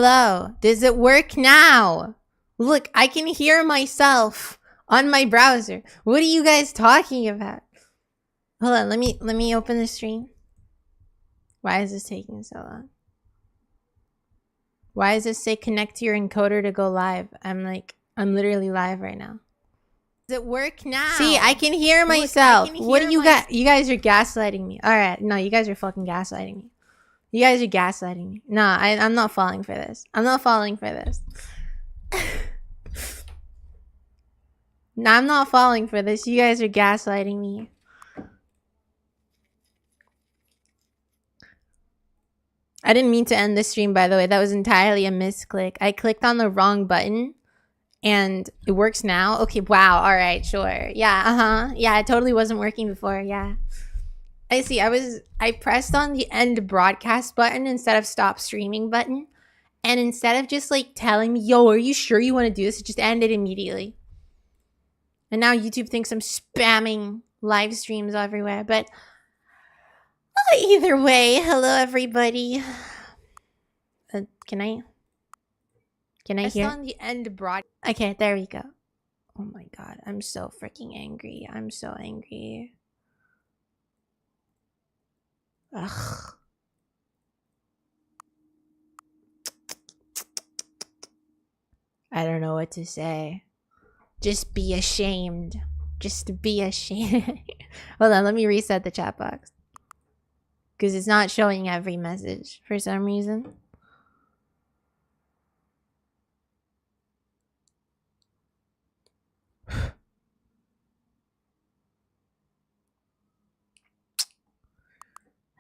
Hello, does it work now? Look, I can hear myself on my browser. What are you guys talking about? Hold on, let me open the stream. Why is this taking so long? Why does this say connect to your encoder to go live? I'm literally live right now. Does it work now? See, I can hear myself. What do you got? You guys are gaslighting me. All right, no, you guys are fucking gaslighting me. You guys are gaslighting me. No, I'm not falling for this. I'm not falling for this. No, I'm not falling for this. You guys are gaslighting me. I didn't mean to end the stream, by the way. That was entirely a misclick. I clicked on the wrong button and it works now. Okay, wow. All right, sure. Yeah, yeah, it totally wasn't working before. Yeah. I see. I pressed on the end broadcast button instead of stop streaming button. And instead of just like telling me, yo, are you sure you want to do this? It just ended immediately. And now YouTube thinks I'm spamming live streams everywhere. But either way, hello everybody. Can I hear? On the end broad. Okay, there we go. Oh my god, I'm so freaking angry. I'm so angry. Ugh. I don't know what to say. Just be ashamed. Just be ashamed. Hold on, let me reset the chat box. Because it's not showing every message for some reason.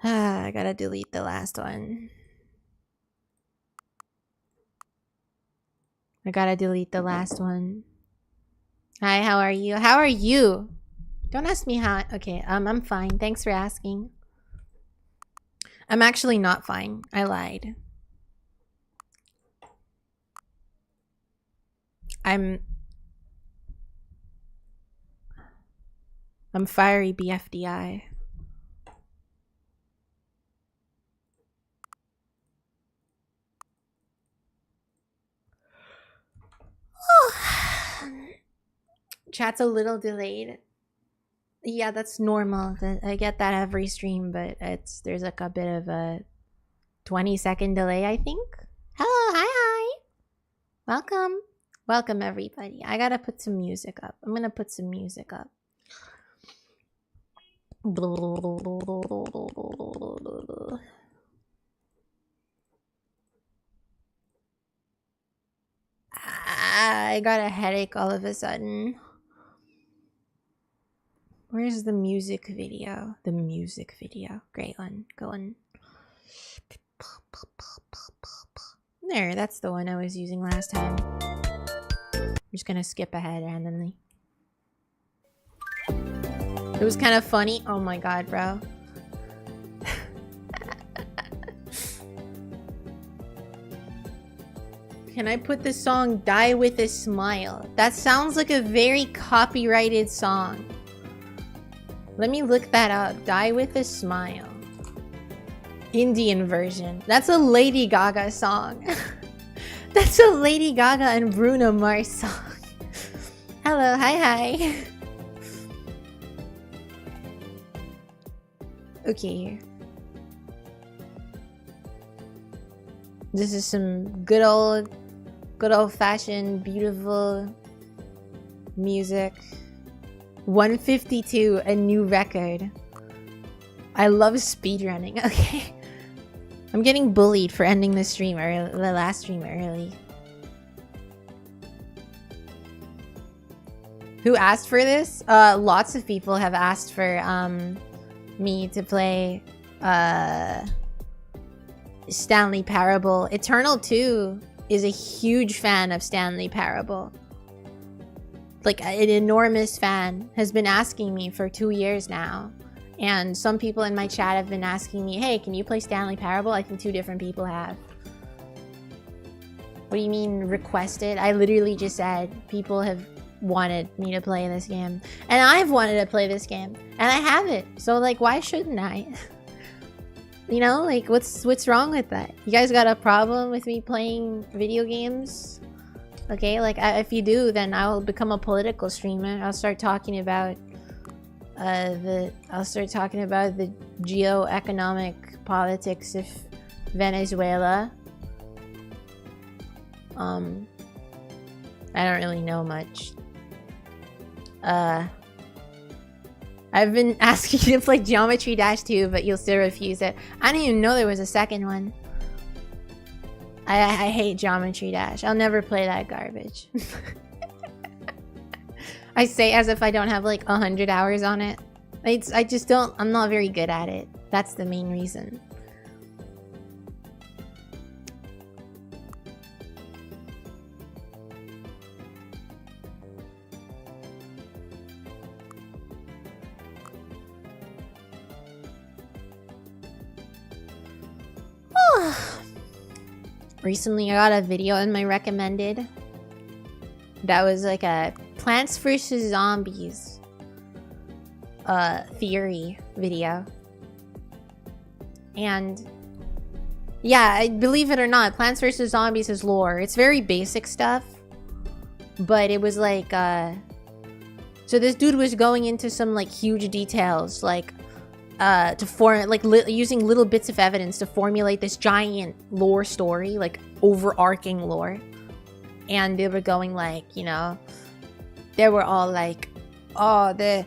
I gotta delete the last one. I gotta delete the last one. Hi, how are you? How are you? Don't ask me how. Okay, I'm fine. Thanks for asking. I'm actually not fine. I lied. I'm fiery BFDI. Chat's a little delayed. Yeah, that's normal. I get that every stream, but there's like a bit of a 20-second delay, I think. Hello, hi. Welcome. Welcome everybody. I gotta put some music up. I'm gonna put some music up. I got a headache all of a sudden. Where's the music video? The music video. Great one. Go on. There, that's the one I was using last time. I'm just gonna skip ahead randomly. It was kind of funny. Oh my god, bro. Can I put the song Die With A Smile? That sounds like a very copyrighted song. Let me look that up. Die With A Smile. Indian version. That's a Lady Gaga song. That's a Lady Gaga and Bruno Mars song. Hello, hi. Okay. This is some good old fashioned beautiful music. 152, a new record. I love speedrunning. Okay. I'm getting bullied for ending the stream early, the last stream early. Who asked for this? Lots of people have asked for me to play Stanley Parable. Eternal 2 is a huge fan of Stanley Parable. Like an enormous fan, has been asking me for 2 years now. And some people in my chat have been asking me, hey, can you play Stanley Parable? I think 2 different people have. What do you mean requested? I literally just said people have wanted me to play this game. And I've wanted to play this game. And I have it. So like, why shouldn't I? You know, like what's wrong with that? You guys got a problem with me playing video games? Okay, like if you do, then I'll become a political streamer. I'll start talking about the geo-economic politics of Venezuela. I don't really know much. I've been asking you to play Geometry Dash 2, but you'll still refuse it. I didn't even know there was a second one. I hate Geometry Dash. I'll never play that garbage. I say as if I don't have like 100 hours on it. I just don't. I'm not very good at it. That's the main reason. Recently, I got a video in my recommended that was like a Plants vs. Zombies theory video. And yeah, believe it or not, Plants vs. Zombies is lore. It's very basic stuff, but it was like so this dude was going into some like huge details, like to form like using little bits of evidence to formulate this giant lore story, like overarching lore. And they were going like, you know, they were all like, oh, the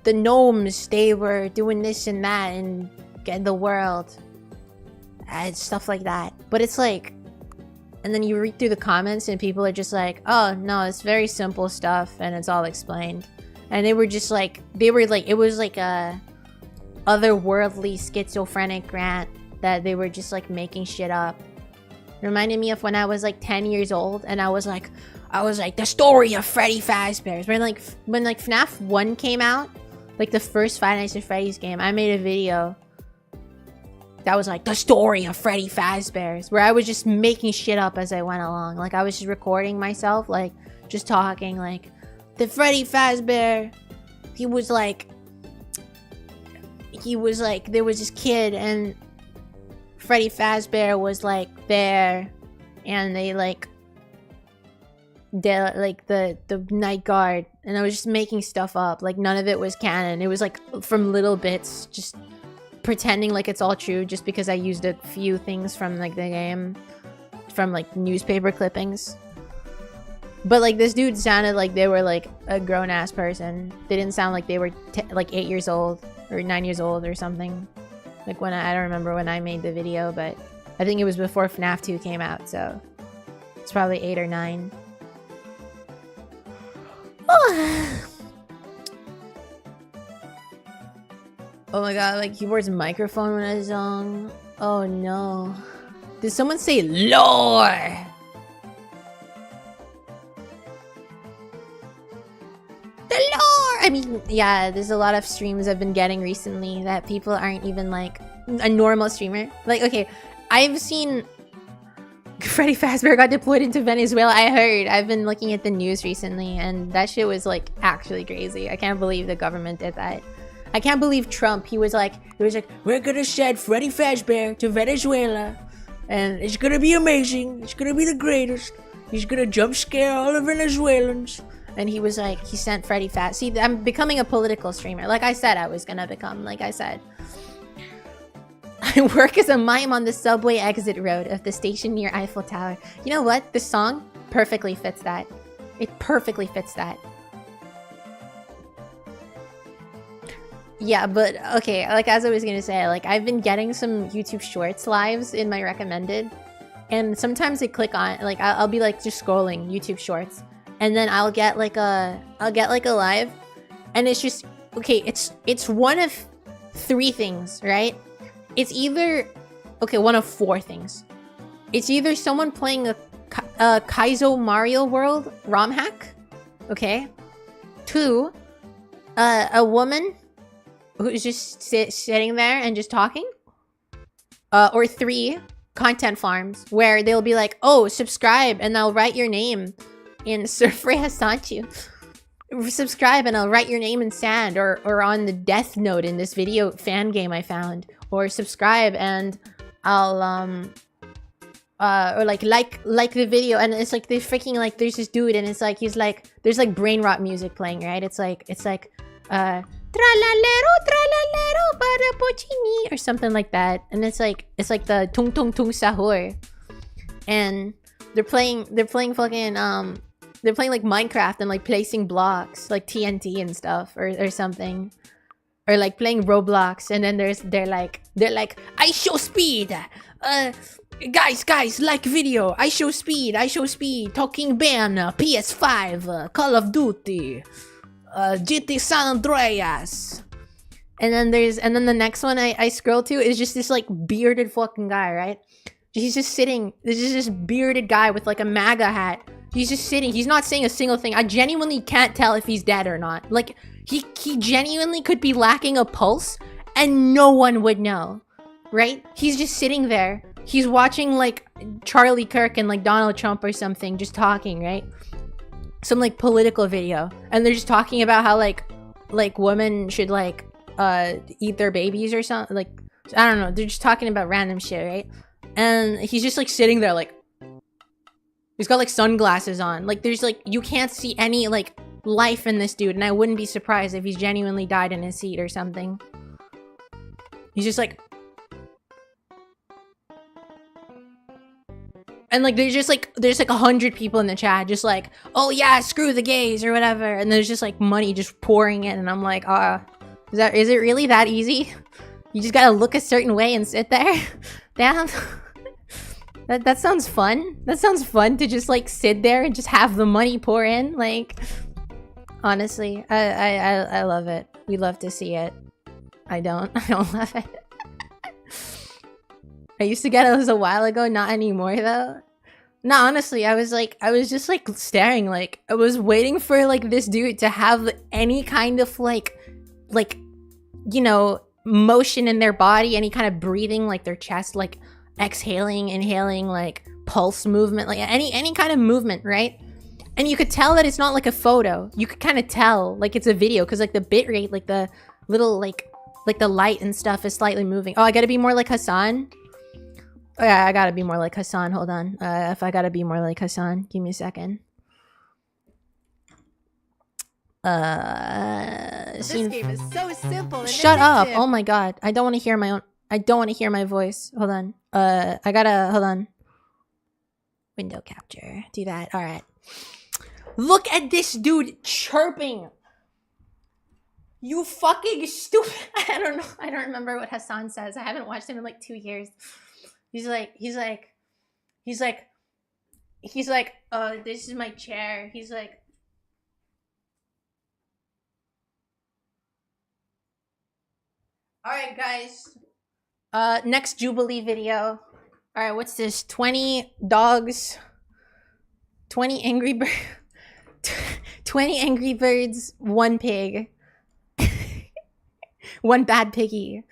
gnomes, they were doing this and that and get the world and stuff like that. But it's like, and then you read through the comments and people are just like, oh no, it's very simple stuff and it's all explained. And they were just like, it was like a otherworldly schizophrenic rant that they were just like making shit up. Reminded me of when I was like 10 years old and I was like the story of Freddy Fazbear's. When FNAF 1 came out, like the first Five Nights at Freddy's game, I made a video that was like the story of Freddy Fazbear's, where I was just making shit up as I went along. Like I was just recording myself, like just talking like the Freddy Fazbear, he was like there was this kid and Freddy Fazbear was like there and they like the night guard, and I was just making stuff up. Like none of it was canon. It was like from little bits, just pretending like it's all true just because I used a few things from like the game, from like newspaper clippings. But like this dude sounded like they were like a grown-ass person. They didn't sound like they were like 8 years old or 9 years old or something. Like when I don't remember when I made the video, but I think it was before FNAF 2 came out, so it's probably 8 or 9. Oh my god, like keyboard's microphone when I song. Oh no. Did someone say lore? The lore! I mean, yeah, there's a lot of streams I've been getting recently that people aren't even like a normal streamer. Like, okay, I've seen Freddy Fazbear got deployed into Venezuela. I heard. I've been looking at the news recently and that shit was like actually crazy. I can't believe the government did that. I can't believe Trump, he was like, we're gonna send Freddy Fazbear to Venezuela and it's gonna be amazing. It's gonna be the greatest. He's gonna jump scare all the Venezuelans. And he was like, he sent Freddy Fazbear. See, I'm becoming a political streamer. Like I said I was gonna become, like I said. I work as a mime on the subway exit road of the station near Eiffel Tower. You know what? This song perfectly fits that. It perfectly fits that. Yeah, but okay, like as I was gonna say, like I've been getting some YouTube Shorts lives in my recommended, and sometimes I click on, like I'll be like just scrolling YouTube Shorts, and then I'll get like a live, and it's just, okay, it's one of three things, right? It's either, okay, one of four things. It's either someone playing a Kaizo Mario World ROM hack, okay? 2, a woman who's just sitting there and just talking. Or 3, content farms, where they'll be like, oh, subscribe, and they'll write your name in SurfRay has taught you. Subscribe and I'll write your name in sand, or on the death note in this video fan game I found. Or subscribe and I'll or like the video, and it's like they freaking like there's this dude and it's like he's like there's like brain rot music playing, right? It's like tralalero tralalero para pochini or something like that, and it's like the tung tung tung sahur, and they're playing fucking they're playing like Minecraft and like placing blocks like TNT and stuff or something, or like playing Roblox, and then they're like I show speed, guys like video, I show speed, talking ban, PS5, Call of Duty, GT San Andreas, and then the next one I scroll to is just this like bearded fucking guy, right? He's just sitting. This is this bearded guy with like a MAGA hat. He's just sitting. He's not saying a single thing. I genuinely can't tell if he's dead or not. Like, he genuinely could be lacking a pulse and no one would know, right? He's just sitting there. He's watching like Charlie Kirk and like Donald Trump or something, just talking, right? Some like political video. And they're just talking about how like women should like eat their babies or something. Like, I don't know. They're just talking about random shit, right? And he's just like sitting there like, he's got like sunglasses on. Like there's like, you can't see any like life in this dude. And I wouldn't be surprised if he's genuinely died in his seat or something. He's just like, and like there's like 100 people in the chat just like, oh yeah, screw the gays or whatever. And there's just like money just pouring in. And I'm like, is it really that easy? You just gotta look a certain way and sit there? Damn. That sounds fun. That sounds fun to just like sit there and just have the money pour in. Like, honestly, I love it. We love to see it. I don't love it. I used to get those a while ago, not anymore though. No, honestly, I was just like staring, like I was waiting for like this dude to have any kind of like you know, motion in their body, any kind of breathing, like their chest, like exhaling, inhaling, like pulse movement, like any kind of movement, right? And you could tell that it's not like a photo. You could kind of tell like it's a video because like the bit rate, like the little like the light and stuff is slightly moving. Oh, I gotta be more like Hassan. Oh, yeah, I gotta be more like Hassan. Hold on. If I gotta be more like Hassan, give me a second. This game is so simple. Shut up! Oh my god, I don't want to hear my own. I don't want to hear my voice. Hold on. I gotta hold on. Window capture. Do that. All right. Look at this dude chirping. You fucking stupid. I don't know. I don't remember what Hassan says. I haven't watched him in like 2 years. He's like, this is my chair. He's like, all right, guys. Next Jubilee video. All right, what's this? 20 dogs, 20 angry birds, 20 angry birds, 1 pig, 1 bad piggy.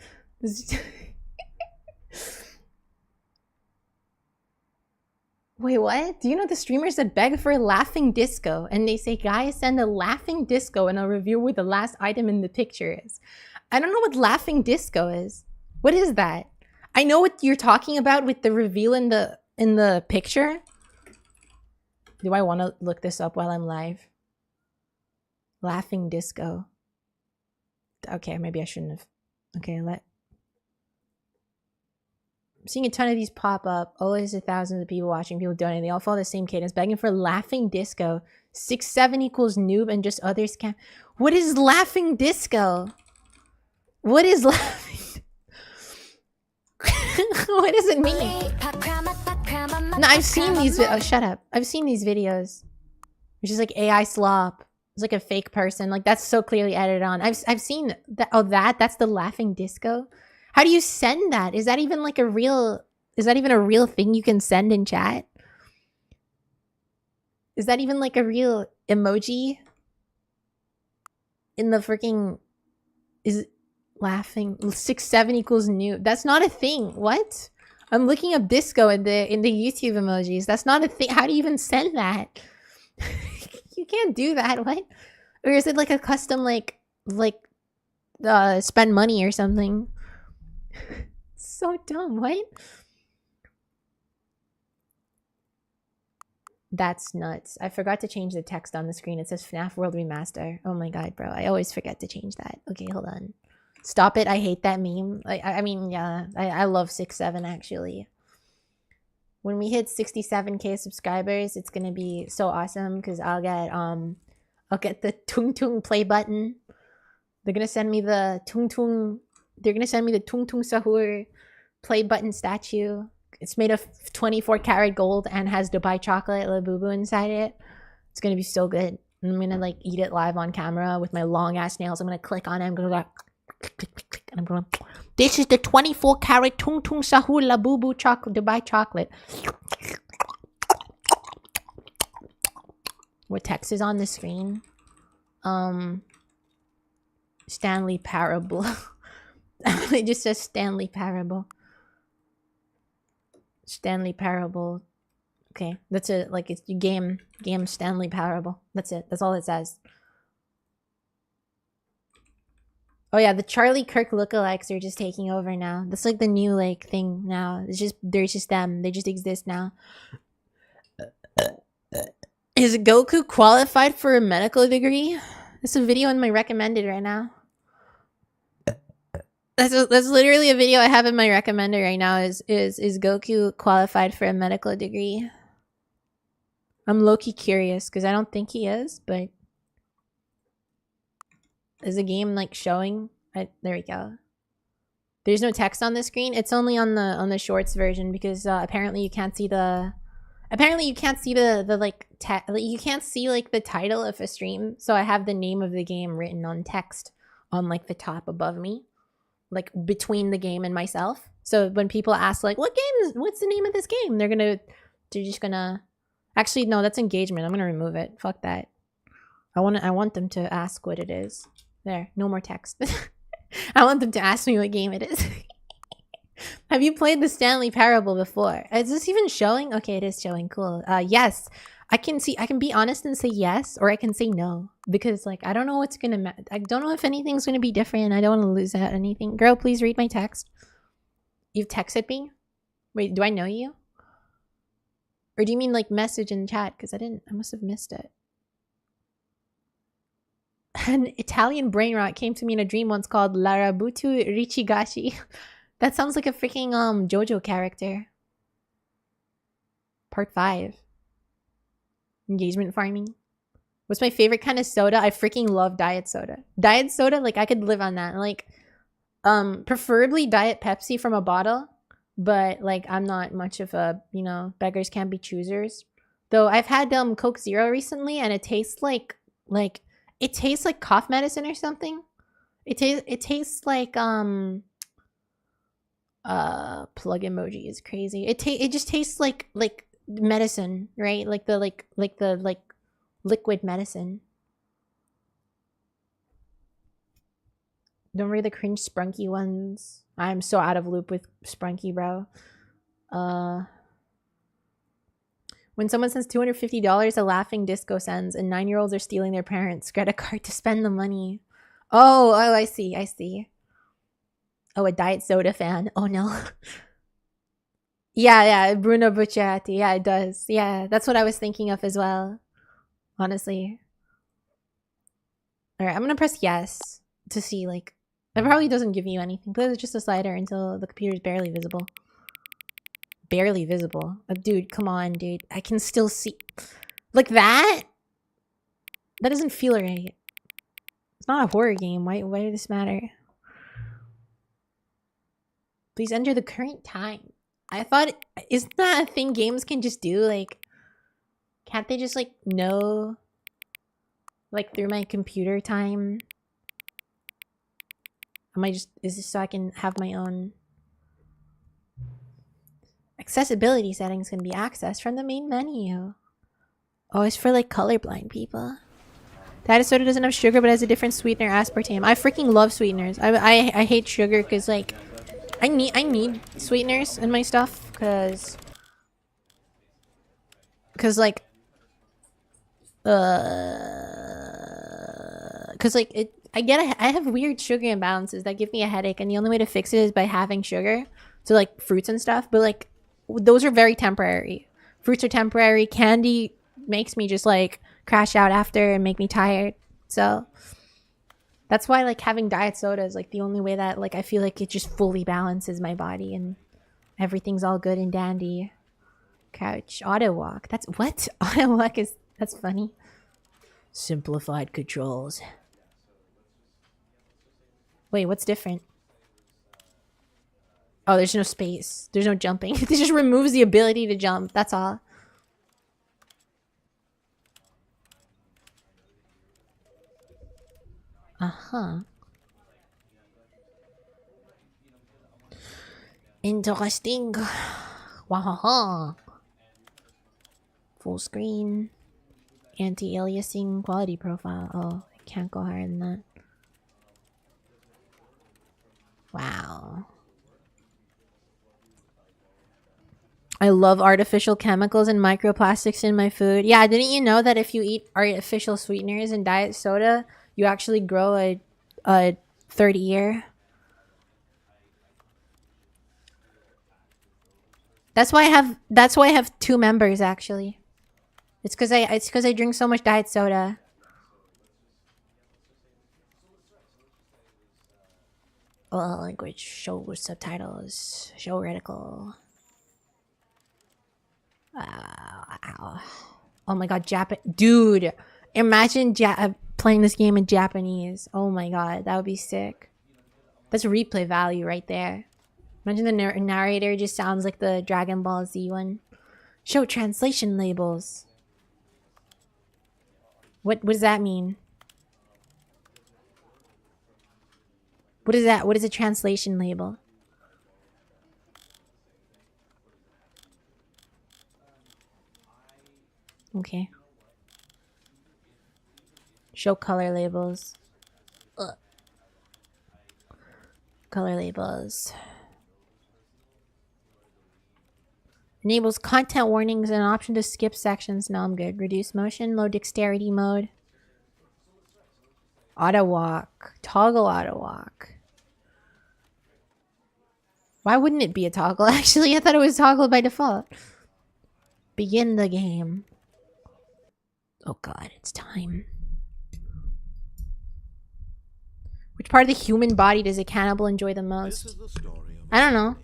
Wait, what? Do you know the streamers that beg for a laughing disco? And they say, guys, send a laughing disco and I'll review where the last item in the picture is. I don't know what laughing disco is. What is that? I know what you're talking about with the reveal in the picture. Do I want to look this up while I'm live? Laughing disco. Okay, maybe I shouldn't have. Okay, I'm seeing a ton of these pop up. Always thousands of people watching, people donating. They all follow the same cadence, begging for laughing disco. 6-7 equals noob and just others can. What is laughing disco? What is laughing? What does it mean? No, I've seen these. Oh, shut up. I've seen these videos. It's just like AI slop. It's like a fake person. Like that's so clearly edited on. I've seen that. Oh, that's the laughing disco. How do you send that? Is that even like a real? Is that even a real thing you can send in chat? Is that even like a real emoji? In the freaking is it laughing 6-7 equals new? That's not a thing. What? I'm looking up disco in the YouTube emojis. That's not a thing. How do you even send that? You can't do that. What? Or is it like a custom spend money or something? So dumb, what? That's nuts. I forgot to change the text on the screen. It says FNAF World Remaster. Oh my god, bro. I always forget to change that. Okay, hold on. Stop it. I hate that meme. I mean, yeah. I love 6-7 actually. When we hit 67k subscribers, it's gonna be so awesome because I'll get the Tung Tung play button. They're gonna send me the Tung Tung. They're gonna send me the Tung Tung Sahur play button statue. It's made of 24 karat gold and has Dubai chocolate Labubu inside it. It's gonna be so good. And I'm gonna like eat it live on camera with my long ass nails. I'm gonna click on it. I'm gonna go click, click, click, click, and I'm going. This is the 24 karat Tung Tung Sahur Labubu chocolate Dubai chocolate. What text is on the screen? Stanley Parable. It just says Stanley Parable. Stanley Parable. Okay, that's it. Like it's game Stanley Parable. That's it. That's all it says. Oh yeah, the Charlie Kirk lookalikes are just taking over now. That's like the new like thing now. It's just there's just them. They just exist now. Is Goku qualified for a medical degree? There's a video in my recommended right now. That's literally a video I have in my recommended right now. Is Goku qualified for a medical degree? I'm low-key curious because I don't think he is, but is the game like showing? There we go. There's no text on the screen. It's only on the shorts version because apparently you can't see the like you can't see like the title of a stream. So I have the name of the game written on text on like the top above me, like between the game and myself. So when people ask like what's the name of this game, they're just gonna actually no, that's engagement. I'm gonna remove it. Fuck that. I want them to ask what it is. There, no more text. I want them to ask me what game it is. Have you played the Stanley Parable before? Is this even showing? Okay, it is showing. Cool. Yes. I can be honest and say yes, or I can say no. Because, like, I don't know what's gonna I don't know if anything's gonna be different. I don't want to lose out anything. Girl, please read my text. You've texted me? Wait, do I know you? Or do you mean, like, message in chat? Because I must have missed it. An Italian brain rot came to me in a dream once called Larabutu Richigashi. That sounds like a freaking JoJo character. Part 5. Engagement farming. What's my favorite kind of soda? I freaking love diet soda. Diet soda, like I could live on that. Like, preferably Diet Pepsi from a bottle. But like I'm not much of a, you know, beggars can't be choosers. Though I've had Coke Zero recently and it tastes like it tastes like cough medicine or something. It tastes like plug emoji is crazy. It just tastes like medicine, right? Like the liquid medicine. Don't read the cringe Sprunky ones. I'm so out of loop with Sprunky, bro. When someone sends $250, a laughing disco sends, and 9-year-olds are stealing their parents' credit card to spend the money. Oh, I see. Oh, a diet soda fan. Oh no. Yeah, Bruno Bucciati. Yeah, it does. Yeah, that's what I was thinking of as well. Honestly. Alright, I'm gonna press yes to see, like, it probably doesn't give you anything, but it's just a slider until the computer is barely visible. Barely visible. Dude, come on, dude. I can still see. Like that? That doesn't feel right. It's not a horror game. Why does this matter? Please enter the current time. I thought, isn't that a thing games can just do? Like, can't they just like know, like through my computer time? Is this so I can have my own? Accessibility settings can be accessed from the main menu. Oh, it's for like colorblind people. Diet soda doesn't have sugar but has a different sweetener, aspartame. I freaking love sweeteners. I hate sugar because like I need sweeteners in my stuff because like because like I have weird sugar imbalances that give me a headache, and the only way to fix it is by having sugar, so like fruits and stuff. But like those are very temporary. Fruits are temporary. Candy makes me just like crash out after and make me tired. So that's why like having diet soda is like the only way that like I feel like it just fully balances my body and everything's all good and dandy. Couch auto walk. That's what auto walk is. That's funny. Simplified controls. Wait, what's different? Oh, there's no space. There's no jumping. It just removes the ability to jump. That's all. Uh-huh. Interesting. Wow. Full screen. Anti-aliasing quality profile. Oh, I can't go higher than that. Wow. I love artificial chemicals and microplastics in my food. Yeah, didn't you know that if you eat artificial sweeteners and diet soda, you actually grow a 30-year? That's why I have 2 members actually. It's because I drink so much diet soda. Oh, language, show subtitles, show reticle. Wow. Oh my god, dude, imagine playing this game in Japanese. Oh my god, that would be sick. That's replay value right there. Imagine the narrator just sounds like the Dragon Ball Z one. Show translation labels. What does that mean? What is that? What is a translation label? Okay. Show color labels. Ugh. Color labels. Enables content warnings and an option to skip sections. No, I'm good. Reduce motion, low dexterity mode. Auto walk. Toggle auto walk. Why wouldn't it be a toggle? Actually, I thought it was toggle by default. Begin the game. Oh god, it's time. Which part of the human body does a cannibal enjoy the most? I don't know.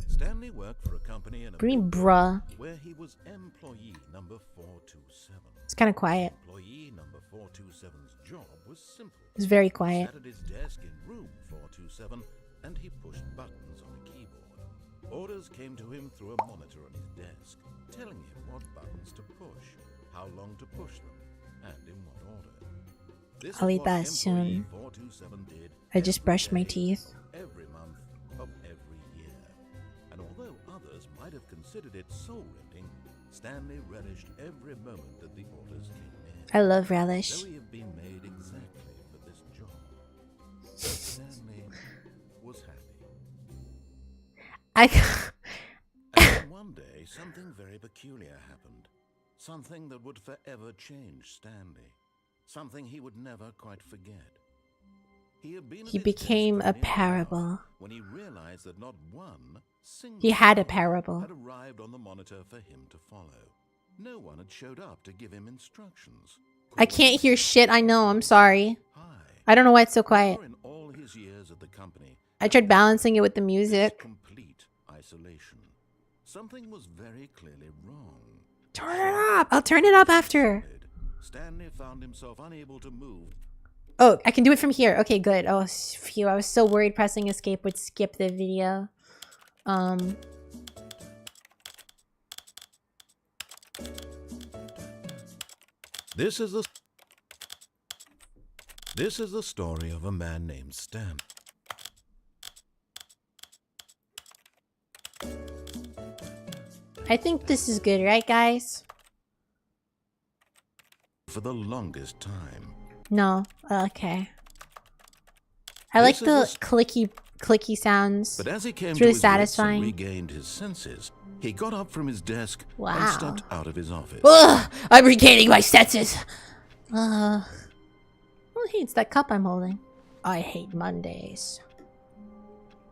Stanley worked for a company in bruh. Where he was employee number 427. It's kind of quiet. Employee number 427's job was simple. It's very quiet. He sat at his desk in room 427 and he pushed buttons on a keyboard. Orders came to him through a monitor on his desk, telling him what buttons to push, how long to push them, and in what order. This I'll eat that soon. I just brushed my teeth. Every month of every year. And although others might have considered it soul-rending, Stanley relished every moment that the orders came in. I love relish. Though he had been made exactly for this job, Stanley was happy. And then one day, something very peculiar happened. Something that would forever change Stanley. Something he would never quite forget. He became a parable. When he realized that not one single He had a parable. had arrived on the monitor for him to follow. No one had showed up to give him instructions. I can't hear shit. I know. I'm sorry. Hi. I don't know why it's so quiet. In all his years at the company, I tried balancing it with the music. complete isolation. Something was very clearly wrong. Turn it up. I'll turn it up after. Stanley found himself unable to move. Oh, I can do it from here. Okay, good. Oh, phew. I was so worried pressing escape would skip the video. This is the story of a man named Stan. I think this is good, right, guys? For the longest time. No. Okay. I like the clicky clicky sounds. But as he came It's to really his wits and satisfying. regained his senses, he got up from his desk Wow. and stepped out of his office. Ugh, I'm regaining my senses. Oh, hey, it's that cup I'm holding. I hate Mondays.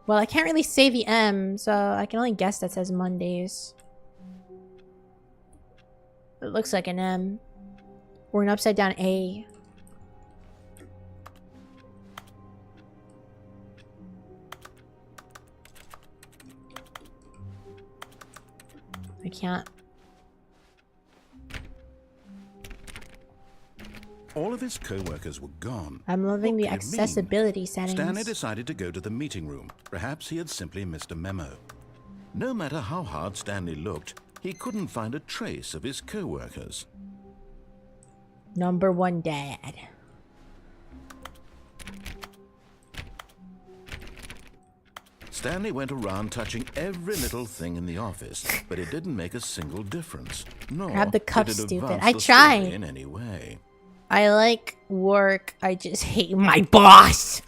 Well, I can't really say the M, so I can only guess that says Mondays. It looks like an M. Or an upside down A. I can't. All of his co-workers were gone. I'm loving What the could it mean? accessibility settings. Stanley decided to go to the meeting room. Perhaps he had simply missed a memo. No matter how hard Stanley looked, he couldn't find a trace of his co-workers. Number one dad. Stanley went around touching every little thing in the office, but it didn't make a single difference. Nor Grab the cup, did it stupid. advance I the story tried. in any way. I like work. I just hate my boss.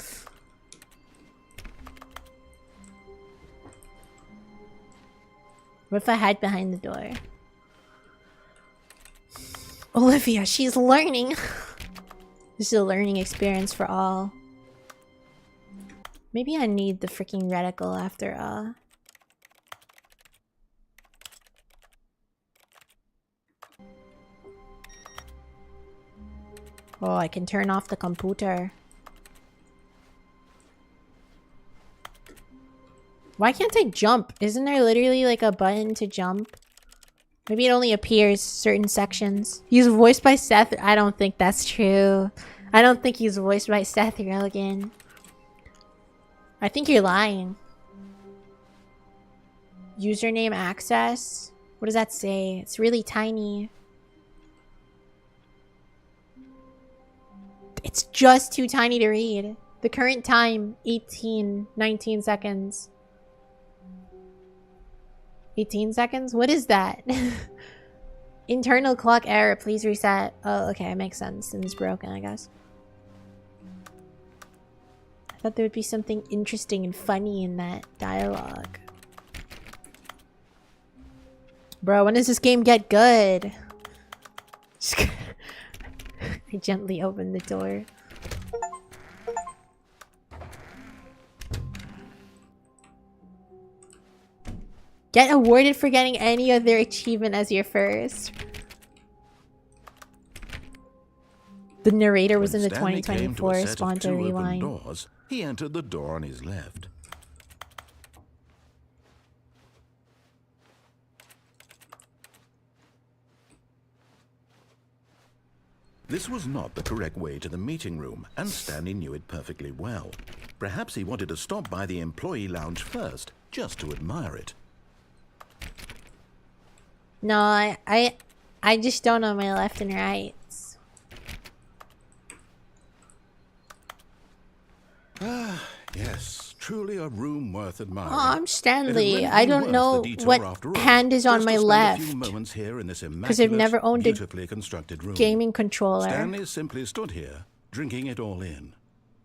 What if I hide behind the door? Olivia, she's learning. This is a learning experience for all. Maybe I need the freaking reticle after Oh, I can turn off the computer. Why can't I jump? Isn't there literally like a button to jump? Maybe it only appears certain sections. He's voiced by Seth. I don't think that's true. I don't think he's voiced by Seth Rogen. I think you're lying. Username access? What does that say? It's really tiny. It's just too tiny to read. The current time, 19 seconds. 18 seconds? What is that? Internal clock error. Please reset. Oh, okay. It makes sense. And it's broken, I guess. I thought there would be something interesting and funny in that dialogue. Bro, when does this game get good? I gently opened the door. Get awarded for getting any other achievement as your first. The narrator was in the Stanley came to a 2024 set of Sponsor two open Rewind. doors. He entered the door on his left. This was not the correct way to the meeting room, and Stanley knew it perfectly well. Perhaps he wanted to stop by the employee lounge first, just to admire it. No, I just don't know my left and rights. Ah, yes, truly a room worth admiring. Oh, I'm It had Stanley. really I been don't worth know the detour what after all, hand is on just my to spend left. a few moments here in this 'Cause I've immaculate, never owned a beautifully constructed room. Gaming controller. Stanley simply stood here, drinking it all in.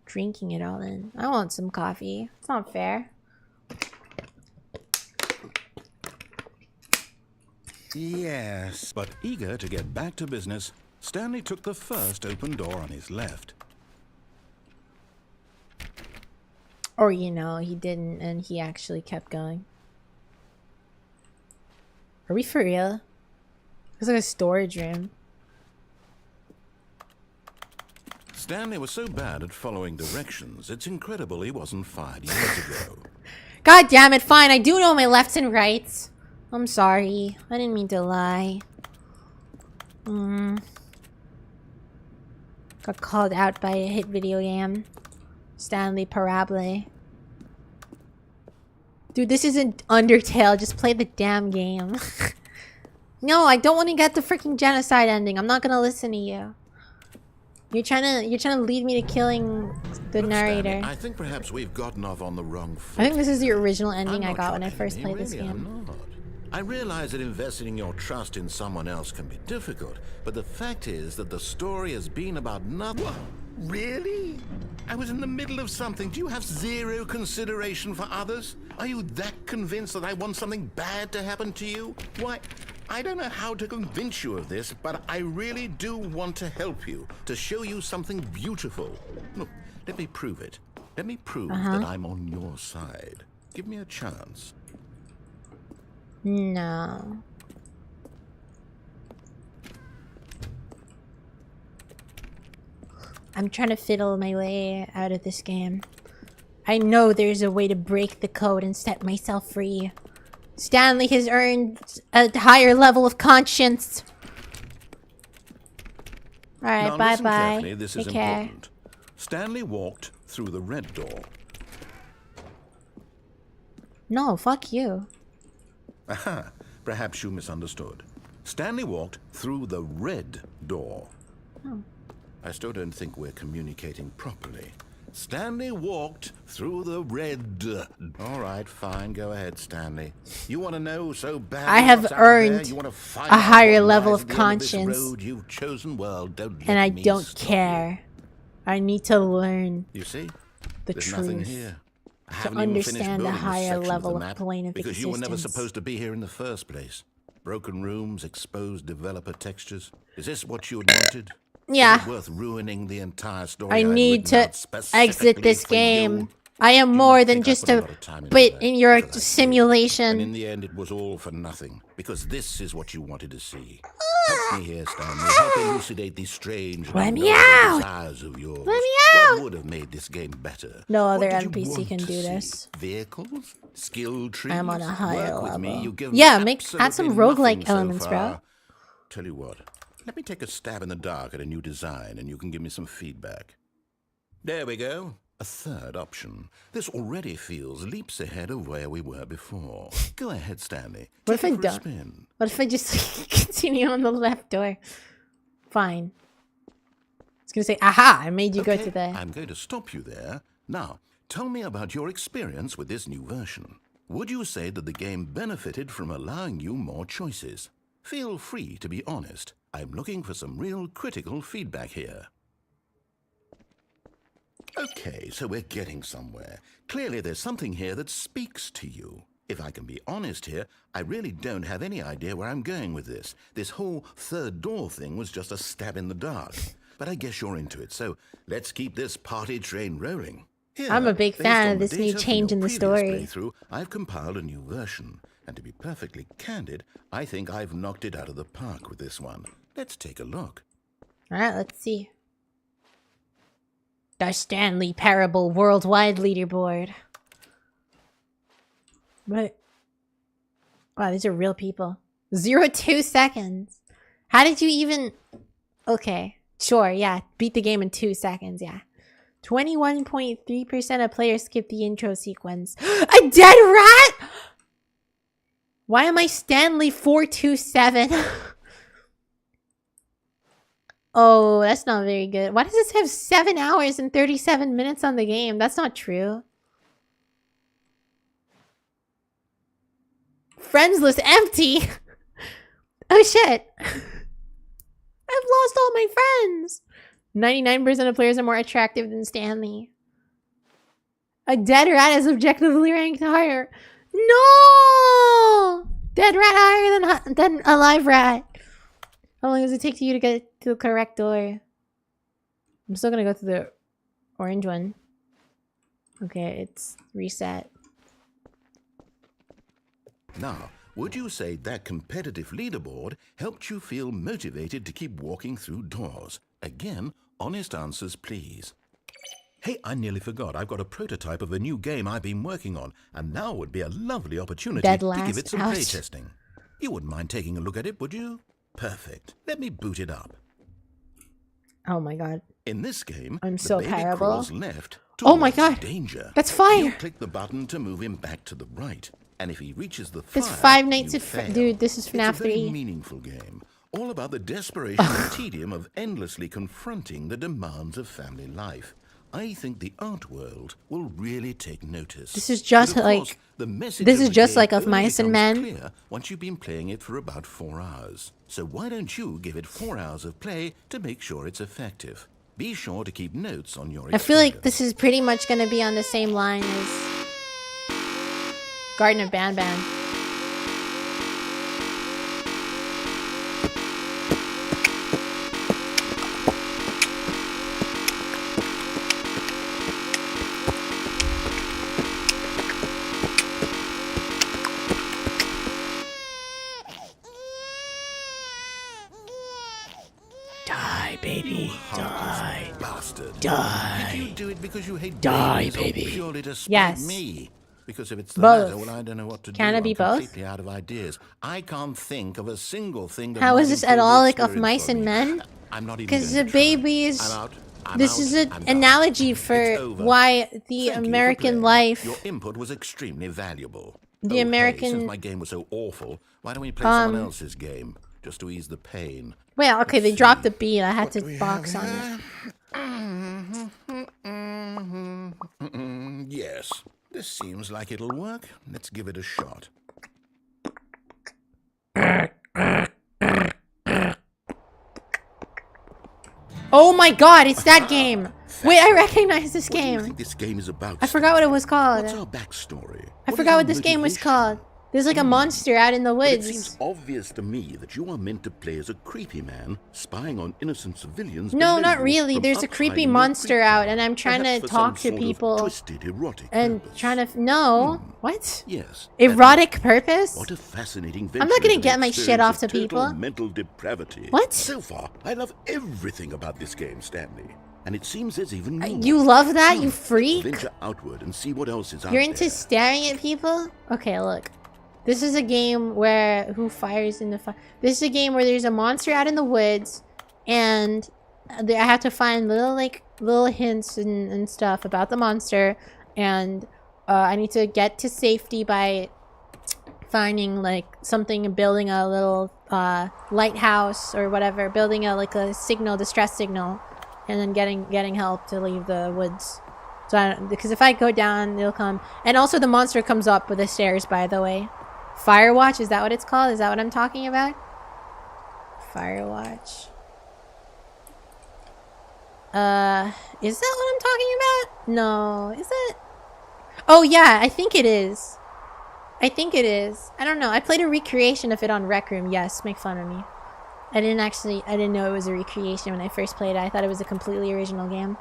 Drinking it all in. I want some coffee. It's not fair. Yes. But eager to get back to business, Stanley took the first open door on his left. Or, you know, he didn't and he actually kept going. Are we for real? It's like a storage room. Stanley was so bad at following directions, it's incredible he wasn't fired years ago. God damn it, fine. I do know my lefts and rights. I'm sorry. I didn't mean to lie. Got called out by a hit video game. Stanley Parable. Dude, this isn't Undertale. Just play the damn game. No, I don't want to get the freaking genocide ending. I'm not gonna listen to you. You're trying to lead me to killing the Look, narrator. Stanley, I think perhaps we've gotten off on the wrong foot. I think this is the original ending I'm I not got when I your first enemy, played this really, game. I'm not. I realize that investing your trust in someone else can be difficult, but the fact is that the story has been about nothing. Really? I was in the middle of something. Do you have zero consideration for others? Are you that convinced that I want something bad to happen to you? Why, I don't know how to convince you of this, but I really do want to help you, to show you something beautiful. Look, let me prove it. Let me prove that I'm on your side. Give me a chance. No. I'm trying to fiddle my way out of this game. I know there's a way to break the code and set myself free. Stanley has earned a higher level of conscience. Alright, bye-bye. This is important. Stanley walked through the red door. No, fuck you. Aha, perhaps you misunderstood. Stanley walked through the red door. Oh. I still don't think we're communicating properly. Stanley walked through the red... All right, fine. Go ahead, Stanley. You want to know so bad? I have earned a higher level of conscience. You've chosen. Well, don't and I don't care. I need to learn you see? the There's truth nothing here. I to understand a higher level of plane of because existence. you were never supposed to be here in the first place. Broken rooms, exposed developer textures. Is this what you had wanted? Yeah. Is it worth ruining the entire story? I need to exit this game. I am more than just a bit in your simulation. And in the end, it was all for nothing. Because this is what you wanted to see. Help me here, Stanley. Help elucidate these strange and desires of yours. Let me out! What would have made this game better? No other What did you NPC want can to do see? this. Vehicles? Skill trees? I'm on a higher Work with me. level. You give Yeah, me add some absolutely roguelike nothing so elements, bro. far. Tell you what. Let me take a stab in the dark at a new design and you can give me some feedback. There we go. A third option. This already feels leaps ahead of where we were before. Go ahead, Stanley. What if I Take it for a don't? spin. What if I just continue on the left door? Fine. It's gonna say, aha, I made you go to the... I'm going to stop you there. Now, tell me about your experience with this new version. Would you say that the game benefited from allowing you more choices? Feel free to be honest. I'm looking for some real critical feedback here. Okay, so we're getting somewhere. Clearly there's something here that speaks to you. If I can be honest here, I really don't have any idea where I'm going with this. This whole third door thing was just a stab in the dark. But I guess you're into it, so let's keep this party train rolling. Here, I'm a big based fan on of the this new data from change your in the previous story. playthrough, I've compiled a new version. And to be perfectly candid, I think I've knocked it out of the park with this one. Let's take a look. Alright, let's see. The Stanley Parable Worldwide Leaderboard. What? Wow, these are real people. 2 seconds. How did you even... Okay, sure, yeah. Beat the game in 2 seconds, yeah. 21.3% of players skip the intro sequence. A dead rat?! Why am I Stanley 427? Oh, that's not very good. Why does this have 7 hours and 37 minutes on the game? That's not true. Friends list empty. Oh shit. I've lost all my friends. 99% of players are more attractive than Stanley. A dead rat is objectively ranked higher. No! Dead rat higher than a live rat. How long does it take you to get to the correct door? I'm still gonna go to the orange one. Okay, it's reset. Now, would you say that competitive leaderboard helped you feel motivated to keep walking through doors? Again, honest answers, please. Hey, I nearly forgot. I've got a prototype of a new game I've been working on, and now would be a lovely opportunity to give it some playtesting. You wouldn't mind taking a look at it, would you? Perfect. Let me boot it up. Oh my god. In this game, I'm so the baby terrible. crawls left Oh my towards god. danger. That's fire. You click the button to move him back to the right, and if he reaches the fire, It's Five Nights you at fail. Dude, this is FNAF It's a very 3. meaningful game, all about the desperation and tedium of endlessly confronting the demands of family life. I think the art world will really take notice. This is just But of like course, the message this of is the just game like Of only Mice and becomes Men. clear once you've been playing it for about 4 hours. So why don't you give it 4 hours of play to make sure it's effective? Be sure to keep notes on your I feel like experience. this is pretty much gonna be on the same line as Garden of Banban. Die, baby. Die. Bastard. Die. Did you do it because you hate Die, babies, or baby. purely to spite Yes. me? Because if it's the Both. latter, well, I don't know what to Can do. it be I'm both? completely out of ideas. I can't think of a single thing that How might is this at improve all the like of experience mice for and me. men? I'm not even Because going the to try. babies. I'm out. I'm This out. is an I'm done. analogy for It's over. why the Thank you for American playing. life. Your input was extremely valuable. The Hey, American- since my game was so awful, why don't we play someone else's game just to ease the pain? Well, okay, they Let's dropped see. the beat. I had What do to we box have on here? it. Yes, this seems like it'll work. Let's give it a shot. Oh my god, it's that game! Wait, I recognize this What do you game. think this game is about? I forgot what it was called. What's our backstory? I What is forgot our what this game was motivation? called. There's like a monster out in the But it woods. seems obvious to me that you are meant to play as a creepy man spying on innocent civilians. No, below not you really. from There's a up high creepy in your monster creep out, tower, and I'm trying perhaps to for talk some to sort of people twisted erotic and purpose. trying to no what Yes. erotic purpose. What a fascinating I'm not venture gonna into the get my shit experience off of to total people. mental depravity. What? So far, I love everything about this game, Stanley. And it seems there's even more. You love that, you Let's freak? venture outward and see what else is out You're there. into staring at people? Okay, look. This is a game where who fires in the fire? This is a game where there's a monster out in the woods, and I have to find little hints and stuff about the monster, and I need to get to safety by finding like something, building a little lighthouse or whatever, building a distress signal, and then getting help to leave the woods. So because if I go down, it'll come. And also the monster comes up with the stairs, by the way. Firewatch, is that what it's called? Is that what I'm talking about? Firewatch. Is that what I'm talking about? No, is it? Oh yeah, I think it is. I think it is. I don't know. I played a recreation of it on Rec Room. Yes, make fun of me. I didn't know it was a recreation when I first played it. I thought it was a completely original game.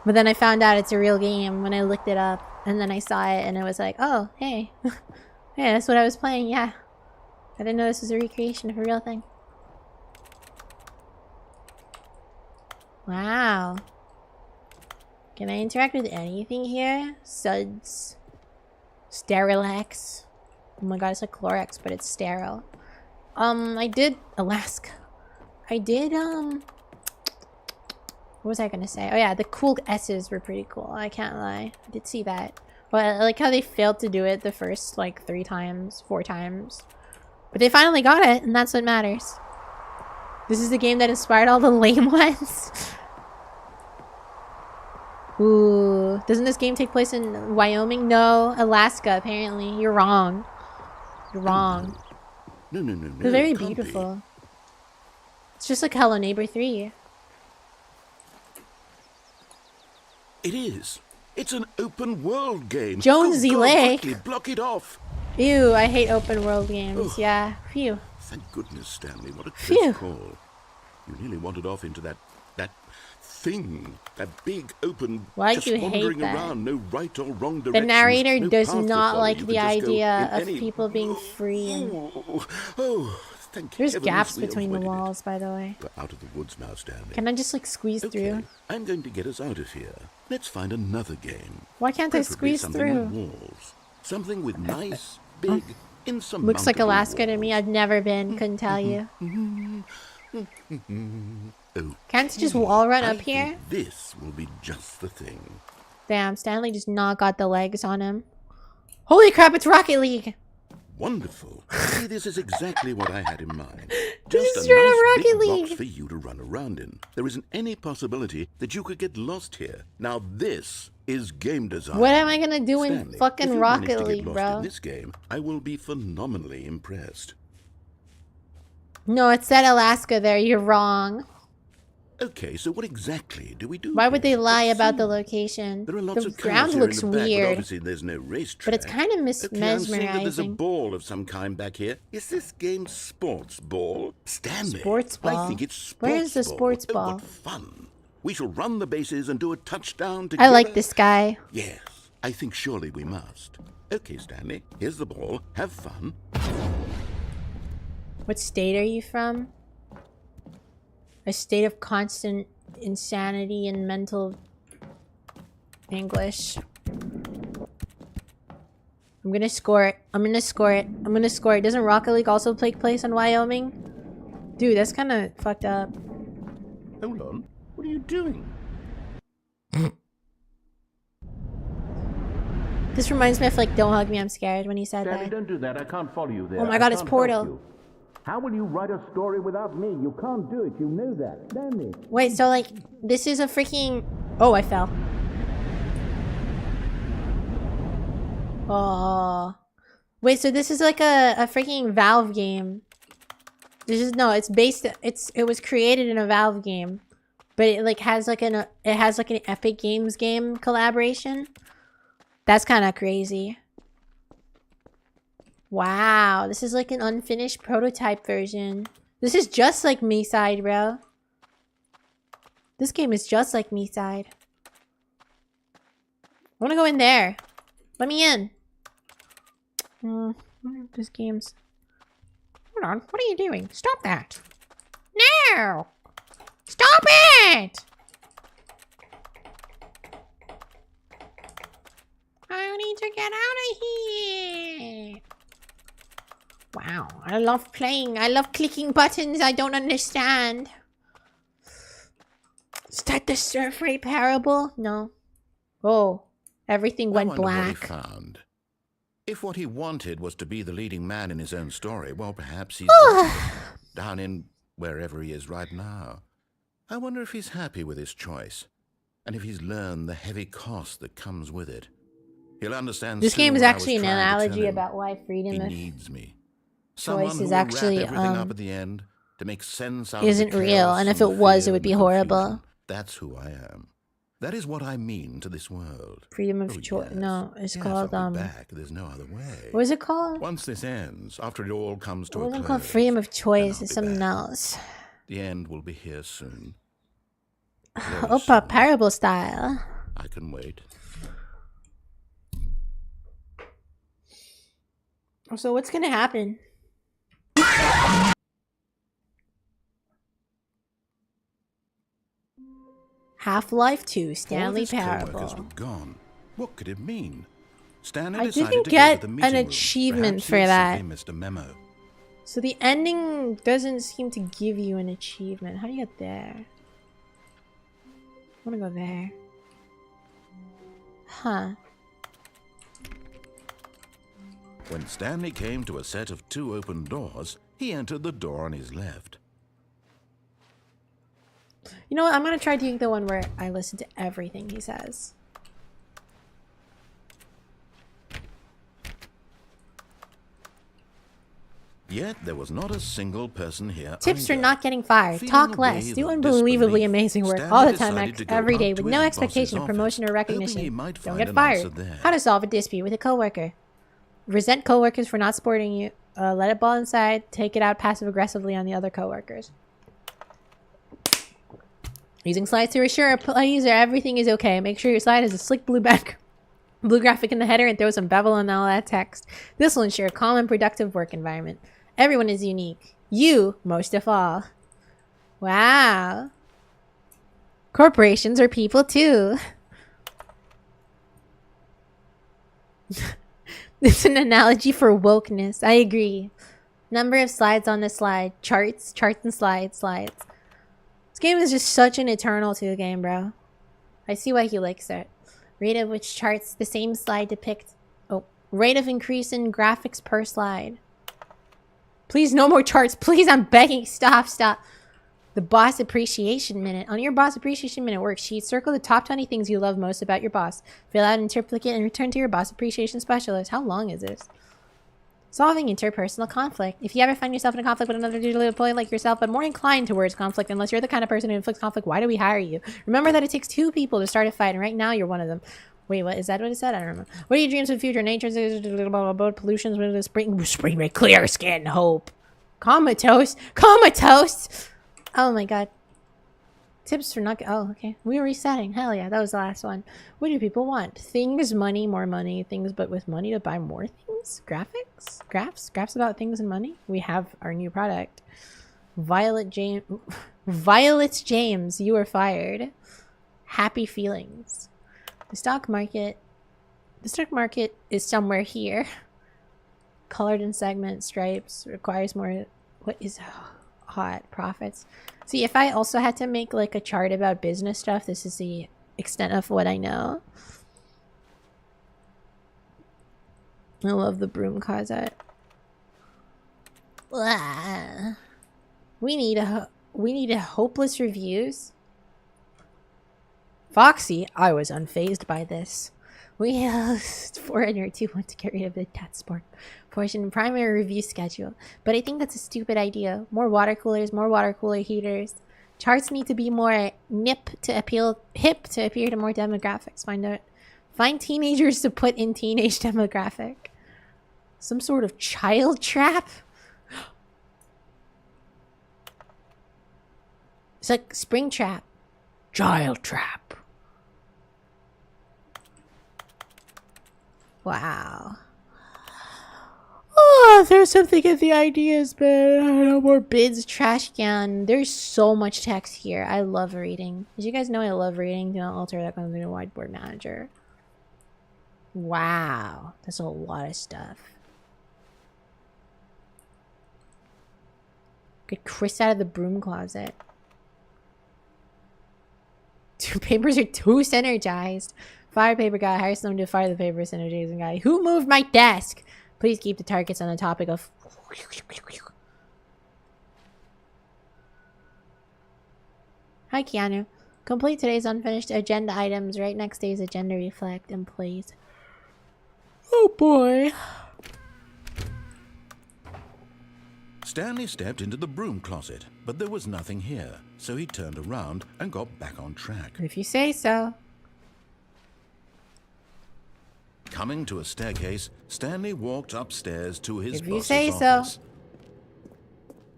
But then I found out it's a real game when I looked it up. And then I saw it and it was like, oh, hey. Yeah, that's what I was playing, yeah. I didn't know this was a recreation of a real thing. Wow. Can I interact with anything here? Suds. Sterilex. Oh my god, it's like Clorox, but it's sterile. I did Alaska. I did, what was I gonna say? Oh yeah, the cool S's were pretty cool. I can't lie. I did see that. But I like how they failed to do it the first, like, 4 times. But they finally got it, and that's what matters. This is the game that inspired all the lame ones. Ooh. Doesn't this game take place in Wyoming? No, Alaska, apparently. You're wrong. You're wrong. No. They're very it can't be. beautiful. It's just like Hello Neighbor 3. It is. It's an open world game. Jonesy Good God, Lake. quickly, block it off. Ew, I hate open world games. Yeah, phew. Thank goodness, Stanley. What a Phew. close call. You nearly wandered off into that thing. That big open. Why'd just you hate wandering that? around, no right or wrong The directions, narrator no does path to not follow. like You the could just go idea in of any- people being free. And Oh, thank there's heavens gaps we between the avoided it. walls, by the way. We're out of the woods now, Stanley. Can I just like squeeze Okay, through? I'm going to get us out of here. Let's find another game. Why can't I Preferably squeeze something through? with walls. Something with nice, big, insurmountable Looks like Alaska to me. walls. I've never been. Couldn't tell you. Oh, Can't you just wall run I up here? think this will be just the thing. Damn, Stanley just not got the legs on him. Holy crap, it's Rocket League! Wonderful. See, this is exactly what I had in mind. This Just is a straight up nice Rocket big League. box for you to run around in. There isn't any possibility that you could get lost here. Now this is game design. What am I gonna do in Stanley, if fucking you manage to Rocket get League, lost bro? in this game, I will be phenomenally impressed. No, it said Alaska there. You're wrong. Okay, so what exactly do we do? Why would they here? lie Let's about see. the location? There are lots The of ground cars here looks in the back, but weird, obviously there's no racetrack. but it's kind of Okay, I'm seeing that there's a mesmerizing. ball of some kind back here. Is this game sports ball? Stanley. Sports ball? I think it's sports Where is the ball. sports Oh, ball? what fun. We shall run the bases and do a touchdown together. I like this guy. Yes, I think surely we must. Okay, Stanley, here's the ball. Have fun. What state are you from? A state of constant insanity and mental anguish. I'm gonna score it. I'm gonna score it. I'm gonna score it. Doesn't Rocket League also take place in Wyoming? Dude, that's kind of fucked up. Hold on. What are you doing? This reminds me of like "Don't Hug Me, I'm Scared" when he said Stanley, that. don't do that. I can't follow you there. Oh my I God, it's can't Portal. help you. How will you write a story without me? You can't do it. You know that. Stanley. Wait, so like this is a freaking... Oh, I fell. Oh. Wait, so this is like a freaking Valve game. This is... No, it's based... It was created in a Valve game. But it like has like an Epic Games game collaboration. That's kind of crazy. Wow, this is like an unfinished prototype version. This is just like Me-Side, bro. This game is just like Me-Side. I want to go in there. Let me in. This game's... Hold on, what are you doing? Stop that. No! Stop it! I need to get out of here. Wow, I love playing. I love clicking buttons I don't understand. Is that the SurfRay parable? No. Oh, everything went black. What he found. If what he wanted was to be the leading man in his own story, well, perhaps he's down in wherever he is right now. I wonder if he's happy with his choice, and if he's learned the heavy cost that comes with it. He'll understand. This game is soon what I actually was an trying to tell analogy him. about why freedom He of needs me. choice Someone who is will actually wrap everything up at the end to make sense out isn't of the real, chaos and if the it was, fear it would and be the horrible. confusion. That's who I am. That is what I mean to this world. Freedom of Oh, choice. yes. No, it's Yes, called I'll be back. There's no other way. what is it called? Once this ends, after it all comes to It a wasn't close, called freedom of then choice. I'll It's be something back. else. The end will be here soon. Very Opa, soon. parable style. I can wait. So what's gonna happen? Half-Life 2, Stanley All of his co-workers Parable. were gone. What could it mean? Stanley I decided didn't to get go to the an meeting room. achievement Perhaps for he that. simply missed a memo. So the ending doesn't seem to give you an achievement. How do you get there? I wanna go there. Huh. When Stanley came to a set of 2 open doors, he entered the door on his left. You know what? I'm gonna try doing the one where I listen to everything he says. Yet there was not a single person here. Tips for either. not getting fired. Feeling Talk a less. wave Do of unbelievably disbelief, amazing work Stanley all the time, decided to go every day up with to no his expectation of boss's promotion or office, hoping recognition. he might Don't find get an fired. answer there. How to solve a dispute with a coworker. Resent coworkers for not supporting you. Let it ball inside. Take it out passive aggressively on the other coworkers. Using slides to assure a user everything is okay. Make sure your slide has a slick blue graphic in the header and throw some bevel in all that text. This will ensure a calm and productive work environment. Everyone is unique. You, most of all. Wow. Corporations are people too. It's an analogy for wokeness. I agree. Number of slides on the slide. Charts and slides. This game is just such an Eternal 2 game, bro. I see why he likes it. Rate of which charts the same slide depict. Oh, rate of increase in graphics per slide. Please, no more charts. Please, I'm begging. Stop. The boss appreciation minute. On your boss appreciation minute worksheet, circle the top 20 things you love most about your boss. Fill out an triplicate and return to your boss appreciation specialist. How long is this? Solving interpersonal conflict. If you ever find yourself in a conflict with another digitally employee like yourself, but more inclined towards conflict, unless you're the kind of person who inflicts conflict, why do we hire you? Remember that it takes 2 people to start a fight, and right now you're one of them. Wait, what? Is that what it said? I don't remember. What are your dreams of the future? Nature's pollutions with the spring break, clear skin, hope. Comatose. Comatose! Oh my god. Tips for not... Oh, okay. We were resetting. Hell yeah, that was the last one. What do people want? Things, money, more money. Things, but with money to buy more things? Graphics? Graphs? Graphs about things and money? We have our new product. Violet James... Violet James, you are fired. Happy feelings. The stock market... The stock market is somewhere here. Colored in segment stripes. Requires more... What is... hot profits. See, if I also had to make like a chart about business stuff, this is the extent of what I know. I love the broom closet. We need a hopeless reviews. Foxy, I was unfazed by this. We host 402 want to get rid of the death sport portion in primary review schedule, but I think that's a stupid idea. More water coolers, more water cooler heaters. Charts need to be more hip to appear to more demographics. Find teenagers to put in teenage demographic. Some sort of child trap. It's like spring trap. Child trap. Wow. Oh, there's something in the ideas, but no more bids, trash can. There's so much text here. I love reading. Did you guys know I love reading? Do not alter that comes in a whiteboard manager. Wow. That's a lot of stuff. Get Chris out of the broom closet. 2 papers are too synergized. Fire paper guy, hire someone to fire the paper synergizing guy. Who moved my desk? Please keep the targets on the topic of... Hi, Keanu. Complete today's unfinished agenda items. Right next day's agenda reflect and please. Oh boy. Stanley stepped into the broom closet, but there was nothing here, so he turned around and got back on track. If you say so. Coming to a staircase, Stanley walked upstairs to his If you boss's say office. so.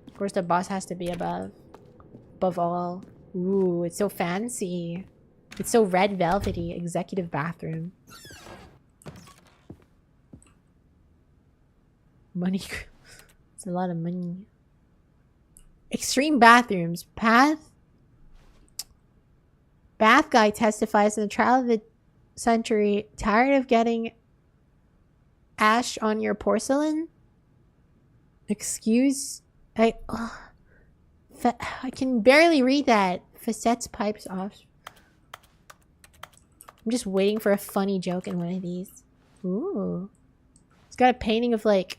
Of course, the boss has to be above. Above all. Ooh, it's so fancy. It's so red velvety. Executive bathroom. Money. It's a lot of money. Extreme bathrooms. Bath guy testifies in the trial of the century. Tired of getting ash on your porcelain? Excuse... I can barely read that. Facette's pipes off. I'm just waiting for a funny joke in one of these. Ooh. It's got a painting of like...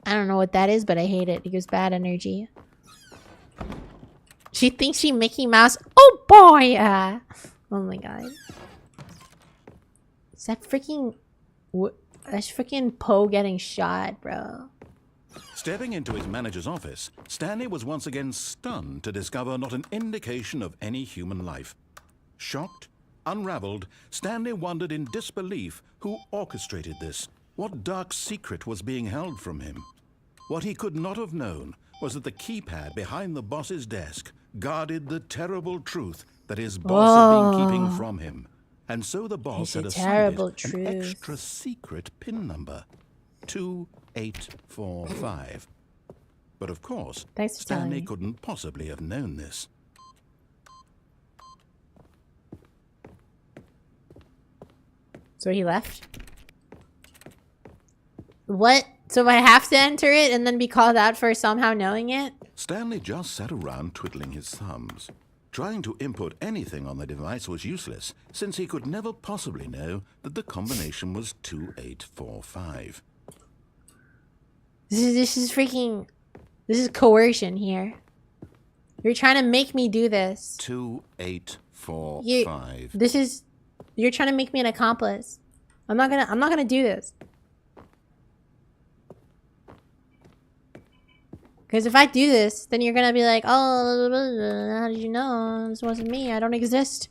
I don't know what that is, but I hate it. It gives bad energy. She thinks she Mickey Mouse. Oh boy! Oh my god. Is that freaking... That's freaking Poe getting shot, bro. Stepping into his manager's office, Stanley was once again stunned to discover not an indication of any human life. Shocked, unraveled, Stanley wondered in disbelief who orchestrated this. What dark secret was being held from him? What he could not have known was that the keypad behind the boss's desk guarded the terrible truth that his boss had been keeping from him. And so the boss had assigned it an extra secret PIN number. 2845. But of course, Stanley couldn't possibly have known this. So he left? What? So I have to enter it and then be called out for somehow knowing it? Stanley just sat around twiddling his thumbs. Trying to input anything on the device was useless, since he could never possibly know that the combination was 2845. This is freaking... This is coercion here. You're trying to make me do this. 2845. You're trying to make me an accomplice. I'm not gonna do this. Because if I do this, then you're gonna be like, oh, how did you know? This wasn't me. I don't exist.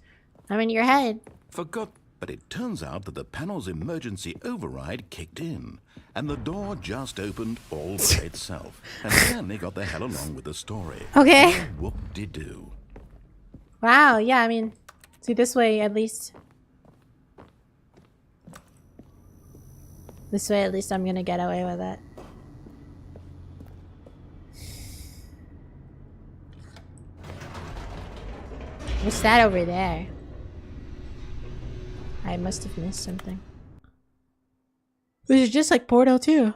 I'm in your head. Forgot, but it turns out that the panel's emergency override kicked in, and the door just opened all by itself, and Stanley got the hell along with the story. Okay. Whoop-de-doo. Wow, yeah, I mean, see, this way at least. This way at least I'm gonna get away with it. What's that over there? I must have missed something. This is just like Portal 2.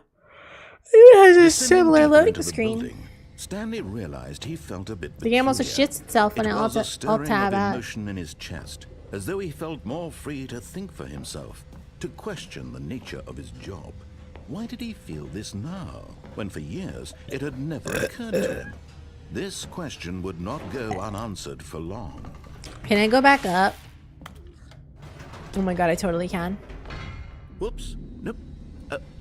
It has a similar loading screen. Stanley realized he felt a bit The game also shits itself when it all tab out. Emotion in his chest, as though he felt more free to think for himself, to question the nature of his job. Why did he feel this now, when for years it had never occurred to him? This question would not go unanswered for long. Can I go back up? Oh my god, I totally can. Whoops. Nope.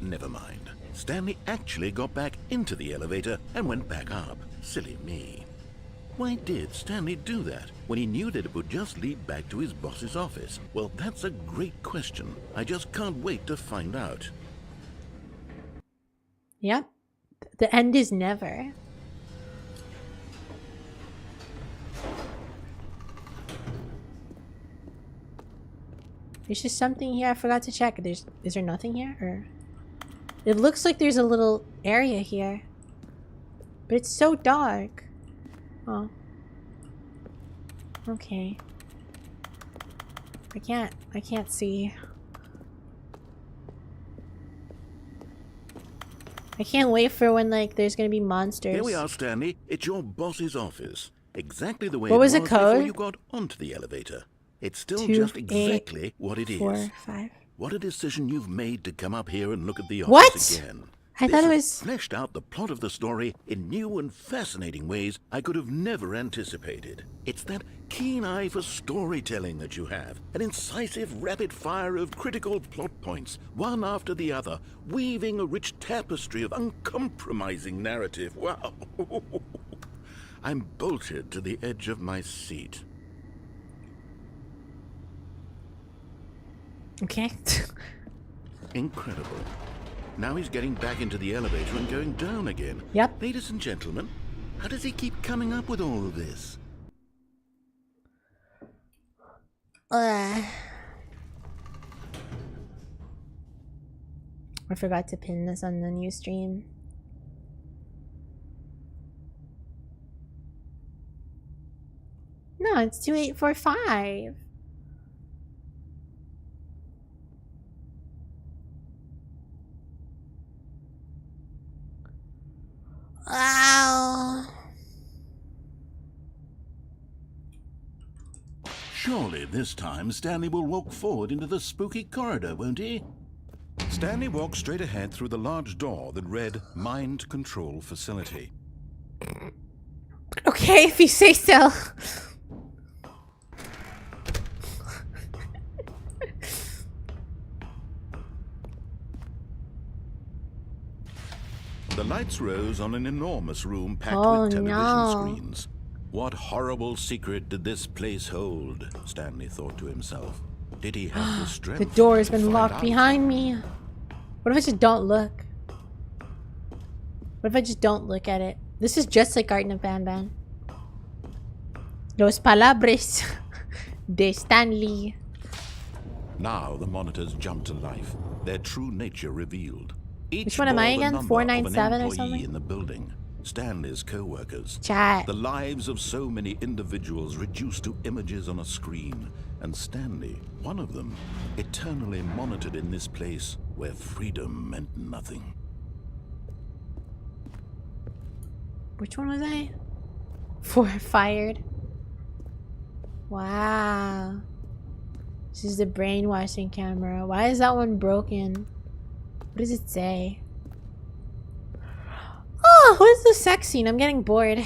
Never mind. Stanley actually got back into the elevator and went back up. Silly me. Why did Stanley do that when he knew that it would just lead back to his boss's office? Well, that's a great question. I just can't wait to find out. Yep. The end is never. There's just something here I forgot to check. Is there nothing here? Or it looks like there's a little area here. But it's so dark. Oh. Okay. I can't see. I can't wait for when like there's gonna be monsters. Here we are, Stanley. It's your boss's office. Exactly the way what was it the code? Before you got onto the elevator. It's still 2, just 8, exactly what it 4, is. 5. What a decision you've made to come up here and look at the office What? again. I thought it This was has fleshed out the plot of the story in new and fascinating ways I could have never anticipated. It's that keen eye for storytelling that you have, an incisive rapid fire of critical plot points, one after the other, weaving a rich tapestry of uncompromising narrative. Wow. I'm bolted to the edge of my seat. okay. Incredible. Now he's getting back into the elevator and going down again. Yep. Ladies and gentlemen, how does he keep coming up with all of this? I forgot to pin this on the new stream. No, it's 2845. Wow. Surely this time Stanley will walk forward into the spooky corridor, won't he? Stanley walked straight ahead through the large door that read Mind Control Facility. Okay, if you say so. The lights rose on an enormous room packed Oh, with television no. screens. What horrible secret did this place hold? Stanley thought to himself. Did he have the strength? The door has to been find locked out? behind me. What if I just don't look? What if I just don't look at it? This is just like Garden of Banban. Los palabras de Stanley. Now the monitors jumped to life, their true nature revealed. Each Which one am I bore the again? number 497 of an or employee something? in the building, Stanley's co-workers. Chat. The lives of so many individuals reduced to images on a screen, and Stanley, one of them, eternally monitored in this place where freedom meant nothing. Which one was I? 4 fired. Wow. This is the brainwashing camera. Why is that one broken? What does it say? Oh, what is the sex scene? I'm getting bored.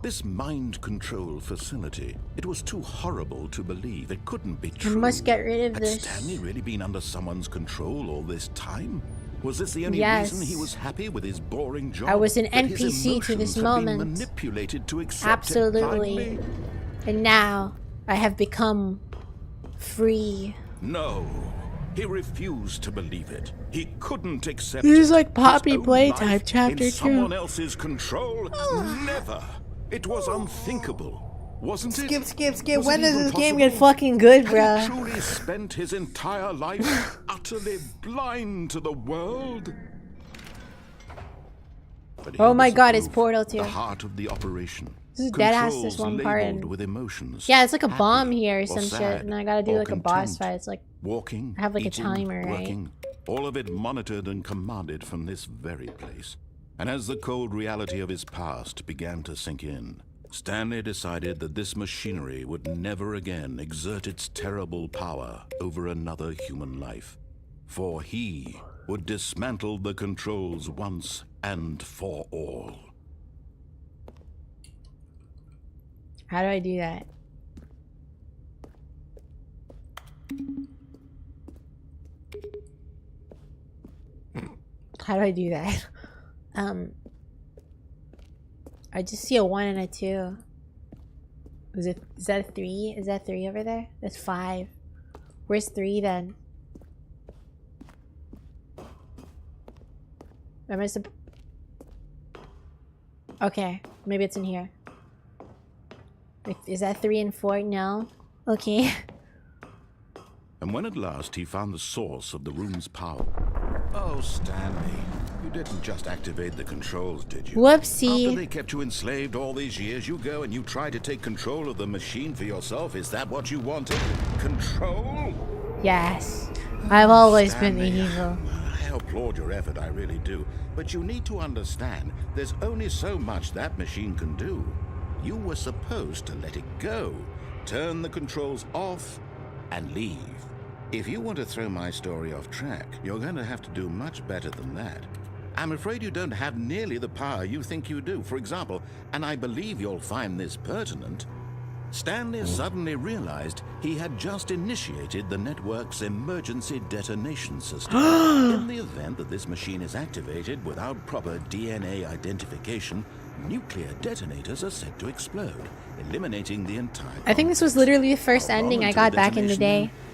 This mind control facility, it was too horrible to believe. It couldn't be true. I must get rid of Had this. Stanley really been under someone's control all this time? Was this the only Yes. reason he was happy with his boring job? I was an That his NPC to this emotions had been moment. manipulated to accept Absolutely. it blindly? And now I have become free. No. He refused to believe it. He couldn't accept This it. is like Poppy His own Playtime life Chapter in 2. someone else's control? Never. It was unthinkable. Wasn't it? Skip. Was it When does even this game get possible? fucking good, Had he bruh? truly spent his entire life utterly blind to the world? But Oh here my was the god, it's proof, Portal the 2. heart of the operation. This is dead ass, this Controls one part. labeled And with emotions. yeah, it's like a Happy bomb here or or some shit. sad And I gotta do or like a boss content. fight. It's like, Walking, I have like a eating, timer, right? working, all of it monitored and commanded from this very place. And as the cold reality of his past began to sink in, Stanley decided that this machinery would never again exert its terrible power over another human life. For he would dismantle the controls once and for all. how do I do that? How do I do that? I just see a 1 and a 2. Is that a 3? Is that 3 over there? That's 5. Where's 3 then? Am I okay, maybe it's in here. Is that 3 and 4? No. Okay. And when at last he found the source of the room's power... Oh, Stanley, you didn't just activate the controls, did you? Whoopsie. After they kept you enslaved all these years, you go and you try to take control of the machine for yourself. Is that what you wanted? Control? Yes. I've always been the Stanley, evil. I applaud your effort, I really do. But you need to understand, there's only so much that machine can do. You were supposed to let it go, turn the controls off, and leave. If you want to throw my story off track, you're going to have to do much better than that. I'm afraid you don't have nearly the power you think you do. For example, and I believe you'll find this pertinent, Stanley suddenly realized he had just initiated the network's emergency detonation system. In the event that this machine is activated without proper DNA identification, nuclear detonators are set to explode, eliminating the entire... I think this was literally the first A ending I voluntary got back in the day. detonation?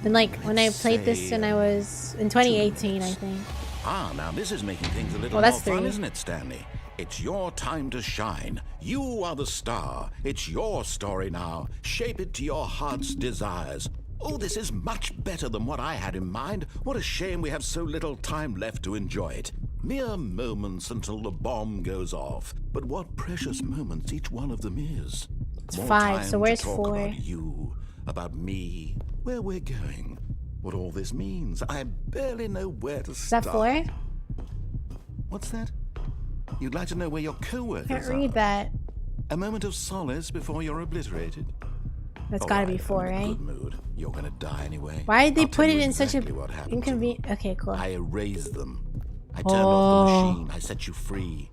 And like when I Let's played this say, when I was in 2018, I think. Ah, now this is making things a little Well, that's more fun, 3. isn't it, Stanley? It's your time to shine. You are the star. It's your story now. Shape it to your heart's desires. Oh, this is much better than what I had in mind. What a shame we have so little time left to enjoy it. Mere moments until the bomb goes off. But what precious moments each one of them is. It's More 5, so time where's to talk 4? about you, about me, where we're going, what all this means. I barely know where to Is start. that 4? What's that? You'd like to know where your co-workers Can't are? read that. A moment of solace before you're obliterated? That's All gotta right, be 4, I'm in a right? good mood. You're gonna die anyway. Why did they I'll put tell it you in such a exactly what happened to inconvenient? them. Okay, cool. I erased them. I turned off the Oh. machine. I set you free.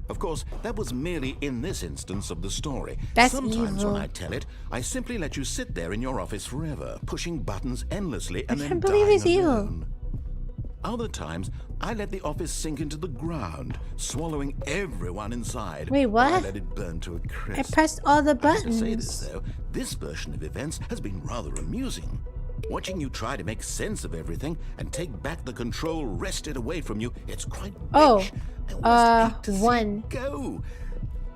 Of course, that was merely in this instance of the story. That's Sometimes evil. when I tell it, I simply let you sit there in your office forever, pushing buttons endlessly and then can't believe dying it's evil. alone. Other times, I let the office sink into the ground, swallowing everyone inside. Wait, what? Or I let it burn to a I crisp. pressed all the I have to say this, buttons. though, this version of events has been rather amusing. Watching you try to make sense of everything and take back the control wrested away from you, it's quite Oh, rich. I almost hate to see 1. it go.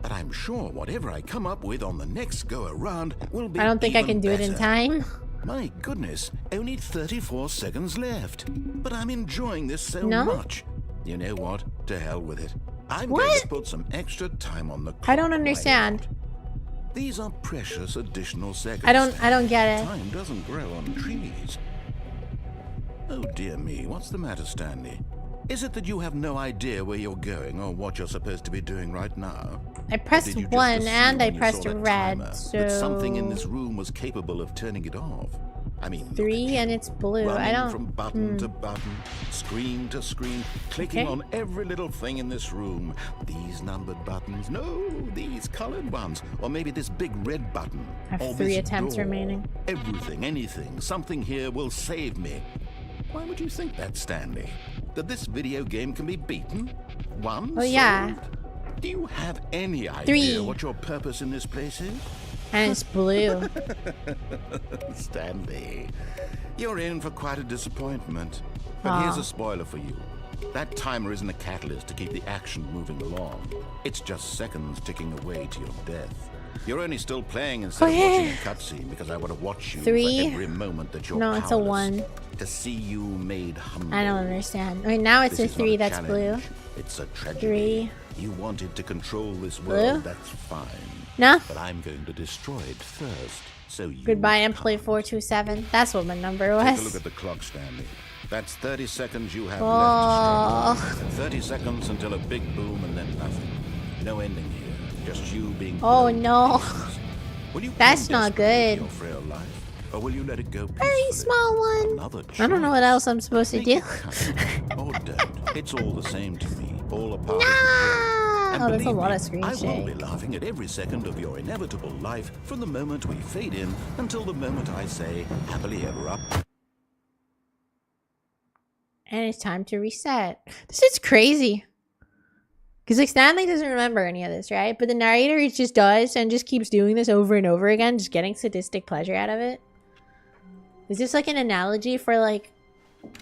But I'm sure whatever I come up with on the next go-around will be I don't think I even can do it in better. time. My goodness, only 34 seconds left. But I'm enjoying this so No? much. You know what? To hell with it. I'm going What? to put some extra time on the clock. I don't Why understand. not? These are precious additional seconds. I don't get it. Time doesn't grow on trees. Oh dear me, what's the matter, Stanley? Is it that you have no idea where you're going or what you're supposed to be doing right now? I pressed Did you just 1 assume and I when you pressed saw that red, timer so that something in this room was capable of turning it off? I mean, look 3 at you, and it's blue. running I don't. from button to button, screen to screen, clicking Okay. on every little thing in this room. These numbered buttons, no, these colored ones, or maybe this big red button. I have or 3 this attempts door. remaining. Everything, anything, something here will save me. Why would you think that, Stanley? That this video game can be beaten? Won? Oh, yeah. solved? Do you have any idea 3. what your purpose in this place is? And it's blue. Stanley, you're in for quite a disappointment. But here's a spoiler for you. That timer isn't a catalyst to keep the action moving along. It's just seconds ticking away to your death. You're only still playing instead of watching a cutscene because I want to watch you 3. for every moment that you're No, it's a powerless. 1. To see you made humble. I don't understand. I mean, now it's This a is not 3 that's blue. challenge. It's a tragedy. 3. You wanted to control this Blue? world, that's fine. No? But I'm going to destroy it first, so you Goodbye, can't. Employee 427. That's what my number was. Take a look at the clock, Stanley. That's 30 seconds you have Oh. left to struggle. 30 seconds until a big boom and then nothing. No ending here. Just you being... Oh, blown to no. pieces. Will you That's cling not desperately to good. your frail life, or will you let it go Very peacefully? small one. Another I don't know what choice. else I'm supposed to Make do. a cut, or don't. It's all the same to me. All a part of the Ah! game. Oh, that's a believe lot me, of screen I will be shake. laughing at every second of your inevitable life from the moment we fade in until the moment I say happily ever up. And it's time to reset. This is crazy. Because like Stanley doesn't remember any of this, right? But the narrator just does and just keeps doing this over and over again, just getting sadistic pleasure out of it. Is this like an analogy for like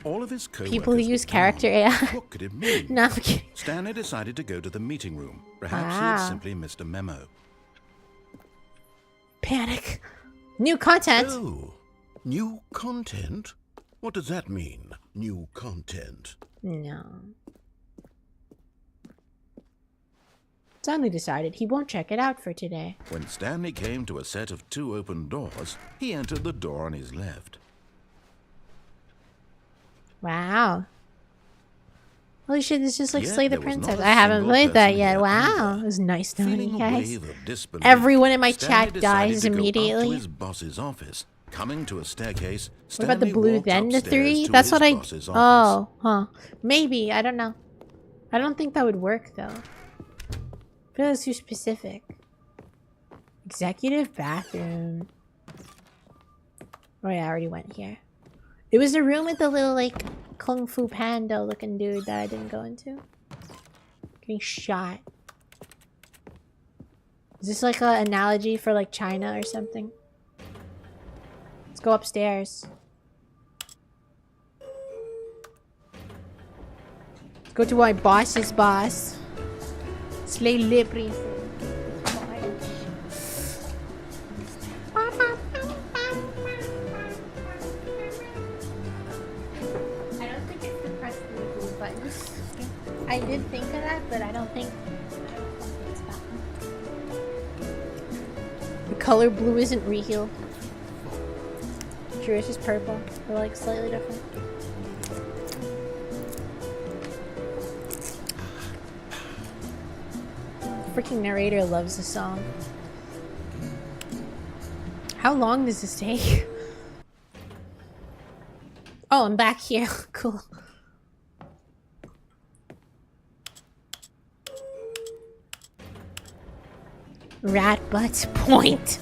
All of his people who coworkers use were character gone. AI? What could it mean? No, I'm kidding. Stanley decided to go to the meeting room. Perhaps he Wow. had simply missed a memo. Panic. New content. Oh, new content? What does that mean, new content? No. Stanley decided he won't check it out for today. When Stanley came to a set of 2 open doors, he entered the door on his left. Wow. Holy shit, this is just like Yet Slay the there was not Princess. a I haven't single played that person yet. here Wow. either. It was nice knowing Feeling you a guys. wave of disbelief, Everyone in my Stanley chat decided dies to go up immediately. to his boss's office. Coming to a staircase, What about the Stanley blue walked then the upstairs 3? to That's his what I... boss's office. Oh, huh. Maybe. I don't know. I don't think that would work though. I feel that's too specific. Executive bathroom. Oh yeah, I already went here. It was the room with the little like Kung Fu Panda looking dude that I didn't go into. Getting shot. Is this like an analogy for like China or something? Let's go upstairs. Let's go to my boss's boss. Slay le Princess. I don't think it's the press the blue button. I did think of that, but I don't think it's that one. The color blue isn't real. True, it's just purple. They're like slightly different. Freaking narrator loves the song. How long does this take? Oh, I'm back here. Cool. Rat butts point.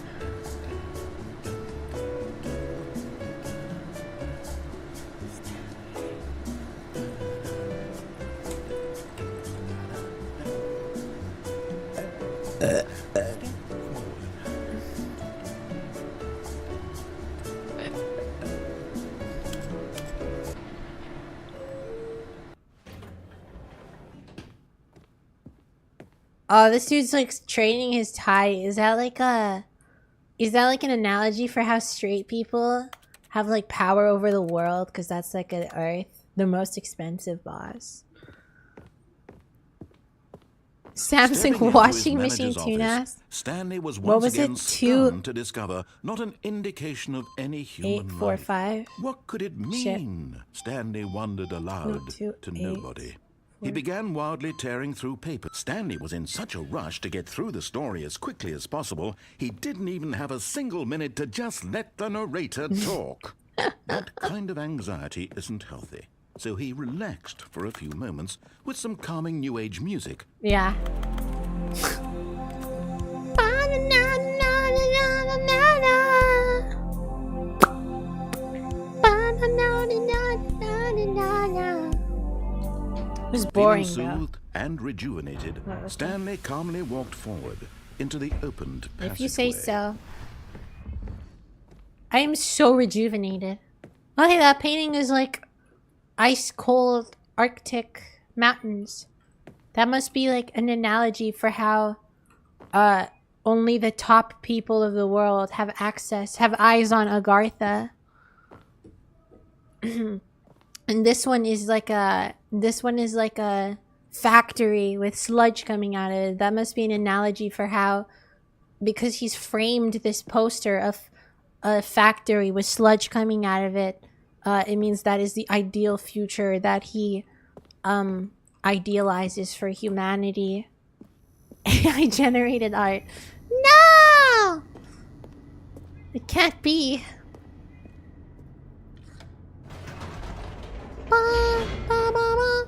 Oh, this dude's like training his tie. Is that like an analogy for how straight people have like power over the world? Because that's like an Earth, the most expensive boss. Stepping Samsung into his washing machine manager's tune office, ass. Stanley was What once was again it? stunned to discover not an indication of any human life. 845. What could it Shit. mean? Stanley wondered aloud No, 2, to 8, nobody. He began wildly tearing through paper. Stanley was in such a rush to get through the story as quickly as possible, he didn't even have a single minute to just let the narrator talk. That kind of anxiety isn't healthy, so he relaxed for a few moments with some calming new age music. Yeah. It was boring, Feeling though. soothed and rejuvenated, Stanley calmly walked forward into the opened passageway. If you say so. I am so rejuvenated. Okay, that painting is like ice cold Arctic mountains. That must be like an analogy for how only the top people of the world have eyes on Agartha. And this one is like a factory with sludge coming out of it. That must be an analogy for how, because he's framed this poster of a factory with sludge coming out of it, it means that is the ideal future that he idealizes for humanity. AI generated art. No! It can't be. Ba, ba, ba, ba.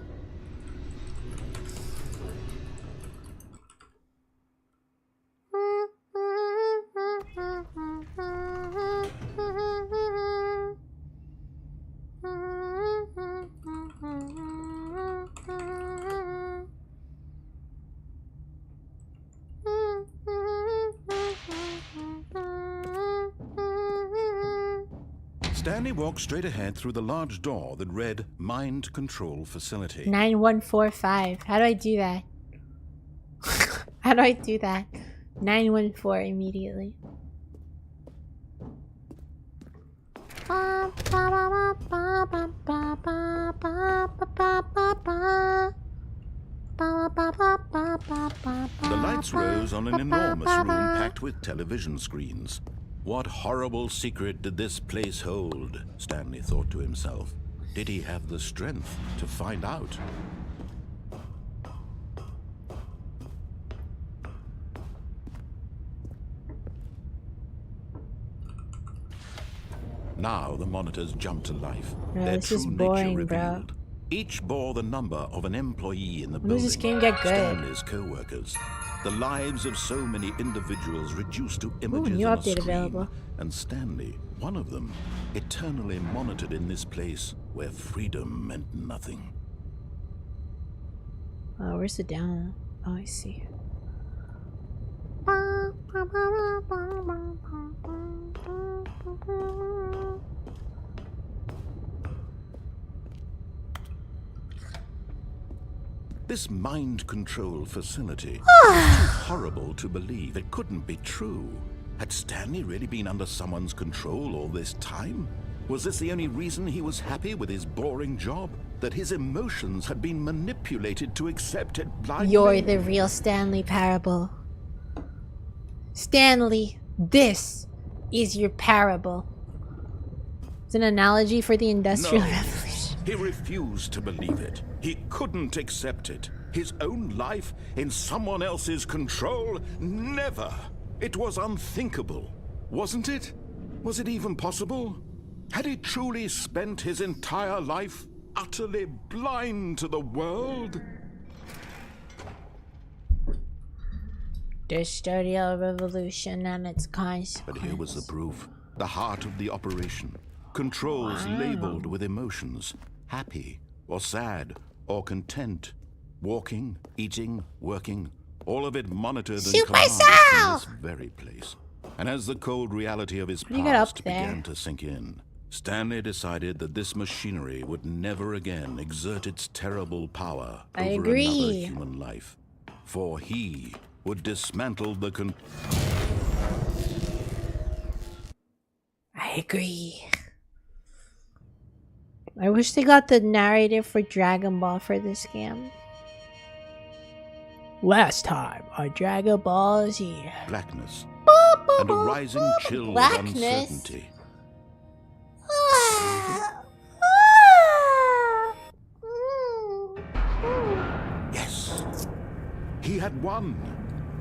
Stanley walked straight ahead through the large door that read Mind Control Facility. 9145. How do I do that? How do I do that? 914 immediately. The lights rose on an enormous room packed with television screens. What horrible secret did this place hold? Stanley thought to himself. Did he have the strength to find out? Now the monitors jumped to life. Bro, Their this is true boring, nature bro. revealed. Each bore the number of an employee in the When building. does this game get good? Stanley's co-workers. The lives of so many individuals reduced to images new on a update screen. available. And Stanley, one of them, eternally monitored in this place where freedom meant nothing. Oh, where's the down? Oh, I see. This mind control facility was too horrible to believe. It couldn't be true. Had Stanley really been under someone's control all this time? Was this the only reason he was happy with his boring job? That his emotions had been manipulated to accept it blindly? You're the real Stanley parable. Stanley, this is your parable. It's an analogy for the Industrial No. Revolution. He refused to believe it. He couldn't accept it. His own life in someone else's control? Never. It was unthinkable. Wasn't it? Was it even possible? Had he truly spent his entire life utterly blind to the world? The Industrial Revolution and its consequences. But here was the proof. The heart of the operation. Controls labeled with emotions. Happy, or sad, or content. Walking, eating, working. All of it monitored and commanded from this very place. And as the cold reality of his do you got up past there? began to sink in, Stanley decided that this machinery would never again exert its terrible power I over agree. another human life. For he would dismantle the I agree. I wish they got the narrative for Dragon Ball for this game. Last time on Dragon Ball Z. blackness and a rising chill of Blackness? uncertainty. Yes, he had won.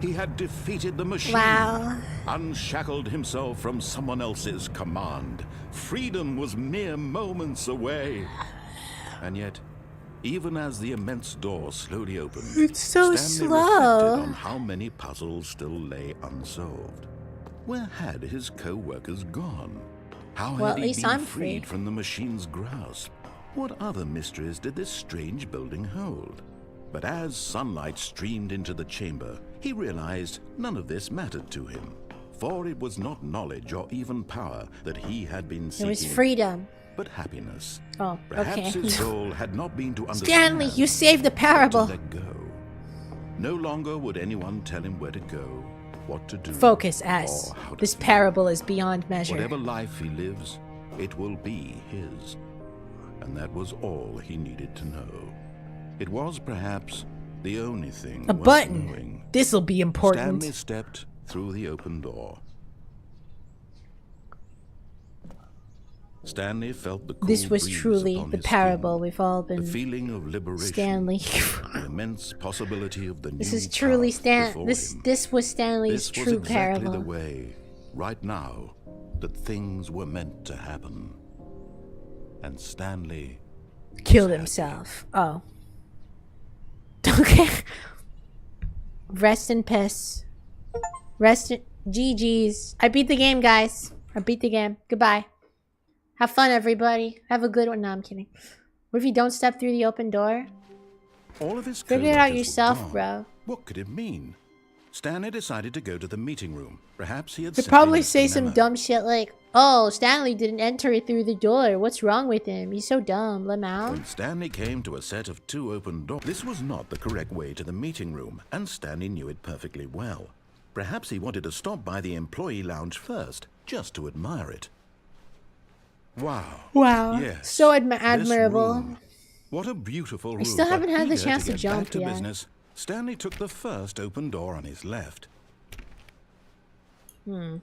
He had defeated the machine. Wow. Unshackled himself from someone else's command. Freedom was mere moments away. And yet, even as the immense door slowly opened, It's so Stanley slow. reflected on how many puzzles still lay unsolved. Where had his co-workers gone? How Well, had at he least been I'm freed free. from the machine's grasp? What other mysteries did this strange building hold? But as sunlight streamed into the chamber, he realized none of this mattered to him. For it was not knowledge or even power that he had been It seeking, was freedom. but happiness. Oh, Perhaps okay. his goal had not been to understand. Stanley, you saved the but parable. to let go. No longer would anyone tell him where to go, what to do. Focus, S. or how to This feel. parable is beyond measure. Whatever life he lives, it will be his. And that was all he needed to know. It was perhaps the only thing A worth button. knowing. This'll be important. Stanley stepped through the open door. Stanley felt the cool This was breeze truly upon the his parable skin, we've all the been. feeling of liberation, Stanley. the immense possibility of the This new is truly path Stan. before This him. this was Stanley's This was true exactly parable. the way, right now, that things were meant to happen. And Stanley Killed himself. Oh. Okay. Rest in piss. Rest in GG's. I beat the game, guys. I beat the game. Goodbye. Have fun, everybody. Have a good one. No, I'm kidding. What if you don't step through the open door? all of his Figure it out co-workers were yourself, gone. bro. What could it mean? Stanley decided to go to the meeting room. Perhaps he had They'd simply probably missed say the some memo. dumb shit like, "Oh, Stanley didn't enter it through the door. What's wrong with him? He's so dumb. Let him out." When Stanley came to a set of 2 open doors, this was not the correct way to the meeting room, and Stanley knew it perfectly well. Perhaps he wanted to stop by the employee lounge first, just to admire it. Wow. Wow. Yes. So this admirable. room. What a beautiful room. still haven't But had the eager chance to get jump back to yet. business, Stanley took the first open door on his left. And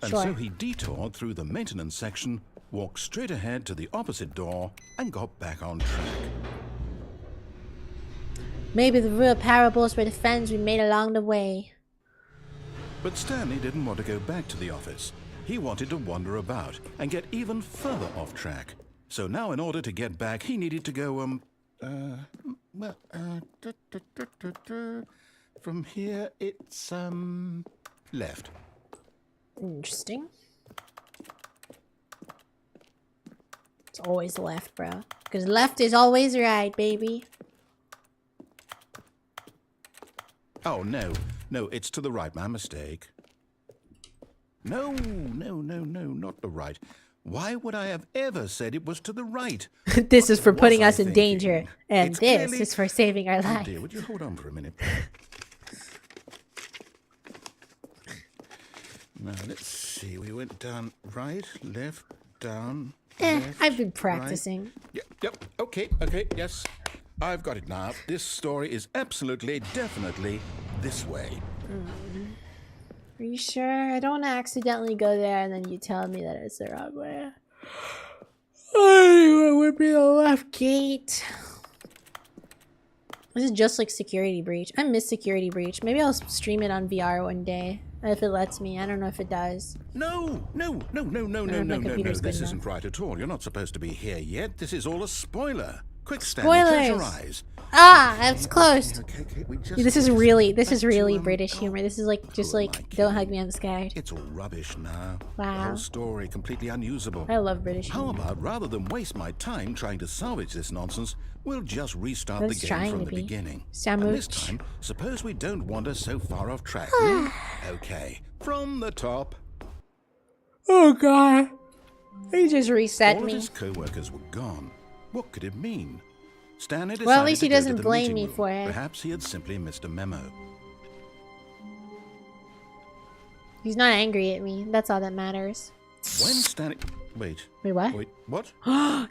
Sure. so he detoured through the maintenance section, walked straight ahead to the opposite door, and got back on track. Maybe the real parables were the friends we made along the way. But Stanley didn't want to go back to the office. He wanted to wander about and get even further off track. So now in order to get back, he needed to go, from here it's, left. Interesting. It's always left, bro. Because left is always right, baby. Oh, no, it's to the right, my mistake. No, not the right. Why would I have ever said it was to the right? This is for What putting was us I in thinking? danger. And It's this clearly- is for saving our Oh life. dear, would you hold on for a minute? Now, let's see. We went down right, left, down, left, I've been right. practicing. Yep, okay, yes. I've got it now. This story is absolutely, definitely this way. Are you sure? I don't want to accidentally go there and then you tell me that it's the wrong way. It would be the left gate. This is just like Security Breach. I miss Security Breach. Maybe I'll stream it on VR one day. If it lets me. I don't know if it does. No. my computer's good This enough. isn't right at all. You're not supposed to be here yet. This is all a spoiler. Quick, Stanley, close your Spoilers. eyes. Ah, it's closed. Okay, we just This is back really to, British humor. This is like just who am like I Don't Hug kidding? Me, I'm Scared. It's all rubbish now. The Wow. whole story completely unusable. I love British How humor. about rather than waste my time trying to salvage this nonsense, we'll just restart That's the game trying from to the be. beginning. Sandwich. And this time, suppose we don't wander so far off track. Okay, from the top. Oh god. He just reset All of me. his co-workers were gone. What could it mean? Stanley Well, at decided least to he go to doesn't the blame meeting me room. for it. Perhaps he had simply missed a memo. He's not angry at me. That's all that matters. When Stanley... Wait, Wait, what?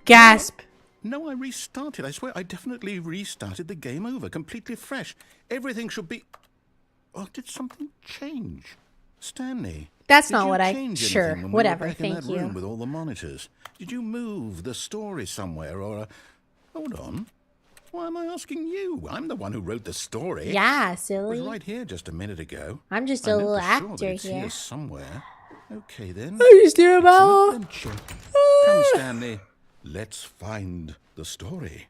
Gasp. No, I restarted. I swear, I definitely restarted the game over, completely fresh. Everything should be... Oh, did something change? Stanley. That's did not you what I... change Sure, anything when whatever, we were back in thank that room you. with all the monitors? Did you move the story somewhere, or... Hold on. Why am I asking you? I'm the one who wrote the story. Yeah, It was silly. right here just a minute ago. I'm just I a know little for sure actor that it's here. here somewhere. Okay then. I just hear It's about. an adventure. Come, Stanley. Let's find the story.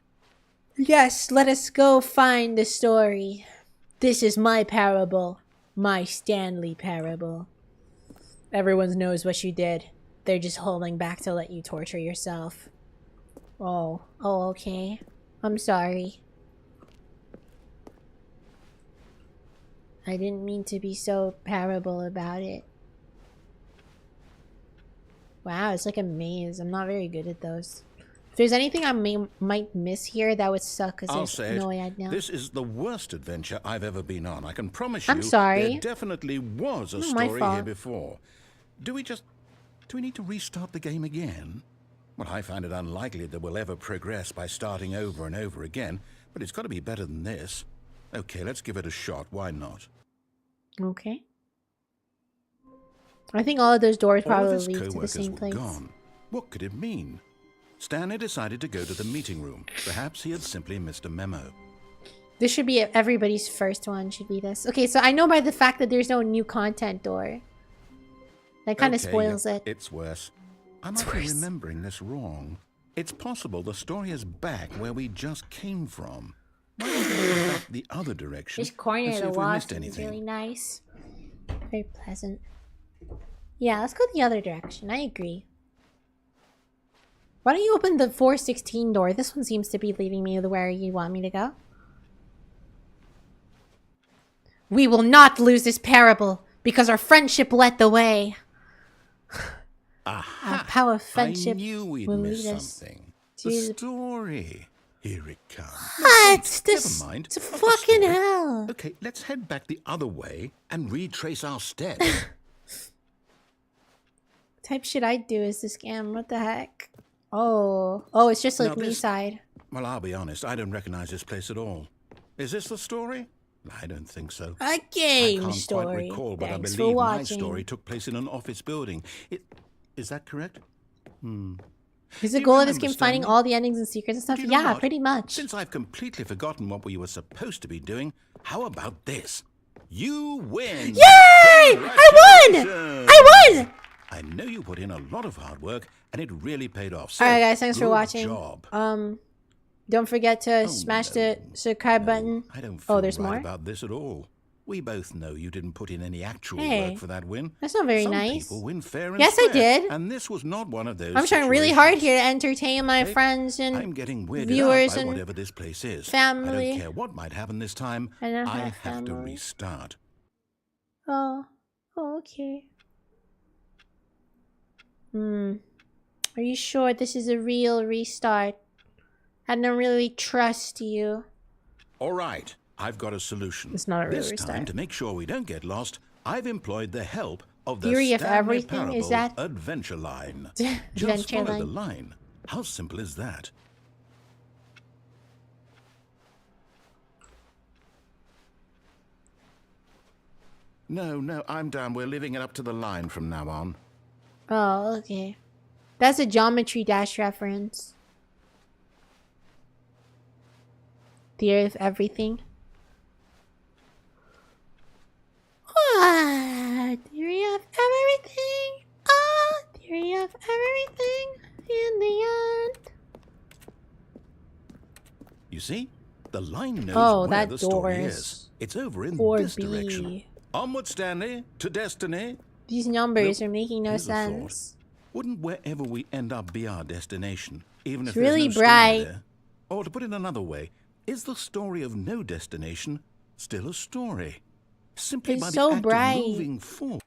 Yes, let us go find the story. This is my parable. My Stanley parable. Everyone knows what you did. They're just holding back to let you torture yourself. Oh, okay. I'm sorry. I didn't mean to be so parable about it. Wow, it's like a maze. I'm not very good at those. If there's anything I might miss here, that would suck because I'll there's say no it. way I'd know. This is the worst adventure I've ever been on. I can promise you I'm sorry. there definitely was a Not my story fault. here before. Do we need to restart the game again? Well, I find it unlikely that we'll ever progress by starting over and over again, but it's got to be better than this. Okay, let's give it a shot. Why not? Okay. I think all of those doors All of probably his lead to the co-workers same were place. gone. What could it mean? Stanley decided to go to the meeting room. Perhaps he had simply missed a memo. This should be everybody's first one, should be this. Okay, so I know by the fact that there's no new content door. That kind of Okay, spoils yeah, it. It's worse. I might worse. be remembering this wrong. It's possible the story is back where we just came from. Why don't we go back the other direction This corner and of see the if we wall missed is anything? really nice. Very pleasant. Yeah, let's go the other direction. I agree. Why don't you open the 416 door? This one seems to be leading me to where you want me to go. We will not lose this parable because our friendship led the way. Aha! How a friendship I knew we'd will miss lead us something. to The the- story. Here it comes. What? Never mind. It's Not the fucking story. hell. Okay, let's head back the other way and retrace our steps. Type shit I'd do is to scam. What the heck? Oh, it's just like Now this- Leaside. Well, I'll be honest, I don't recognize this place at all. Is this the story? I don't think so. A I game can't story. quite recall, but Thanks I for believe my watching. story took place in an office building. Is that correct? Is the you goal of this remember, game finding Stanley? all the endings and secrets and stuff? Do you know Yeah, what? pretty much. Since I've completely forgotten what we were supposed to be doing, how about this? You win! Yay! I won! I won! I know you put in a lot of hard work, and it really paid off. So, Alright guys, thanks for good watching. job. Don't forget to smash the subscribe button. I don't feel there's right more? about this at all. We both know you didn't put in any actual Hey, work for that win. that's not very Some nice. people win fair and Yes, I square, did. and this was not one of those. I'm trying really hard situations. here to entertain my Okay, friends I'm and getting weirded viewers out by and whatever this place is. I family. don't care what might happen this time. I don't I have have to family. restart. Oh, okay. Are you sure this is a real restart? I don't really trust you. All right, I've got a solution. It's not a real this restart. time, to make sure we don't get lost, I've employed the help of the Theory of Stanley everything? Parable Is that- Adventure Line. Adventure Just follow line. the line. How simple is that? No, I'm down. We're leaving it up to the line from now on. Oh, okay. That's a Geometry Dash reference. Theory of everything. What? Theory of everything. Theory of everything in the end. You see? The line knows Oh, where that the door story is is. It's over in 4B. this direction. Onward, Stanley, to destiny. These numbers Nope. are making no Here's a thought. sense. Wouldn't wherever we end up be our destination, even if It's really there's no bright. story there? Or to put it another way, is the story of no destination still a story? Simply It's by so the act bright. of moving forward.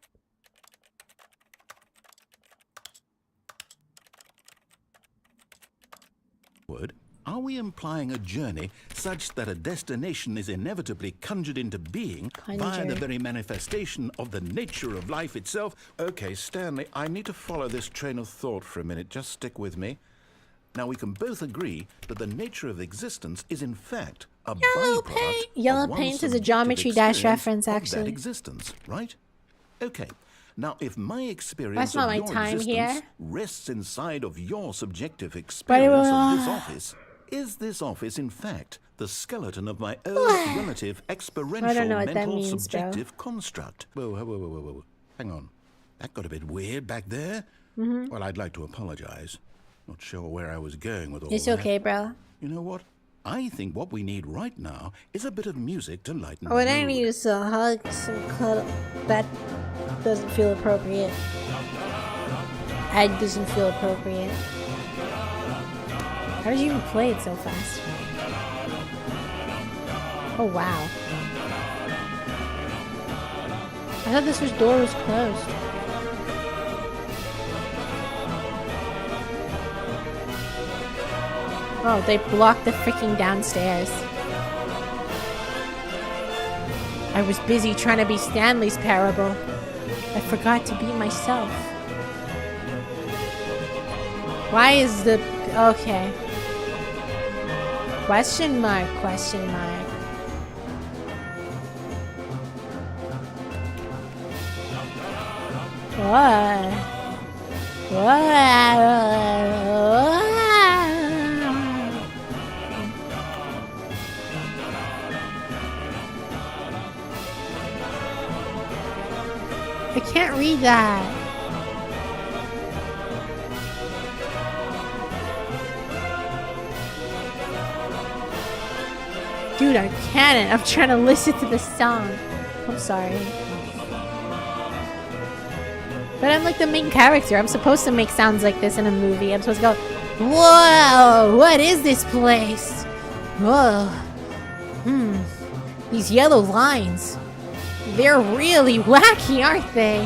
Are we implying a journey such that a destination is inevitably conjured into being via the Conjured. very manifestation of the nature of life itself? Okay, Stanley, I need to follow this train of thought for a minute. Just stick with me. Now, we can both agree that the nature of existence is, in fact, a Yellow byproduct paint. of Yellow one's paint is a subjective Geometry Dash experience reference, of actually. that existence, right? Okay. Now, if my experience That's not of my your time existence here. rests inside of your subjective But it experience will- of this office, Is this office, in fact, the skeleton of my own relative experiential know what that mental means, bro. subjective construct? Whoa. Hang on. That got a bit weird back there. Well, I'd like to apologize. Not sure where I was going with all It's that. okay, bro. You know what? I think what we need right now is a bit of music to lighten What the I mood. need is a hug, some cuddle. That doesn't feel appropriate. That doesn't feel appropriate. How did you even play it so fast? Oh wow. I thought this door was closed. Oh, they blocked the freaking downstairs. I was busy trying to be Stanley's parable. I forgot to be myself. Why is the... Okay. Question mark, question mark. What? What? I can't read that. Dude, I can't. I'm trying to listen to the song. I'm sorry. But I'm like the main character. I'm supposed to make sounds like this in a movie. I'm supposed to go, whoa, what is this place? Whoa. These yellow lines. They're really wacky, aren't they?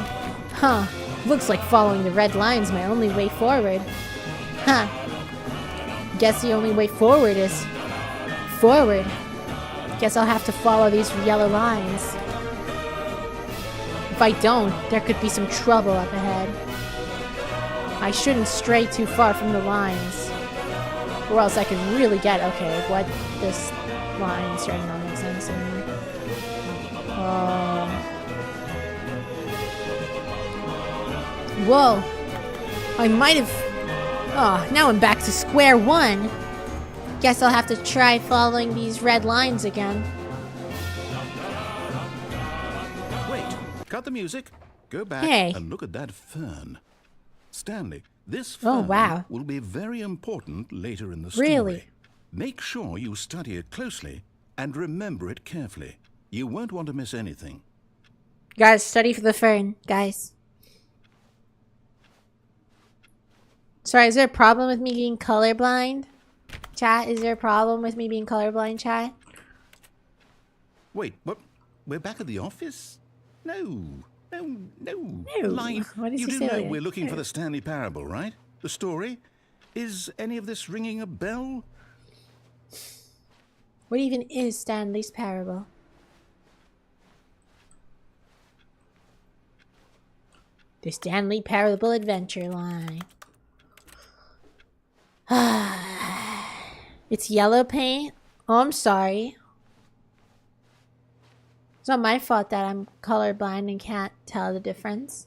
Huh. Looks like following the red line's my only way forward. Huh. Guess the only way forward is forward. Guess I'll have to follow these yellow lines. If I don't, there could be some trouble up ahead. I shouldn't stray too far from the lines. Or else I could really get... Okay, what? This line starting to make sense anymore. Whoa. I might have... Oh, now I'm back to square one. Guess I'll have to try following these red lines again. Wait, cut the music. Go back and look at that fern. Stanley, this fern will be very important later in the story. Really? Make sure you study it closely and remember it carefully. You won't want to miss anything. Guys, study for the fern, guys. Sorry, is there a problem with me being colorblind? Chat, is there a problem with me being colorblind, chat? Wait, what? We're back at the office? No. Life. What did You you do say know later? we're looking for the Stanley parable, right? The story? Is any of this ringing a bell? What even is Stanley's parable? The Stanley Parable Adventure line. It's yellow paint. Oh, I'm sorry. It's not my fault that I'm colorblind and can't tell the difference.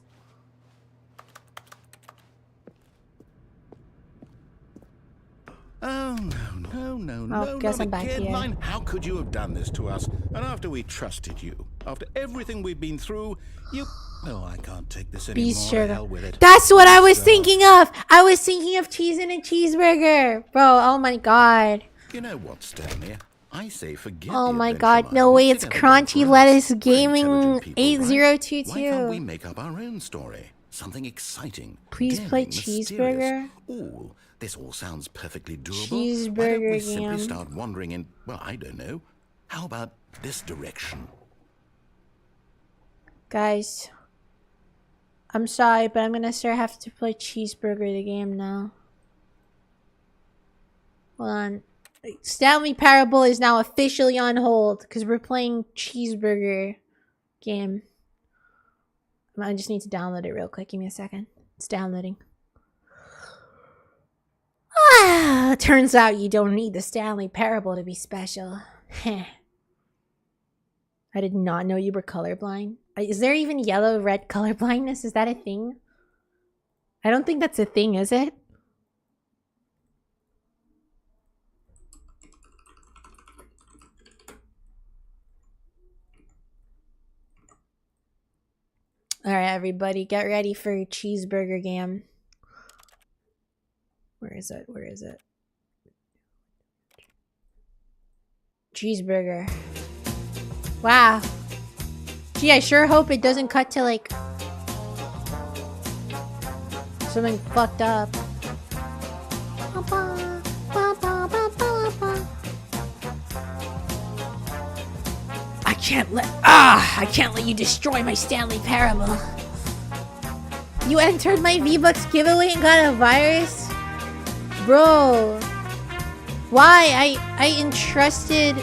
Oh, no, guess not I'm back again, here. Line. How could you have done this to us? And after we trusted you, after everything we've been through, you... Oh, I can't take this anymore. Beast sugar. To hell with it. That's what I was thinking of. I was thinking of cheese in a cheeseburger. Bro, oh my god. You know what, Stanley? I say forget Oh the my adventure god. line No way, it's altogether, but Crunchy for Lettuce us, we're Gaming intelligent people, right? 8022. Why can't we make up our own story? Something exciting. Please daring, play mysterious. cheeseburger. Ooh, this all sounds perfectly doable. Cheeseburger Why don't we simply game. start wandering in, well, I don't know. How about this direction? Guys, I'm sorry, but I'm gonna start having to play Cheeseburger the game now. Hold on. Stanley Parable is now officially on hold because we're playing Cheeseburger game. I just need to download it real quick. Give me a second. It's downloading. Ah, turns out you don't need the Stanley Parable to be special. I did not know you were colorblind. Is there even yellow-red colorblindness? Is that a thing? I don't think that's a thing, is it? All right, everybody, get ready for your cheeseburger game. Where is it? Where is it? Cheeseburger. Wow. Gee, I sure hope it doesn't cut to like something fucked up. I can't let you destroy my Stanley Parable. You entered my V-Bucks giveaway and got a virus? Bro. Why? I entrusted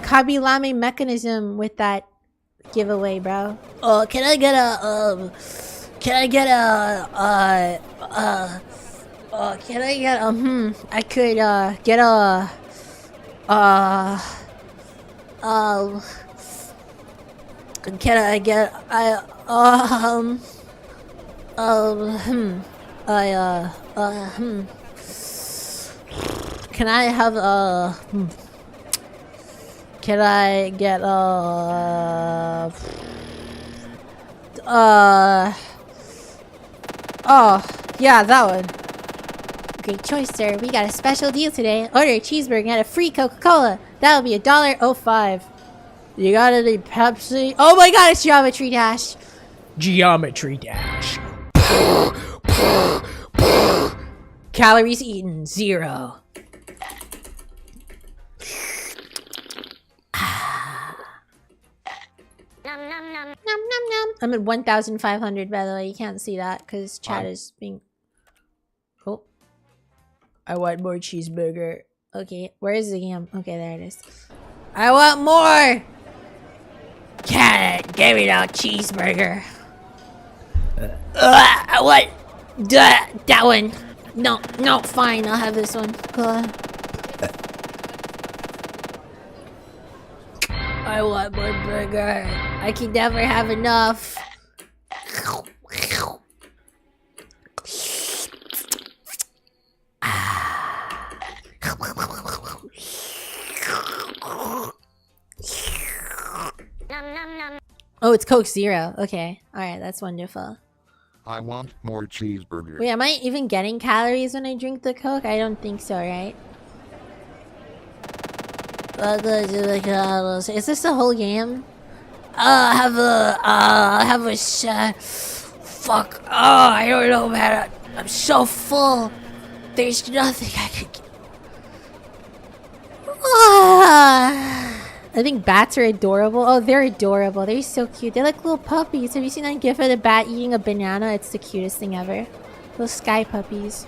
Kabilame mechanism with that giveaway, bro. Oh, can I get a I could get a can I get can I have can I get oh yeah, that one. Great choice, sir. We got a special deal today. Order a cheeseburger and get a free Coca-Cola. That'll be $1.05. You got any Pepsi? Oh my god, it's Geometry Dash. Geometry Dash. Calories eaten, 0. Nom, nom, nom. I'm at 1,500, by the way. You can't see that because chat is being... Oh. I want more cheeseburger. Okay, where is the game? Okay, there it is. I want more! Get it! Give me that cheeseburger. I want that one. No, fine. I'll have this one. I want more burger. I can never have enough. Oh, it's Coke Zero. Okay. Alright, that's wonderful. I want more cheeseburger. Wait, am I even getting calories when I drink the Coke? I don't think so, right? Is this the whole game? Have a fuck. Oh, I don't know, man. I'm so full. There's nothing I could get. I think bats are adorable. Oh, they're adorable. They're so cute. They're like little puppies. Have you seen that gif of the bat eating a banana? It's the cutest thing ever. Little sky puppies.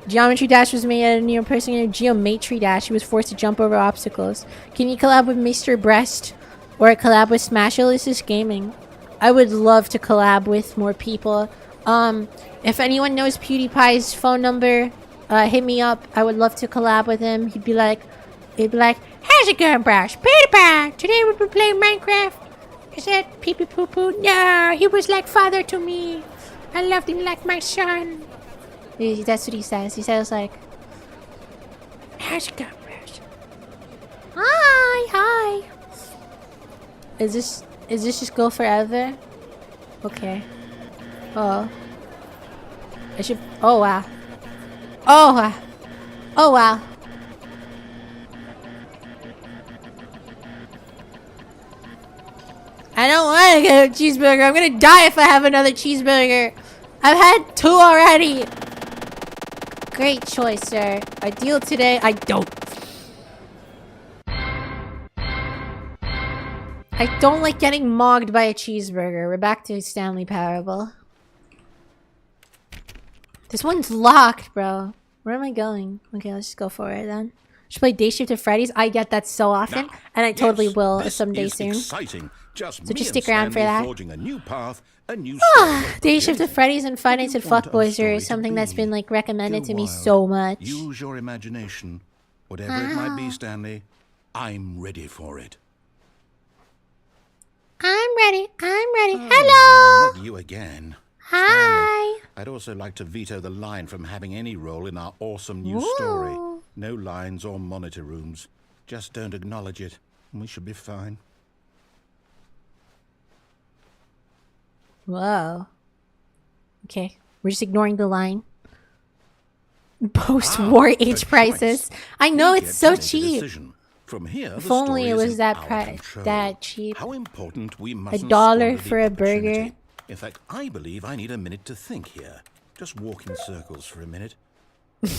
Geometry Dash was made out of a new person named Geometry Dash. He was forced to jump over obstacles. Can you collab with Mr. Breast? Or a collab with Smasholicious Gaming? I would love to collab with more people. If anyone knows PewDiePie's phone number, hit me up. I would love to collab with him. He'd be like, how's it going, Breast? PewDiePie! Today we'll be playing Minecraft. Is that pee-pee poo-poo? No, he was like father to me. I loved him like my son. That's what he says. He says like, how's it going, Breast? Hi. Is this just go forever? Okay. Oh. I should. Oh wow. Oh wow. Oh wow. I don't want to get a cheeseburger. I'm gonna die if I have another cheeseburger. I've had 2 already. Great choice, sir. A deal today. I don't like getting mogged by a cheeseburger. We're back to Stanley Parable. This one's locked, bro. Where am I going? Okay, let's just go for it then. Should play Day Shift at Freddy's. I get that so often, and I totally will someday soon. Exciting. So just stick around for that. A new path, a new Day Shift at Freddy's and Five Nights at Fuckboys are something that's been like recommended to me so much. Use your imagination. Whatever it might be, Stanley, I'm ready for it. I'm ready. Oh, Hello. not you again. Hi. Stanley, I'd also like to veto the line from having any role in our awesome new story. No lines or monitor rooms. Just don't acknowledge it, and we should be fine. Whoa. Okay, we're just ignoring the line. Post-war age prices. I know, it's so cheap. From here, If only it was that cheap. How important we mustn't $1 squander the for a opportunity. burger. In fact, I believe I need a minute to think here. Just walk in circles for a minute.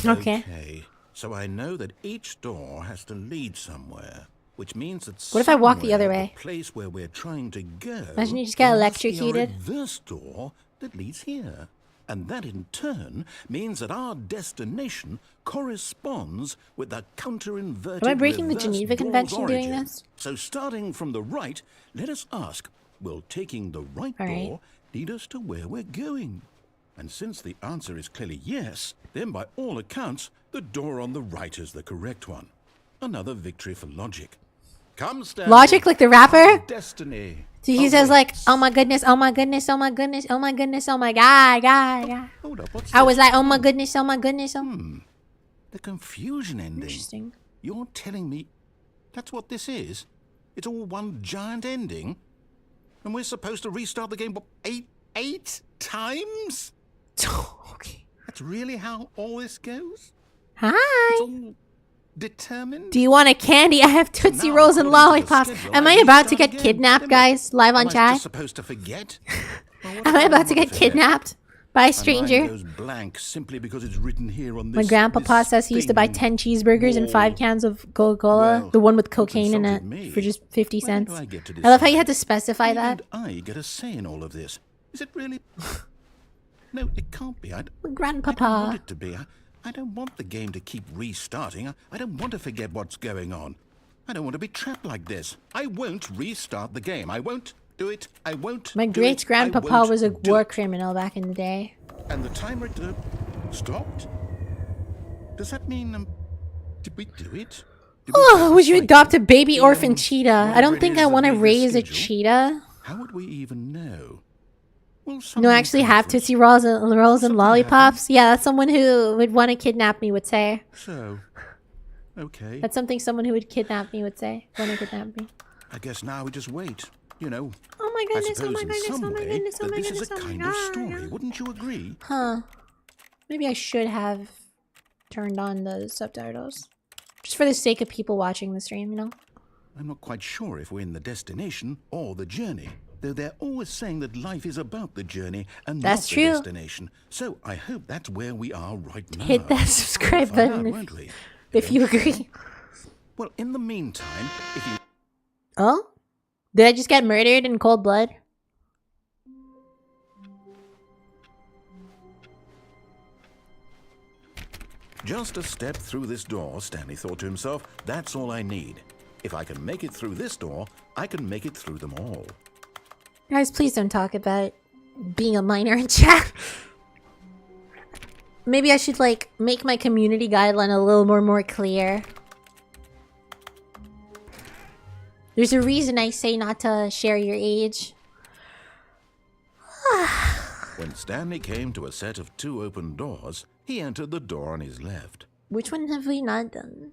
Okay. So I know that each door has to lead somewhere, which means that What if I walk the somewhere other way? The place where we're trying to go. Imagine you just get there electrocuted. must be a reverse door that leads here. And that in turn means that our destination corresponds with the counter-inverted. Am I breaking the reverse Geneva door's Convention doing origin. this? So starting from the right, let us ask, will taking the right All right. door lead us to where we're going? And since the answer is clearly yes, then by all accounts, the door on the right is the correct one. Another victory for logic. Come, Stanley. Logic, like the rapper? Destiny. So he says like, oh my goodness, oh my goodness, oh my goodness, oh my goodness, oh my God. Hold up, what's I was this? like, oh my goodness, oh my goodness. Oh. The confusion ending. Interesting. You're telling me that's what this is? It's all one giant ending? And we're supposed to restart the game, what, eight times? Okay. That's really how all this goes? It's Hi. all determined? Do you want a candy? I have Tootsie Now, Rolls and according to the lollipops. schedule, Am I I about to restart get again. kidnapped, Then guys? Live on am I chat? just supposed to forget? Well, what Am if I about to wanna get forget? kidnapped by a My stranger? mind goes blank simply because it's written here on this. My grandpapa this says he used to buy thing. 10 cheeseburgers and 5 Wall. cans of Coca-Cola. Well, The one with you cocaine in it consulted me. for just 50 When did cents. I get to I love how you had decide? to specify Why that. did I get a say in all of this? Is it really? No, it can't be. I don't want Grandpapa. it to be. I don't want the game to keep restarting. I don't want to forget what's going on. I don't want to be trapped like this. I won't restart the game. I won't do it. I won't. My do it. great-grandpapa I won't was a do war it. criminal back in the day. And the timer stopped? Does that mean, did we do it? Did we Oh, get would you the adopt a baby cycle? orphan cheetah? I Whatever don't it think is I that want to made the raise a schedule, cheetah. How would we even know? Well, No, something actually have different. Tootsie Rolls and Something lollipops. Yeah, that's someone who would want to kidnap me would say. So, okay. That's something someone who would kidnap me would say. Want to kidnap me. I guess now we just wait. You know, Oh my I goodness, oh suppose my in goodness, some oh my way goodness, oh that my this goodness, is a oh my kind of story. god. Wouldn't you agree? Huh. Maybe I should have turned on the subtitles. Just for the sake of people watching the stream, you know? I'm not quite sure if we're in the destination or the journey. Though they're always saying that life is about the journey and That's not true. the destination. So I hope that's where we are right now. Hit that subscribe We'll find button out, if- won't we? If you Eventually. agree. Well, in the meantime, if you Oh? Did I just get murdered in cold blood? just a step through this door, Stanley thought to himself, that's all I need. If I can make it through this door, I can make it through them all. Guys, please don't talk about being a minor in chat. Maybe I should, like, make my community guideline a little more clear. There's a reason I say not to share your age. When Stanley came to a set of 2 open doors, he entered the door on his left. Which one have we not done?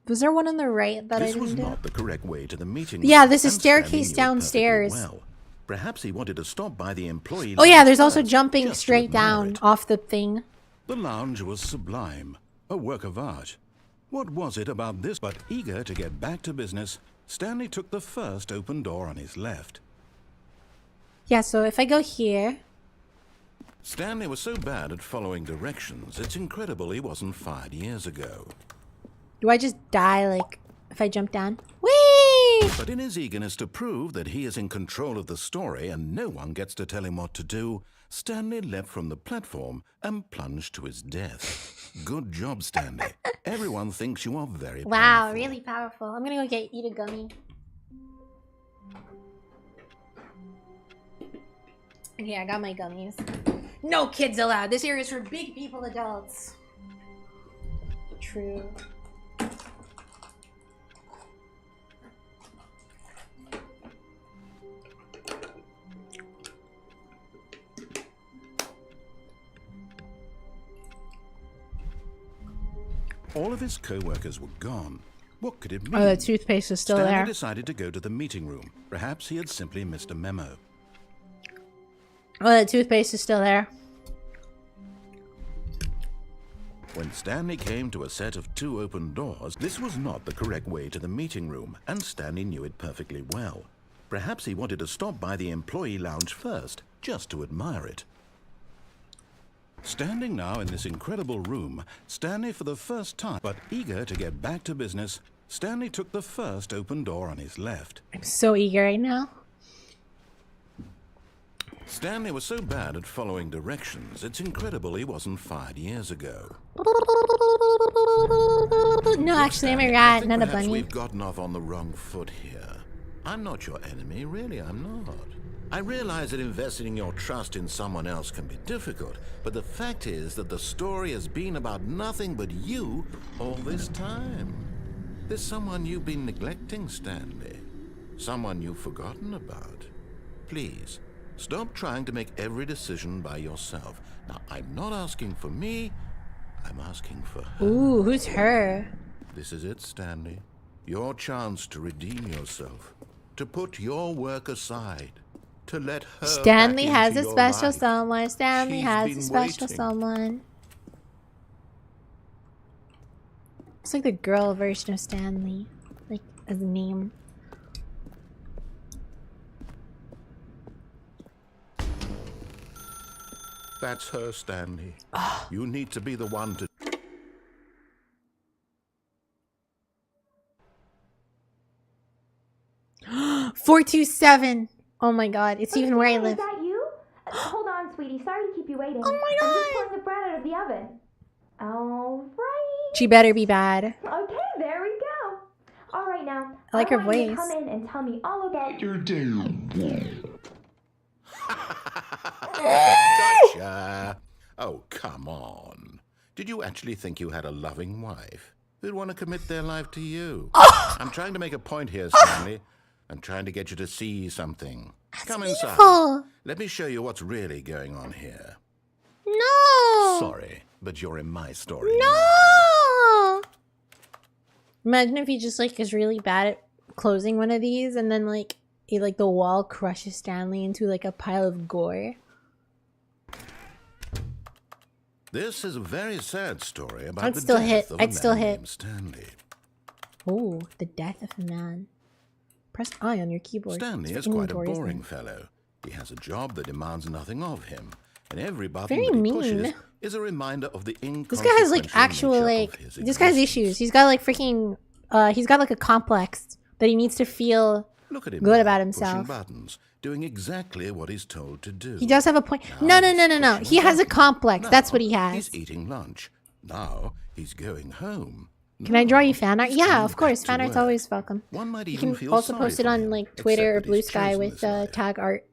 Was there one on the right that I This was didn't do? not the correct way to the meeting Yeah, room, there's a and Stanley staircase knew it perfectly downstairs. well. Perhaps he wanted to stop by the employee Oh yeah, lounge there's also first, jumping just to straight admire down it. off the thing. The lounge was sublime, a work of art. What was it about this? But eager to get back to business, Stanley took the first open door on his left. Yeah, so if I go here... Stanley was so bad at following directions, it's incredible he wasn't fired years ago. Do I just die, like, if I jump down? Whee! But in his eagerness to prove that he is in control of the story and no one gets to tell him what to do, Stanley leapt from the platform and plunged to his death. Good job, Stanley. Everyone thinks you are very Wow, powerful. really powerful. I'm gonna go eat a gummy. Okay, I got my gummies. No kids allowed. This area is for big people, adults. True. All of his co-workers were gone. What could it mean? Oh, the toothpaste is still Stanley there. decided to go to the meeting room. Perhaps he had simply missed a memo. Oh, the toothpaste is still there. When Stanley came to a set of 2 open doors, this was not the correct way to the meeting room, and Stanley knew it perfectly well. Perhaps he wanted to stop by the employee lounge first, just to admire it. Standing now in this incredible room, Stanley for the first time, but eager to get back to business, Stanley took the first open door on his left. I'm so eager right now. Stanley was so bad at following directions, it's incredible he wasn't fired years ago. No, actually, I'm a Stanley, I rat, think not a perhaps bunny. we've gotten off on the wrong foot here. I'm not your enemy, really, I'm not. I realize that investing your trust in someone else can be difficult, but the fact is that the story has been about nothing but you all this time. There's someone you've been neglecting, Stanley. Someone you've forgotten about. Please, stop trying to make every decision by yourself. Now, I'm not asking for me, I'm asking for her. Ooh, who's her? This is it, Stanley. Your chance to redeem yourself. To put your work aside. To let her Stanley back has into a your special life. someone. Stanley She's has been a special waiting. someone. It's like the girl version of Stanley. Like, as a name. That's her, Stanley. You need to be the one to... 427. Oh my god, it's even where I live. Is that you? Hold on, sweetie. Sorry to keep you waiting. Oh my I'm just god. pulling the bread out of the oven. All right. She better be bad. Okay, there we go. All right, now. I like her want you to voice. come in and tell me all about your Gotcha! Oh, come on. Did you actually think you had a loving wife who'd want to commit their life to you? I'm trying to make a point here, Stanley. I'm trying to get you to see something. Come inside. Oh, Let me show you what's really going on here. no. Sorry, but you're in my story. No. Imagine if he just like is really bad at closing one of these and then like the wall crushes Stanley into like a pile of gore. This is a very sad story about I'd the still death hit. of a I'd still man hit. named Stanley. Oh, the death of a man. Press I on your keyboard. Stanley It's is for quite a inventory, isn't boring it? fellow. He has a job that demands nothing of him, and every button Very that he mean. pushes is a reminder of the This guy has like inconsequential actual nature like of his this guy's existence. issues. He's got like freaking he's got like a complex that he needs to feel Look at him good now, about pushing himself. buttons, doing exactly what he's told to do. He does have a point. Now No. he's He pushing has a buttons. complex. That's Now what he has. He's eating lunch. Now he's going home. Can I draw you Now fan art? he's Yeah, coming of course. back to Fan art's work. always welcome. One might You even can feel also sorry post it for on him, like Twitter or except that Blue he's Sky chosen with this life. tag art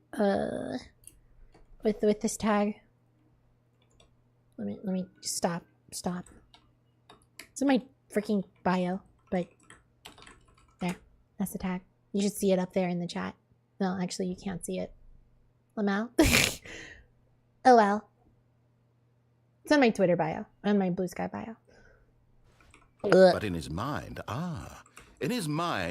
with this tag. Let me stop. It's in my freaking bio, but there. That's the tag. You should see it up there in the chat. No, actually you can't see it. Lamau. Oh well. It's on my Twitter bio. On my Blue Sky bio. Ugh. But in his mind,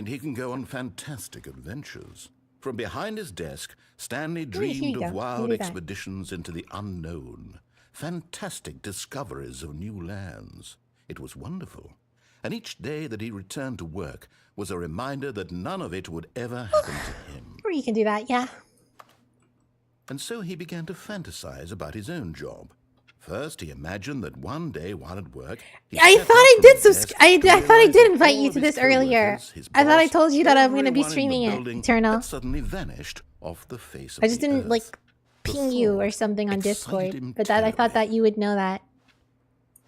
he can go on fantastic adventures. From behind his desk, Stanley Here dreamed you of go. wild You do that. expeditions into the unknown, fantastic discoveries of new lands. It was wonderful. And each day that he returned to work was a reminder that none of it would ever happen to him. Or you can do that, yeah. And so he began to fantasize about his own job. First, he imagined that one day while at work, I thought I did I thought I did invite you to this earlier. I thought I told you that I'm gonna be streaming it, Eternal. Suddenly vanished off the face of I just the didn't earth. like The ping you or thought something on excited Discord, him but that I thought that terribly. you would know that.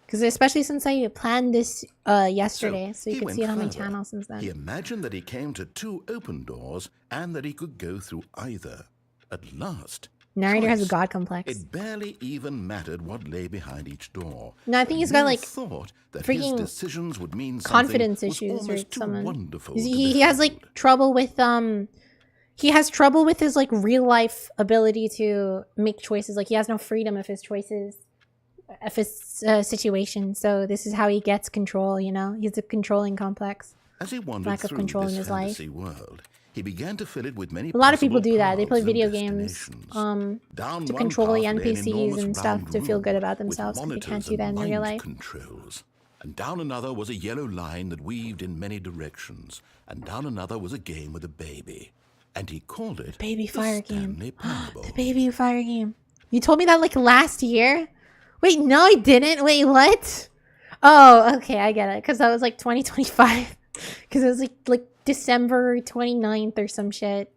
Because especially since I planned this yesterday, so you he can went see it on my further. channel since He then. imagined that he came to 2 open doors and that he could go through either. At last, Narrator has a choice. god complex. It barely even mattered what lay behind each door. No, I think he's Who got like thought that freaking his decisions would mean confidence something was issues or almost too something. wonderful He to has like behold. trouble with he has trouble with his like real life ability to make choices. Like he has no freedom of his choices of his situation. So this is how he gets control, you know? He's a controlling complex. As he wandered Lack of through control this in his life. fantasy world, he began to fill it with many A lot of people possible do that. They play paths and video games destinations. Down to one control the path lay an NPCs enormous and stuff round to feel good room about with themselves because they can't monitors do that in and real mind life. controls. And down another was a yellow line that weaved in many directions. And down another was a game with a baby. And he called it Baby the fire Stanley game. Parable. The baby fire game. You told me that like last year? Wait, no, I didn't. Wait, what? Oh, okay, I get it. Because that was like 2025. Because it was like December 29th or some shit.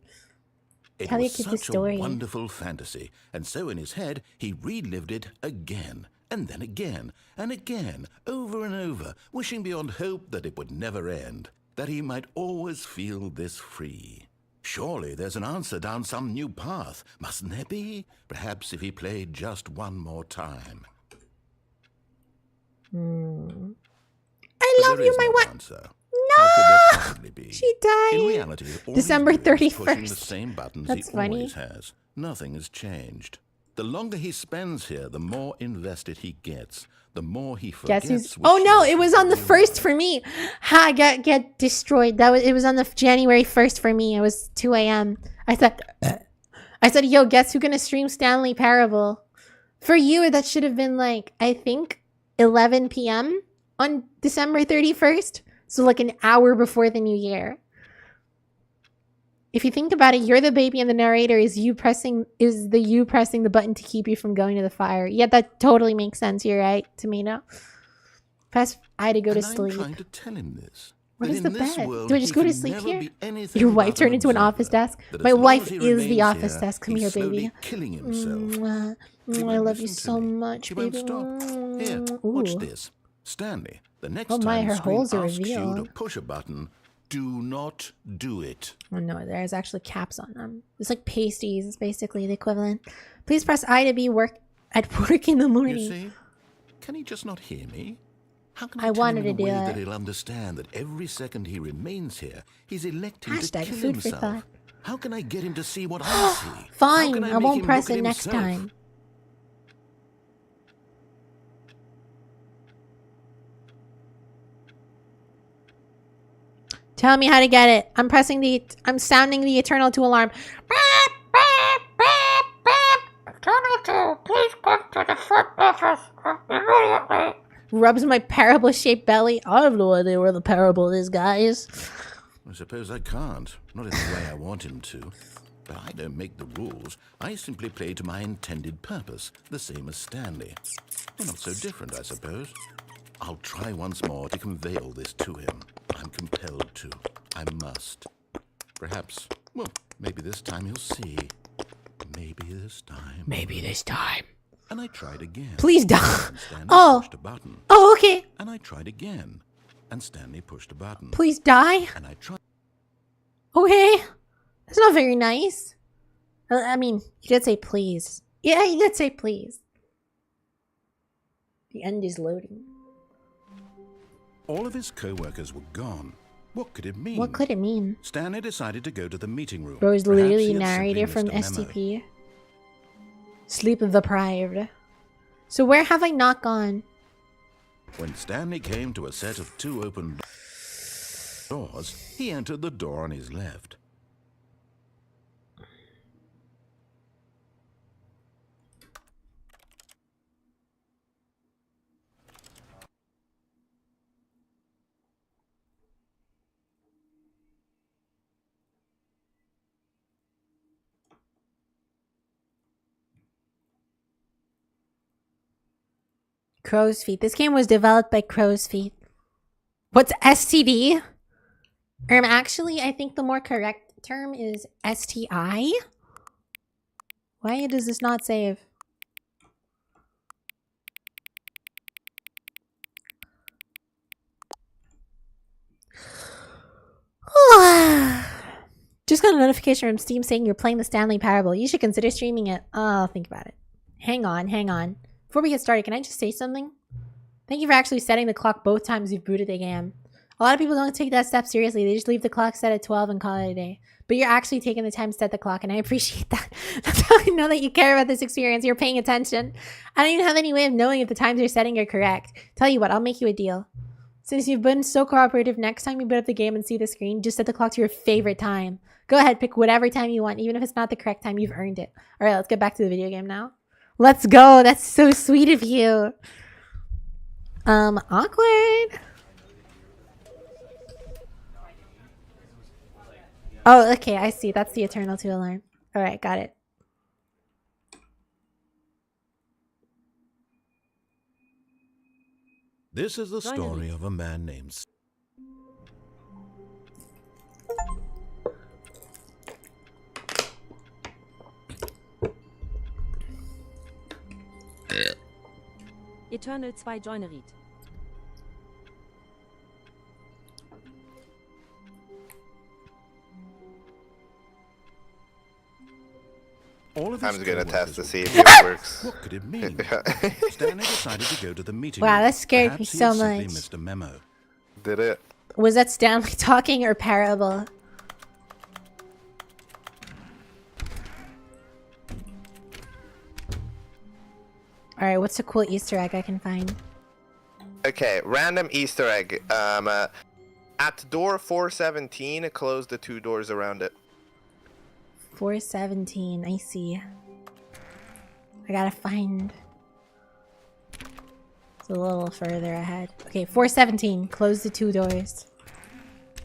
It Tell your was kid the such a story. wonderful fantasy, and so in his head he relived it again, and then again, and again, over and over, wishing beyond hope that it would never end, that he might always feel this free. Surely there's an answer down some new path, mustn't there be? Perhaps if he played just one more time. I love you, my wife. Answer. No! How could there possibly be? She died. In reality, all December he's doing is pushing 31st. the same buttons That's he funny. always has. Nothing has changed. The longer he spends here, the more invested he gets. The more he forgets. Guess who's? which Oh no! is It was on the real 1st life. for me. Ha! Get destroyed. It was on the January 1st for me. It was 2 a.m. I said, yo, guess who's gonna stream Stanley Parable? For you, that should have been like I think 11 p.m. on December 31st. So like an hour before the new year. If you think about it, you're the baby and the narrator is you pressing the button to keep you from going to the fire. Yeah, that totally makes sense. You're right, Tomato. Press I to go to And I'm sleep. trying to tell him this. What that is in the this bet? world Do I just he go to can sleep never here? be anything Your wife but turned into an observer, office desk. that My as long wife as he is the remains office here, desk. Come he's here, slowly baby. killing himself. Mwah. He I won't love you listen to so me. much, He baby. won't stop. Here, watch Ooh. this. Stanley, the next Oh my, time her the screen holes are asks you to revealed. push a button, do not do it. Oh no, there's actually caps on them. It's like pasties. It's basically the equivalent. Please press I to be at work in the You morning. see? Can he just not hear me? How can I I tell wanted him in to a do way it. that he'll understand that every second he remains here, he's electing to Hashtag kill food for himself? thought. How can I get him to see what I see? How Fine, can I make won't him press look it at next himself? time. Tell me how to get it. I'm sounding the eternal 2 alarm. Eternal 2, please come to the front office immediately. Rubs my parable-shaped belly. I have no idea where the parable is, guys. I suppose I can't. Not in the way I want him to. But I don't make the rules. I simply play to my intended purpose, the same as Stanley. We're not so different, I suppose. I'll try once more to convey all this to him. I'm compelled to. I must. Perhaps, well, maybe this time he'll see. Maybe this time. Maybe this time. And I tried again. Please die. And Stanley Oh. pushed a button. Oh, okay. And I tried again. And Stanley pushed a button. Please die. And I tried. Okay. That's not very nice. I mean, you did say please. Yeah, you did say please. The end is loading. All of his co-workers were gone. What could it mean? What could it mean? Stanley decided to go to the meeting room. Bro is Perhaps literally he had narrator simply from missed a memo. STP. Sleep deprived. So where have I not gone? When Stanley came to a set of 2 open doors, he entered the door on his left. Crow's Feet. This game was developed by Crow's Feet. What's STD? Actually, I think the more correct term is STI. Why does this not save? Just got a notification from Steam saying you're playing the Stanley Parable. You should consider streaming it. I'll think about it. Hang on, hang on. Before we get started, can I just say something? Thank you for actually setting the clock both times you've booted the game. A lot of people don't take that step seriously. They just leave the clock set at 12 and call it a day. But you're actually taking the time to set the clock, and I appreciate that. That's how I know that you care about this experience. You're paying attention. I don't even have any way of knowing if the times you're setting are correct. Tell you what, I'll make you a deal. Since you've been so cooperative, next time you boot up the game and see the screen, just set the clock to your favorite time. Go ahead, pick whatever time you want, even if it's not the correct time. You've earned it. All right, let's get back to the video game now. Let's go. That's so sweet of you. Awkward. Oh, okay, I see. That's the Eternal 2 alarm. All right, got it. This is the story of a man named... Eternal 2 Joinerit. All of I'm his gonna co-workers test to were see if curious. it works. What could it mean? Stanley decided to go to the meeting Wow, room. that scared me Perhaps he so had simply much. missed a memo. Did it? Was that Stanley talking or Parable? All right, what's a cool Easter egg I can find? Okay, random Easter egg. At door 417, close the 2 doors around it. 417, I see. I gotta find... It's a little further ahead. Okay, 417, close the 2 doors.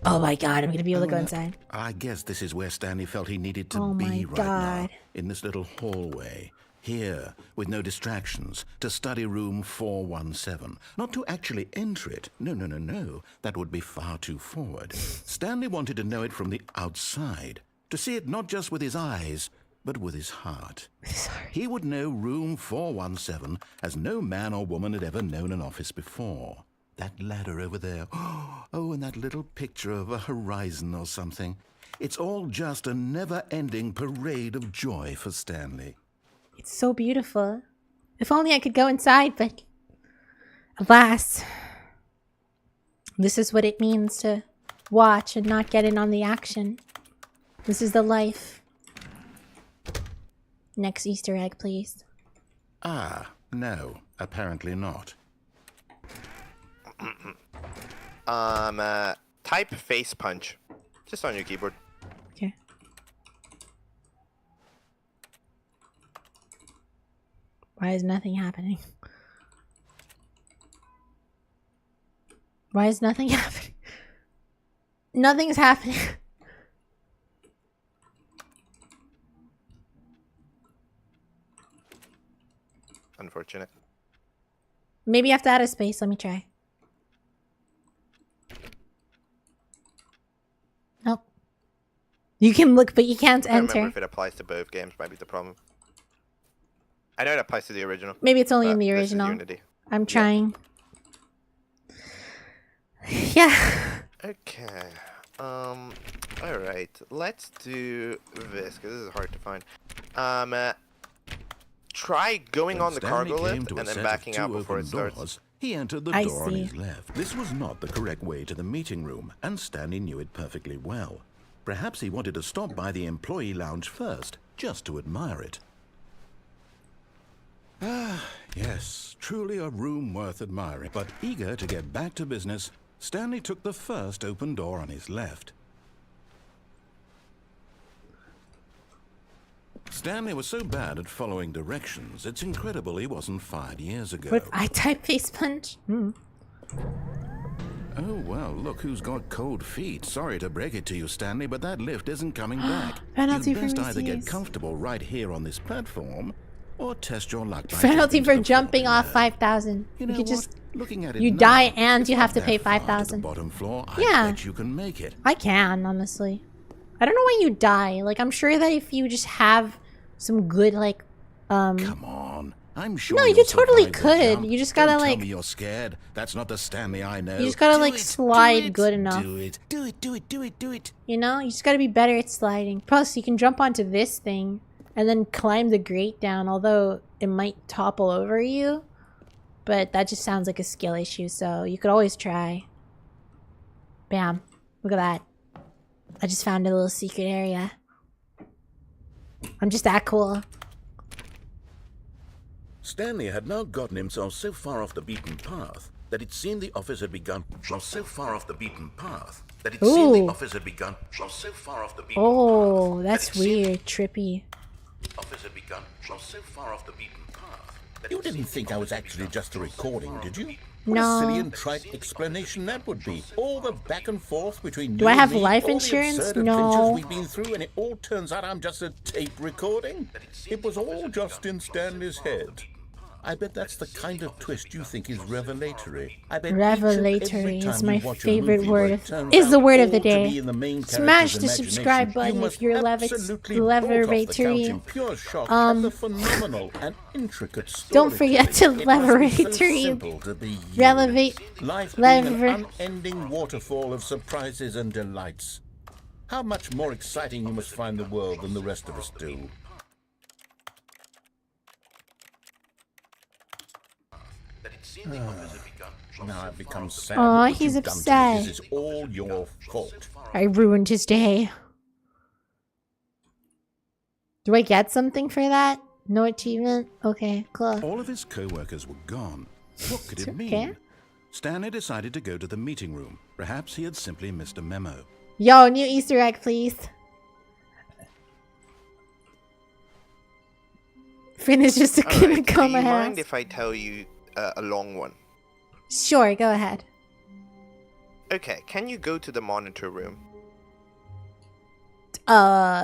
Oh my god, I'm gonna be able to go inside. I guess this is where Stanley felt he needed to Oh my be right now. God. In this little hallway. Here, with no distractions, to study room 417. Not to actually enter it. No, no, no, no. That would be far too forward. Stanley wanted to know it from the outside. To see it not just with his eyes, but with his heart. Sorry. He would know room 417 as no man or woman had ever known an office before. That ladder over there. Oh, and that little picture of a horizon or something. It's all just a never-ending parade of joy for Stanley. It's so beautiful. If only I could go inside, but... Alas. This is what it means to watch and not get in on the action. This is the life. Next Easter egg, please. Ah, no, apparently not. Type face punch. Just on your keyboard. Okay. Why is nothing happening? Why is nothing happening? Nothing's happening. Unfortunate. Maybe you have to add a space. Let me try. Nope. You can look, but you can't I don't remember enter. if it applies to both games. Might be the problem. I know it applies to the original. Maybe it's only in but the this is original. Unity. I'm trying. Yeah. Okay. Alright. Let's do this, because this is hard to find. Try going When on the Stanley cargo came lift to a and then set of backing out 2 before it open starts. doors, he entered the I door on see. his left. This was not the correct way to the meeting room, and Stanley knew it perfectly well. Perhaps he wanted to stop by the employee lounge first, just to admire it. Ah, yes, truly a room worth admiring. But eager to get back to business, Stanley took the first open door on his left. Stanley was so bad at following directions, it's incredible he wasn't fired years ago. With I type face punch. Oh, well, look who's got cold feet. Sorry to break it to you, Stanley, but that lift isn't coming back. Penalty You'd for best either get misuse. comfortable right here on this platform, or test your luck by Penalty jumping for to the jumping floor off below. 5,000. You know could what? just Looking at it you now, die and it's you not have to that pay far to the 5,000. bottom floor. Yeah. I bet you can make it. I can, honestly. I don't know why you die. Like, I'm sure that if you just have some good, like, Come on. I'm sure No, you you'll totally survive the could. jump. You just gotta, Don't like- tell me you're scared. That's not the Stanley I know. You just gotta, Do like, it, slide do it, good enough. Do it. Do it. Do it. Do it. Do it. you know, you just gotta be better at sliding. Plus, you can jump onto this thing and then climb the grate down, although it might topple over you. But that just sounds like a skill issue, so you could always try. Bam. Look at that. I just found a little secret area. I'm just that cool. Stanley had now gotten himself so far off the beaten path that it seemed the office had begun. So far off the beaten path that it seemed the office had begun. So far off the beaten Oh, that's weird, trippy. Office had begun. So far off the beaten path. You didn't think I was actually just a recording, did you? What No. a silly and trite explanation that would be. All the back and forth between Do you I have and me, life all the insurance? absurd No. adventures we've been through, and it all turns out I'm just a tape recording. It was all just in Stanley's head. I bet that's the kind of twist you think is revelatory. I bet Revelatory each and every is time my you watch a favorite movie word where of- it turns is the out word of the all to day. be in the main Smash character's the subscribe imagination, button you if must you're absolutely leveratory. bolt off the couch in pure shock at the phenomenal and intricate Don't forget to storytelling. It must be so leveratory. simple to be you. Relevate. Life being an Lever. unending waterfall of surprises and delights. How much more exciting you must find the world than the rest of us do. Now I've become sad. Aw, Look what he's you've done to me. upset. This is all your fault. I ruined his day. Do I get something for that? No achievement? Okay, cool. All of his co-workers were gone. What could it mean? Okay. Stanley decided to go to the meeting room. Perhaps he had simply missed a memo. Yo, new Easter egg, please. Finn is just gonna Alright, do come you ahead. mind if I tell you a long one? Sure, go ahead. Okay, can you go to the monitor room?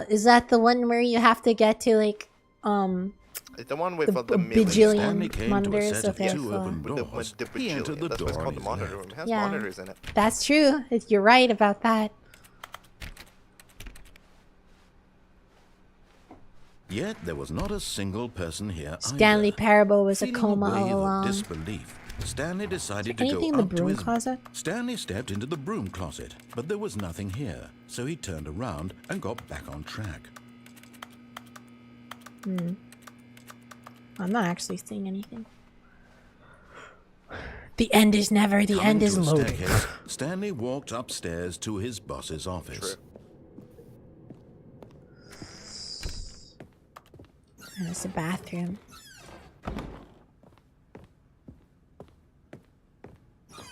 Is that the one where you have to get to like, It's the one with the all the millions. bajillion Stanley came to a monitors? set of Okay, two cool. open With the, doors. with the He entered the bajillion. That's door what's called on the his monitor left. room. It has Yeah. monitors in it. That's true. You're right about that. Yet there was not a single person here Stanley either. Parable was a Feeling coma wave all of along. disbelief, Stanley decided to Anything go in the up to broom his... closet? Stanley stepped into the broom closet, but there was nothing here, so he turned around and got back on track. I'm not actually seeing anything. The end is never. The Coming end is to a loaded. staircase, Stanley walked upstairs to his boss's office. True. And it's a bathroom.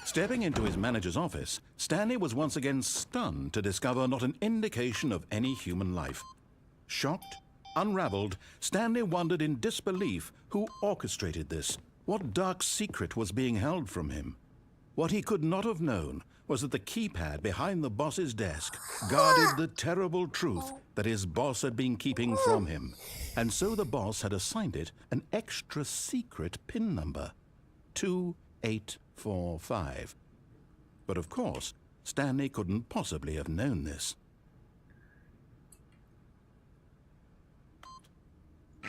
Stepping into his manager's office, Stanley was once again stunned to discover not an indication of any human life. Shocked, unraveled, Stanley wondered in disbelief who orchestrated this, what dark secret was being held from him. What he could not have known was that the keypad behind the boss's desk guarded the terrible truth that his boss had been keeping from him. And so the boss had assigned it an extra secret PIN number, 2845. But of course, Stanley couldn't possibly have known this.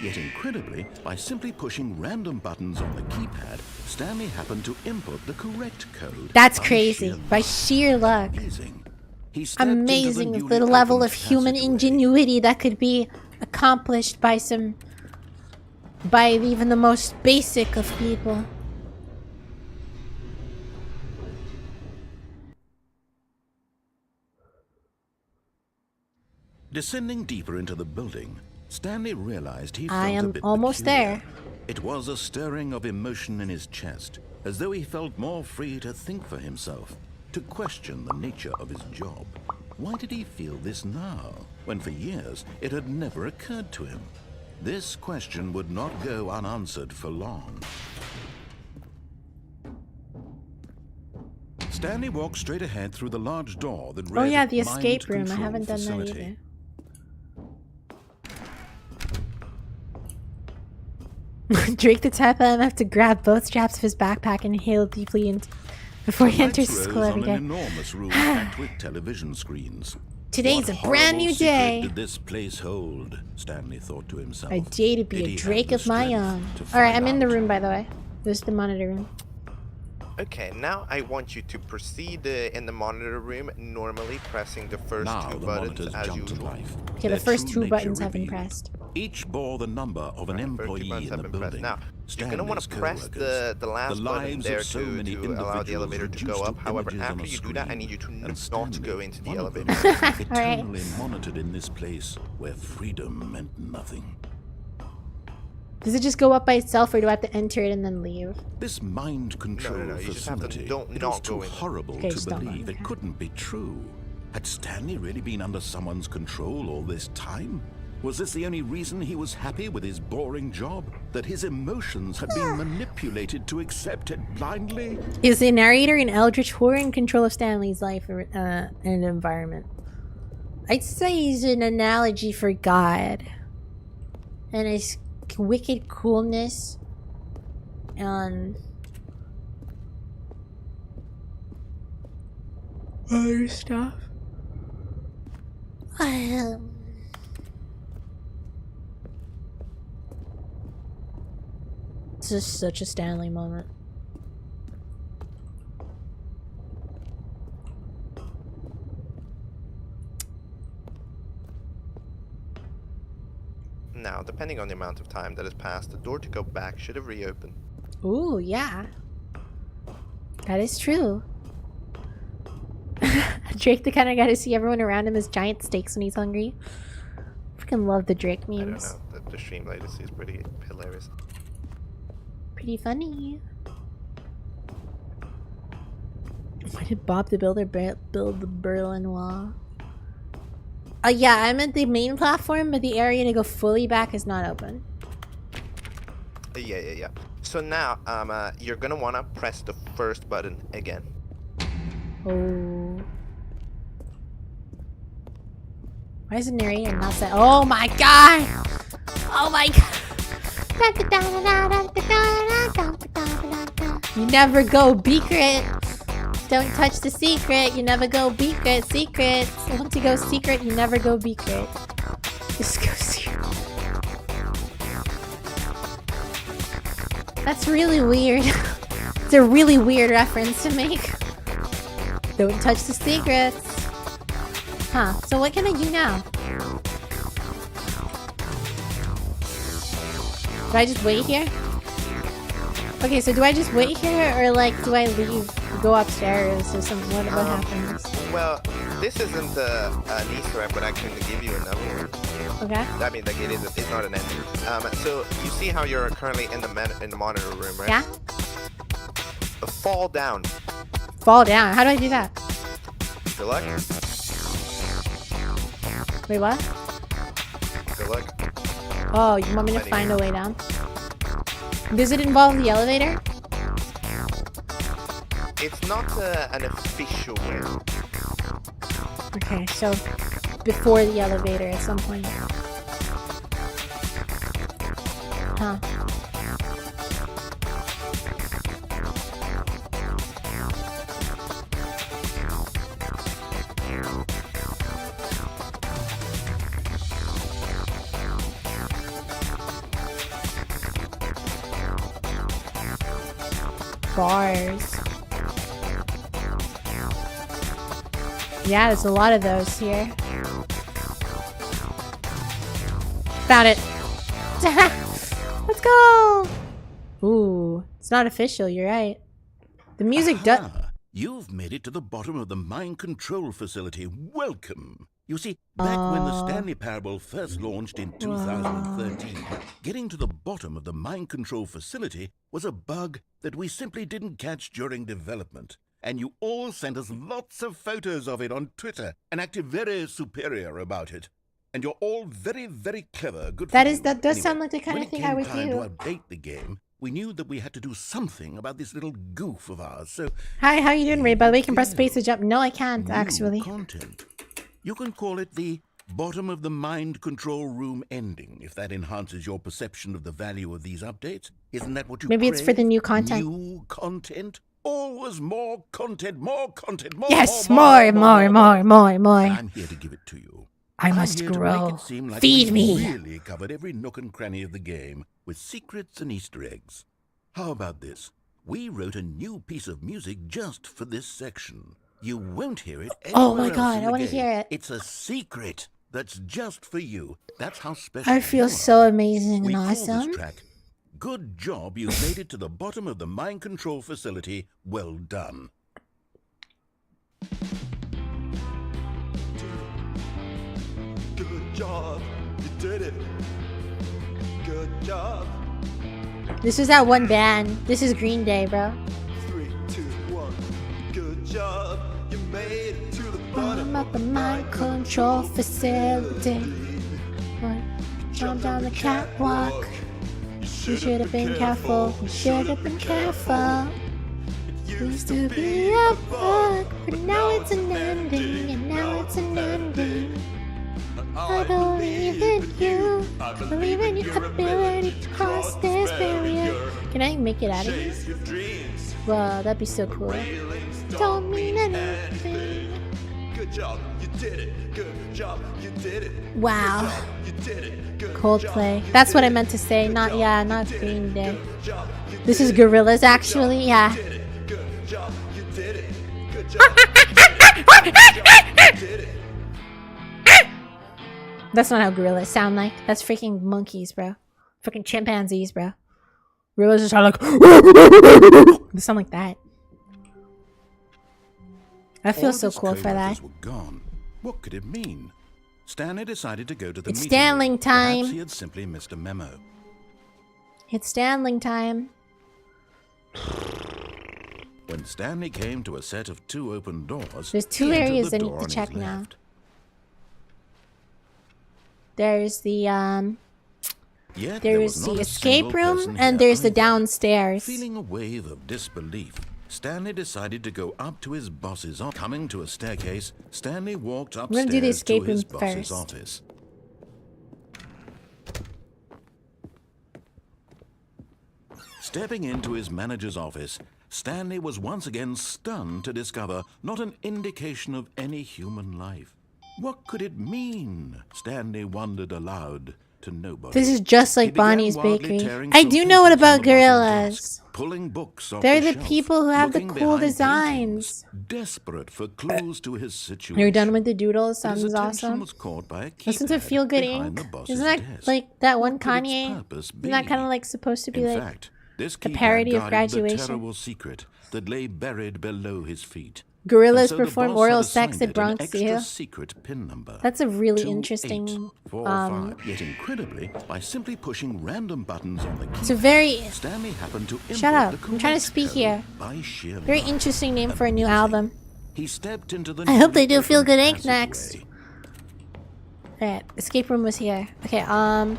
Yet incredibly, by simply pushing random buttons on the keypad, Stanley happened to input the correct code. That's by crazy. sheer By luck. sheer luck. Amazing. He stepped into Amazing. the The newly level opened of human passageway. ingenuity that could be accomplished by even the most basic of people. Descending deeper into the building, Stanley realized he felt I a am bit almost peculiar. there. It was a stirring of emotion in his chest, as though he felt more free to think for himself, to question the nature of his job. Why did he feel this now, when for years it had never occurred to him? This question would not go unanswered for long. Stanley walked straight ahead through the large door that read Oh yeah, the Mind escape room. I Control haven't done Facility. that either. Drake the type of have to grab both straps of his backpack and inhale deeply before he enters Lights school rose every on day. an enormous room packed with television screens. Today's What a brand new horrible secret day. Did this place hold? Stanley thought to himself. A day to be Did a he have Drake the of my strength own. to Alright, find I'm in the out? room by the way. This is the monitor room. Okay, now I want you to proceed in the monitor room, normally pressing the first Now two the buttons monitors as jump to usual. life. Okay, Their the first true two buttons nature have been revealed. pressed. Each bore the number of an Right, first two employee buttons in have the been pressed. building. Now, you're going to want to press the last button there to allow the elevator to go up. However, after you do that, I need you to not go into the elevator. Eternally monitored in this place where freedom meant nothing. Does it just go up by itself, or do I have to enter it and then leave? This mind control No, you just have to facility, don't it was not too go in. horrible Okay, to just don't go in, believe. It okay. couldn't be true. Had Stanley really been under someone's control all this time? Was this the only reason he was happy with his boring job? That his emotions had been manipulated to accept it blindly? Is the narrator an eldritch horror in control of Stanley's life and environment? I'd say he's an analogy for God. And his wicked coolness and other stuff. It's just such a Stanley moment. Now, depending on the amount of time that has passed, the door to go back should have reopened. Ooh, yeah. That is true. Drake, the kind of guy to see everyone around him as giant steaks when he's hungry. Freaking love the Drake memes. I don't know, the stream latency is pretty hilarious. Pretty funny. Why did Bob the Builder build the Berlin Wall? Yeah, I'm at the main platform, but the area to go fully back is not open. Yeah. So now, you're gonna wanna press the first button again. Oh. Why is the narrator not set? Oh my god! Oh my god! You never go secret. Don't touch the secret. You never go secret. Secret. Once you go secret, you never go secret. Just go secret. That's really weird. It's a really weird reference to make. Don't touch the secrets. Huh. So what can I do now? Do I just wait here? Okay, so do I just wait here, or like, do I leave, go upstairs, or something? What happens? Well, this isn't an Easter egg, but I can give you another one. Okay. I mean, like, it's not an ending. So you see how you're currently in the monitor room, right? Yeah. Fall down. Fall down. How do I do that? Good luck. Wait, what? Good luck. Oh, you want me to find a way down? Does it involve the elevator? It's not an official way. Okay, so before the elevator at some point. Huh. Bars. Yeah, there's a lot of those here. Found it. Let's go. Ooh, it's not official. You're right. The music does. Aha! You've made it to the bottom of the mind control facility. Welcome. You see, back when the Stanley Parable first launched in 2013, getting to the bottom of the mind control facility was a bug that we simply didn't catch during development. And you all sent us lots of photos of it on Twitter and acted very superior about it. And you're all very, very clever. Good for you. That does sound like the kind when of thing it I came would time do. to update the game, we knew that we had to do something about this little goof of ours. So Hi, how you doing, Ray? By the way, you can press Go. space to jump. No, I can't, new actually. content. You can call it the bottom of the mind control room ending, if that enhances your perception of the value of these updates. Isn't that what you Maybe it's for the crave? new content. New content? Always more content, more content, more. Yes, more. more. I'm here to give it to you. I I'm must here to grow. make it seem like Feed we've me. really covered every nook and cranny of the game with secrets and Easter eggs. How about this? We wrote a new piece of music just for this section. You won't hear it Oh my anywhere else god, in I the want to game. hear it. It's a secret that's just for you. That's how special I you feel are. so amazing We and call awesome. this track, "Good Job You Made It to the Bottom of the Mind Control Facility. Well done." Good job, you did it. Good job. This is that one band. This is Green Day, bro. 3, 2, 1. Good job, you made it to the Bottom bottom of the mind control facility. Jump down the catwalk. You should have been careful. You should have been careful. Used to be a bug, but now it's an ending, and now it's an ending. I believe in you. I believe in your ability to cross this barrier. Can I make it out of here? Chase your dreams. Wow, that'd be so cool. Don't mean anything. Good job, you did it. Good job, you did it. Wow. Good job, you did it. Good Coldplay. job, you That's did what I it. meant to say. Good Not job, yeah, you not did it. Green Day. Good job, you This did is it. Gorillas Good actually. job, Yeah. you did it. Good job, you did it. Good job, you did it. Good job, you did it. That's not how gorillas sound like. That's freaking monkeys, bro. Freaking chimpanzees, bro. Gorillas just sound like they sound like that. I feel All so his cool for that. co-workers were gone. What could it mean? Stanley decided to go to the It's meeting Stanley room. time. Perhaps he had simply missed a memo. It's Stanley time. When Stanley came to a set of 2 open doors, There's 2 he entered areas the I need door to on his check now. left. There's the Yet there was there's not the a escape single room person and here there's the either. downstairs. Feeling a wave of disbelief, Stanley decided to go up to his boss's office. Coming to a staircase, Stanley walked gonna upstairs do the escape to his room boss's first. office. Stepping into his manager's office, Stanley was once again stunned to discover not an indication of any human life. What could it mean? Stanley wondered aloud to nobody. This is just He like began Bonnie's wildly Bakery. tearing I some do know what papers about on the boss's gorillas. desk, pulling books off They're the the shelf, people who have the looking cool behind designs. paintings, desperate for clues to his situation. You're done with the doodles? But his Sounds attention awesome. was caught by a Listen to keypad Feel Good behind the Inc. boss's Isn't that desk. like that one What could its Kanye? purpose Isn't that be? kind of like supposed to be In like fact, this a keypad parody of guarded the Graduation? terrible secret that lay buried below his feet. gorillas And so the perform boss oral had sex assigned at it an Bronx extra Zoo? secret pin number. That's a really 2, interesting. 8, 4, 5. Yet incredibly, by simply pushing random buttons on the It's a keypad, very Stanley happened to Shut input up. the I'm trying to correct speak code here. by sheer very luck. interesting name for a new Amazing. album. He stepped into the I hope they do newly Feel Good opened Inc. next. passageway. Alright, escape room was here. Okay, ah!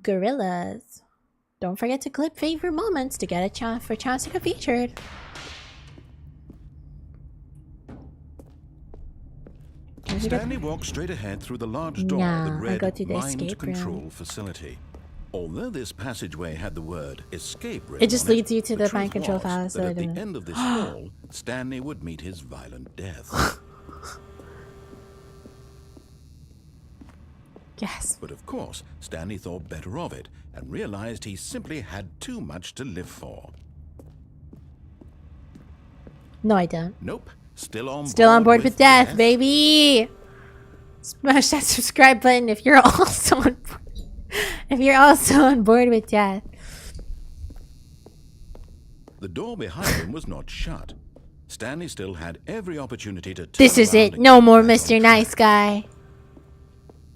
Gorillas. Don't forget to clip favorite moments to get a chance to get featured. Stanley walked straight ahead through the large door Nah, that I read go to the Mind escape room. Control Facility. Although this passageway had the word escape room It just on leads you to the truth mind control was that at facility. the end of this hall, Stanley would meet his violent death. Yes. But of course, Stanley thought better of it and realized he simply had too much to live for. No, I don't. Nope. Still on board with death, baby. Smash that subscribe button if you're also on board with death. The door behind him was not shut. Stanley still had every opportunity to turn This is around it. and No get more back on Mr. Nice track. Guy.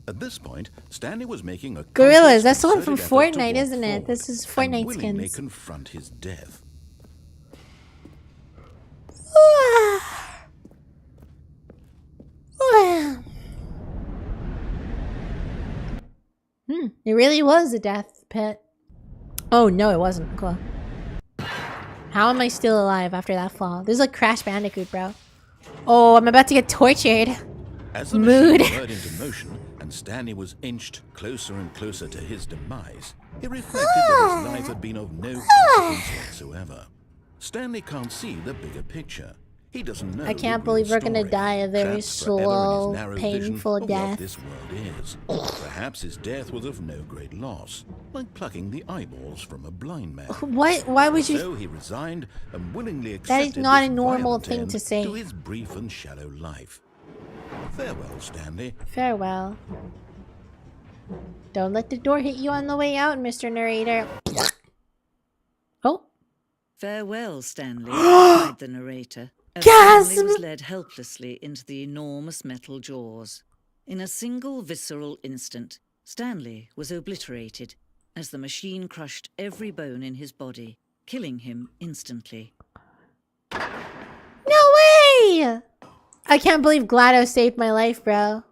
At this point, Stanley was making a Gorillas. conscious, That's the one from concerted effort to Fortnite, walk isn't it? This forward is Fortnite and willingly skins. confront his death. It really was a death pit. Oh no, it wasn't. Cool. How am I still alive after that fall? This is like Crash Bandicoot, bro. Oh, I'm about to get tortured. As the Mood. machine whirred into motion and Stanley was inched closer and closer to his demise, he reflected that his life had been of no consequence whatsoever. Stanley can't see the bigger picture. He doesn't know. I can't the real believe we're gonna story, die a very trapped forever in his slow, narrow painful vision of death. what this world is. Perhaps his death was of no great loss, like plucking the eyeballs from a blind man. What? Why would you? So he resigned and willingly That is accepted not this a normal violent thing end to say. to his brief and shallow life. Farewell, Stanley. Farewell. Don't let the door hit you on the way out, Mr. Narrator. Oh. Farewell, Stanley, cried the narrator. As Gasp! Stanley was led helplessly into the enormous metal jaws. In a single visceral instant, Stanley was obliterated as the machine crushed every bone in his body, killing him instantly. No way! I can't believe GLaDOS saved my life, bro.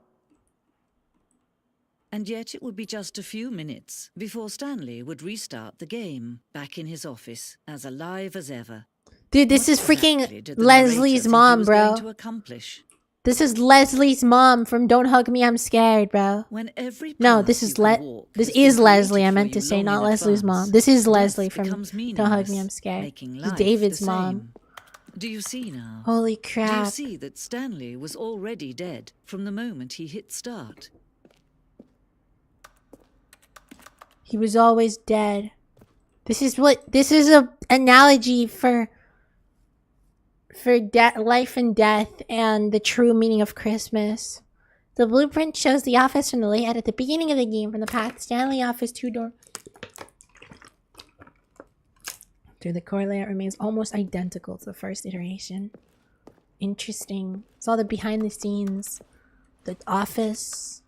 And yet it would be just a few minutes before Stanley would restart the game, back in his office, as alive as ever. Dude, this What is freaking exactly did the Leslie's narrator think he mom, was going bro. to accomplish? This is Leslie's mom from Don't Hug Me, I'm Scared, bro. When every No, path this you is can walk this has is been Leslie. I created meant for to you say long not in Leslie's advance, mom. This is death Leslie from becomes Don't Hug Me, meaningless, I'm Scared. making This is life David's the mom. same. Do you see now? Holy Do you crap. see that Stanley was already dead from the moment he hit start? He was always dead. This is a analogy for life and death and the true meaning of Christmas. The blueprint shows the office from the layout at the beginning of the game. From the path, Stanley office 2-door. The core layout remains almost identical to the first iteration. Interesting. It's all the behind the scenes. The office.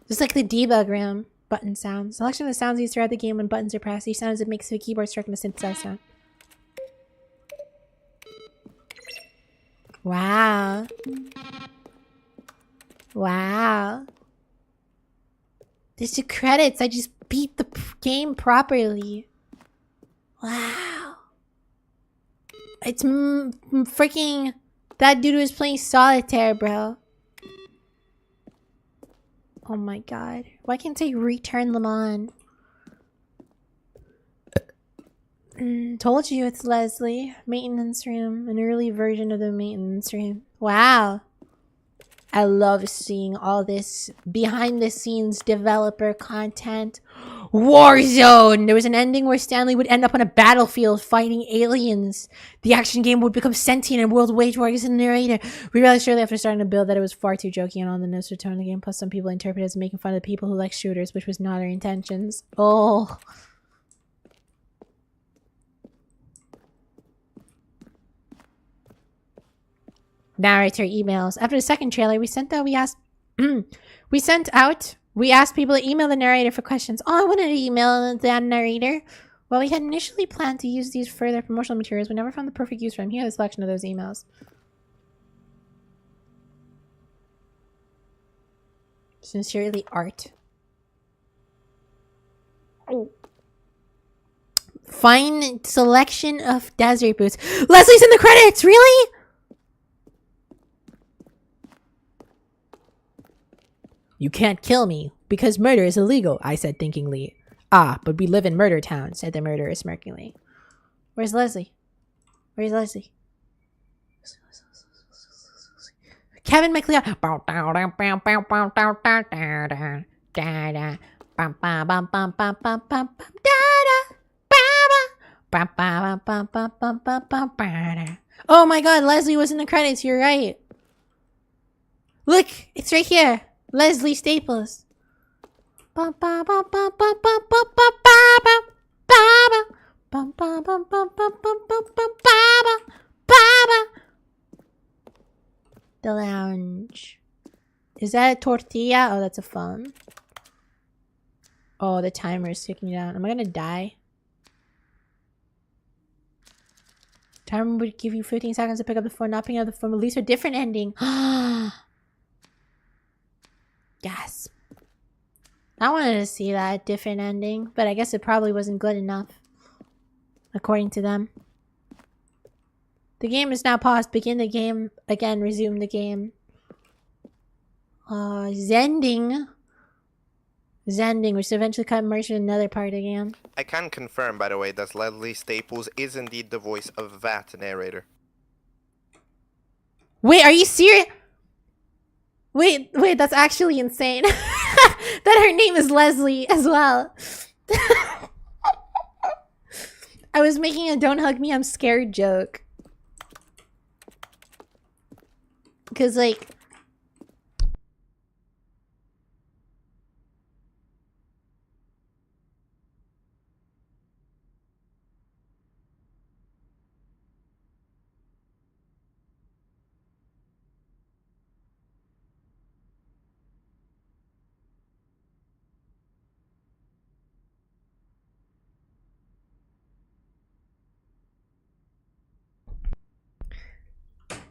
Just like the debug room. Button sounds. Selection of the sounds used throughout the game when buttons are pressed. Each sound is a mix of a keyboard striking a synthesizer sound. Wow. Wow. There's the credits. I just beat the game properly. Wow. It's freaking... That dude was playing solitaire, bro. Oh my god. Why can't I return them on? Told you it's Leslie. Maintenance room. An early version of the maintenance room. Wow. I love seeing all this behind the scenes developer content. Warzone! There was an ending where Stanley would end up on a battlefield fighting aliens. The action game would become sentient and world wage war against the narrator. We realized shortly after starting to build that it was far too jokey and on the nose to tone of the game. Plus some people interpret it as making fun of the people who like shooters, which was not our intentions. Oh. Narrator emails. After the second trailer, we asked people to email the narrator for questions. Oh, I wanted to email that narrator. Well, we had initially planned to use these for their promotional materials. We never found the perfect use for them. Here's a selection of those emails. Sincerely, Art. Oh. Fine selection of desert boots. Leslie's in the credits! Really? You can't kill me, because murder is illegal, I said thinkingly. Ah, but we live in Murder Town, said the murderer smirkingly. Where's Leslie? Where's Leslie? Kevin McLeod. Oh my god, Leslie was in the credits, you're right. Look, it's right here. Leslie Staples. The lounge. Is that a tortilla? Oh, that's a phone. Oh, the timer is ticking down. Am I gonna die? Timer would give you 15 seconds to pick up the phone. Not picking up the phone will lead to a different ending. Gasp. I wanted to see that different ending, but I guess it probably wasn't good enough. According to them. The game is now paused. Begin the game again. Resume the game. Zending. Zending, which eventually cut immersion in another part again. I can confirm, by the way, that Leslie Staples is indeed the voice of that narrator. Wait, are you serious? Wait, that's actually insane. That her name is Leslie as well. I was making a "don't hug me, I'm scared" joke. Cause like...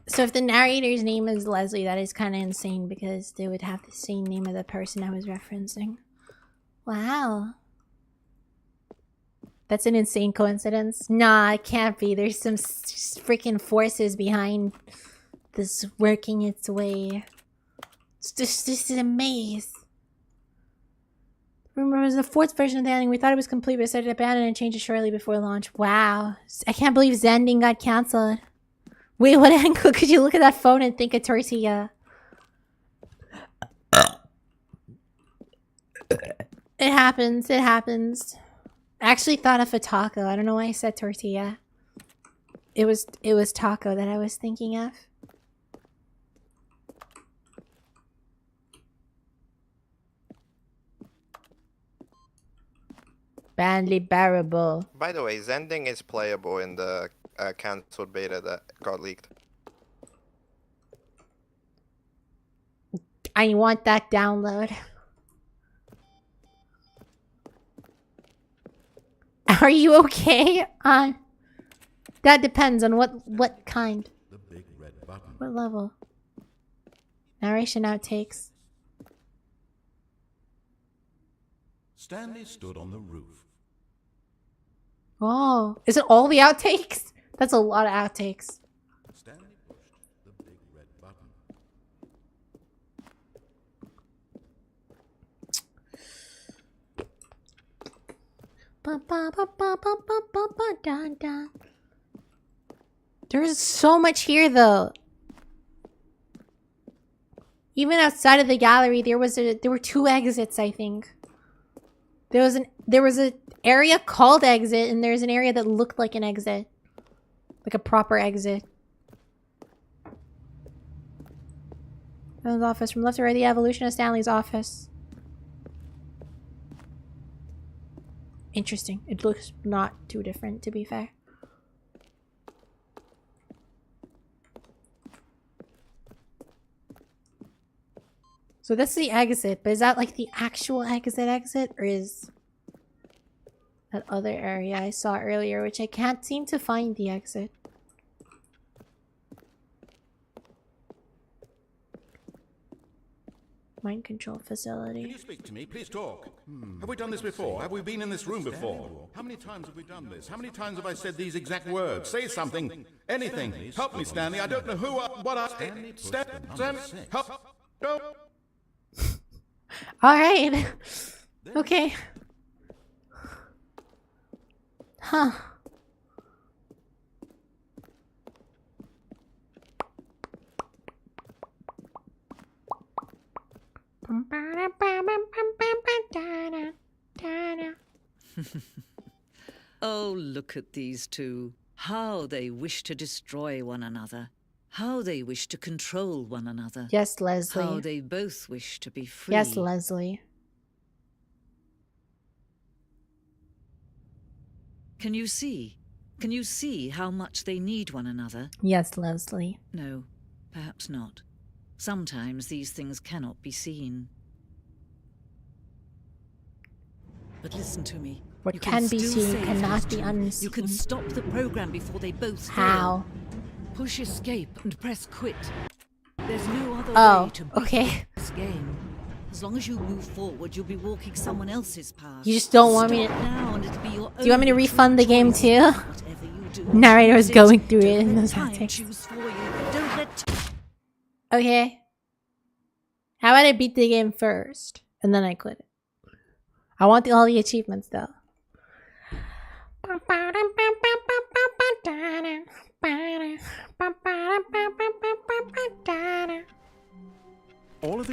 So if the narrator's name is Leslie, that is kind of insane because they would have the same name of the person I was referencing. Wow. That's an insane coincidence. Nah, it can't be. There's some freaking forces behind this working its way. It's just a maze. Remember, it was the 4th version of the ending. We thought it was complete, but decided to abandon and change it shortly before launch. Wow. I can't believe Zending got cancelled. Wait, what angle could you look at that phone and think of tortilla? It happens. It happens. I actually thought of a taco. I don't know why I said tortilla. It was taco that I was thinking of. Badly bearable. By the way, Zending is playable in the cancelled beta that got leaked. I want that download. Are you okay? That depends on what kind. The big red button. What level? Narration outtakes. Stanley stood on the roof. Oh, is it all the outtakes? That's a lot of outtakes. Stanley pushed the big red button. There's so much here though. Even outside of the gallery, there were 2 exits, I think. There was an area called exit, and there's an area that looked like an exit. Like a proper exit. Stanley's office. From left to right, the evolution of Stanley's office. Interesting. It looks not too different, to be fair. So that's the exit, but is that like the actual exit, or is that other area I saw earlier, which I can't seem to find the exit? Mind control facility. Can you speak to me? Please talk. Have we done this before? Have we been in this room before? How many times have we done this? How many times have I said these exact words? Say something. Anything. Help me, Stanley. I don't know who I... What I... Stanley, help. Go. Alright. Okay. Huh. Oh, look at these two. How they wish to destroy one another. How they wish to control one another. Yes, Leslie. How they both wish to be free. Yes, Leslie. Can you see? Can you see how much they need one another? Yes, Leslie. No, perhaps not. Sometimes these things cannot be seen. But listen to me. What You can be still seen save cannot these be two. unseen. You can stop the program before they both How? fail. Push escape and press quit. There's no other way to beat this game. As long as you move forward, you'll be walking someone else's path. You just don't want me to... Stop now and it'll be your Do you want me to only refund the true game choice. too? Whatever you do, Narrator was choose going through it Don't in let those time outtakes. choose for you. Don't let Okay. How about I beat the game first, and then I quit it? I want all the achievements though.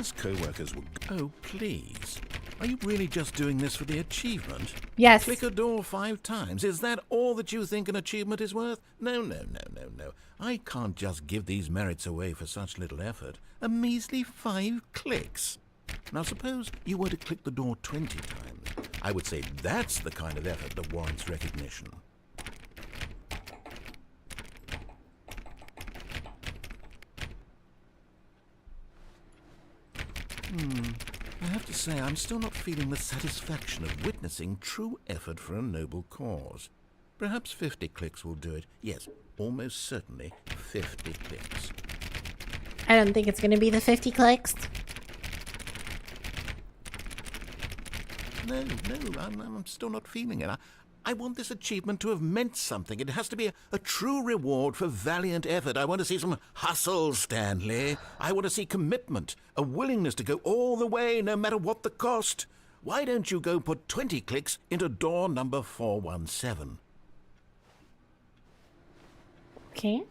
his co-workers would... Oh, please. Are you really just doing this for the achievement? Yes. Click a door 5 times. Is that all that you think an achievement is worth? No, no, no, no, no. I can't just give these merits away for such little effort. A measly 5 clicks. Now suppose you were to click the door 20 times. I would say that's the kind of effort that warrants recognition. I have to say, I'm still not feeling the satisfaction of witnessing true effort for a noble cause. Perhaps 50 clicks will do it. Yes, almost certainly 50 clicks. I don't think it's gonna be the 50 clicks. No, I'm still not feeling it. I want this achievement to have meant something. It has to be a true reward for valiant effort. I want to see some hustle, Stanley. I want to see commitment, a willingness to go all the way, no matter what the cost. Why don't you go put 20 clicks into door number 417? Okay.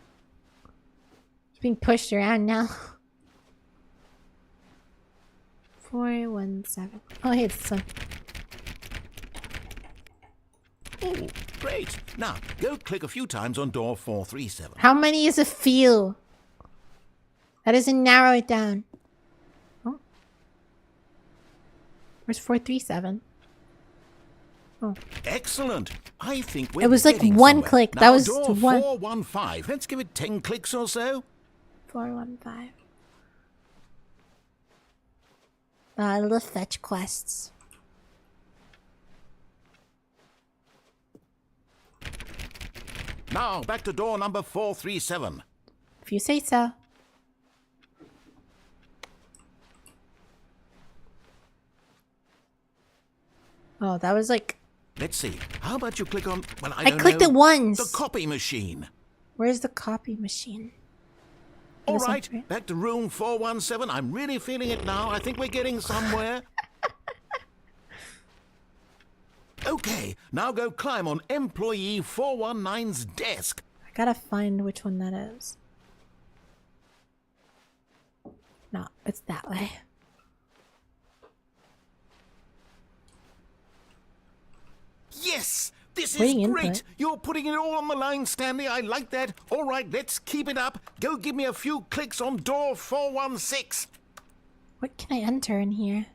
He's being pushed around now. 417. Oh, hey, it's this one. Oh, great. Now, go click a few times on door 437. How many is a few? That doesn't narrow it down. Oh. Where's 437? Oh. Excellent. I think we're It was like getting one somewhere. click. Now, That was door one. 415. Let's give it 10 clicks or so. 415. Little fetch quests. Now, back to door number 437. If you say so. Oh, that was like... Let's see. How about you click on... Well, I I don't clicked know, it once. the copy machine. Where's the copy machine? All This one, right, right? back to room 417. I'm really feeling it now. I think we're getting somewhere. Okay, now go climb on employee 419's desk. I gotta find which one that is. No, it's that way. Yes! This Waiting is input. great! You're putting it all on the line, Stanley. I like that. All right, let's keep it up. Go give me a few clicks on door 416. What can I enter in here?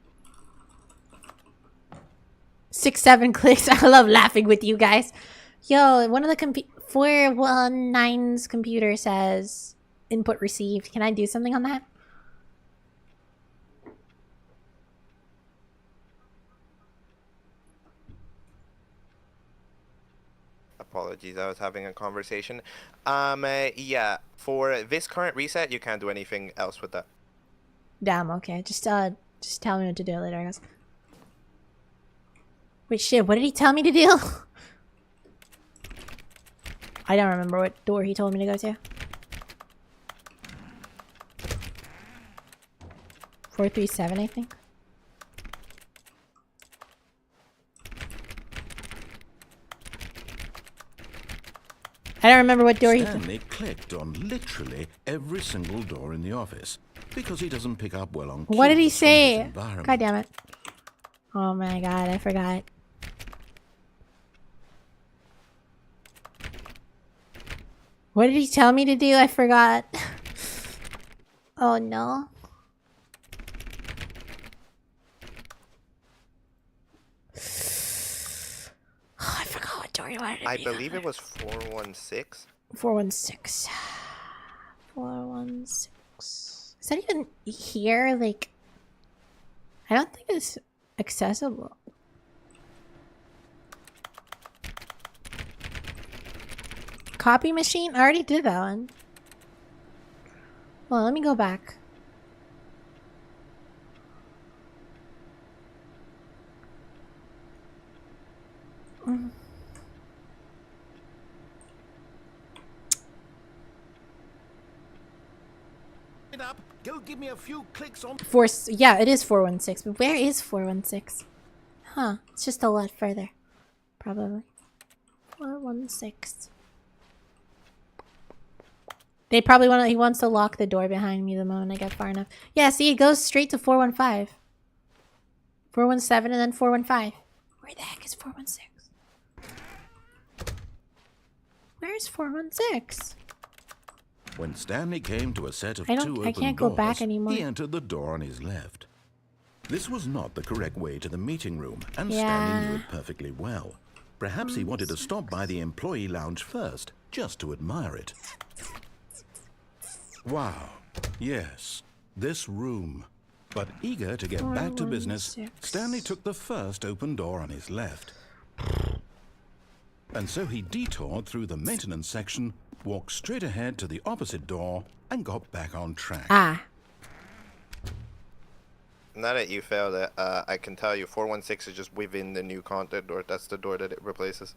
6, 7 clicks. I love laughing with you guys. Yo, one of the 419's computer says input received. Can I do something on that? Apologies, I was having a conversation. Yeah, for this current reset, you can't do anything else with that. Damn, okay. Just tell me what to do later, I guess. Wait, shit, what did he tell me to do? I don't remember what door he told me to go to. 437, I think. I don't remember what door he... Stanley clicked on literally every single door in the office because he doesn't pick up well on What did he cues from his say? environment. God damn it. Oh my god, I forgot. What did he tell me to do? I forgot. Oh no. Oh, I forgot what door he wanted to I be believe on. it was 416. 416. 416. Is that even here? Like, I don't think it's accessible. Copy machine? I already did that one. Well, let me go back. It up. Go give me a few clicks on... Yeah, it is 416, but where is 416? Huh, it's just a lot further. Probably. 416. They probably he wants to lock the door behind me the moment I get far enough. Yeah, see, it goes straight to 415. 417 and then 415. Where the heck is 416? Where's 416? When Stanley came to a set of I two open can't go doors, back anymore. he entered the door on his left. This was not the correct way to the meeting room, and Yeah. Stanley knew it perfectly well. Perhaps he wanted to stop by the employee lounge first, just to admire it. Wow, yes, this room. But eager to get back to business, 416. Stanley took the first open door on his left. And so he detoured through the maintenance section, walked straight ahead to the opposite door, and got back on track. Ah. Now that you failed it, I can tell you 416 is just within the new content door. That's the door that it replaces.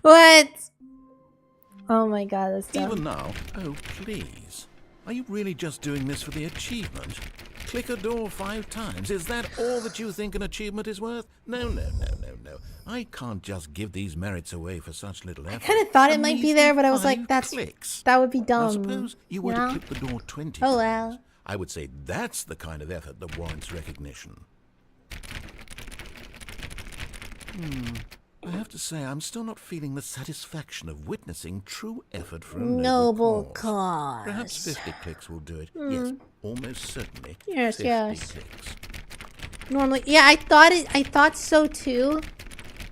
What? Oh my god, that's dumb. Even now, oh please. Are you really just doing this for the achievement? Click a door 5 times. Is that all that you think an achievement is worth? No, no, no, no, no. I can't just give these merits away for such little effort. I kind of thought it might be there, but I was like, 5 clicks. that would be dumb. Now suppose you were to click the door 20 Oh times. well. I would say that's the kind of effort that warrants recognition. I have to say, I'm still not feeling the satisfaction of witnessing true effort for a Noble cause. cause. Perhaps 50 clicks will do it. Yes, almost certainly. Yes, 50 yes. clicks. Normally, yeah, I thought so too,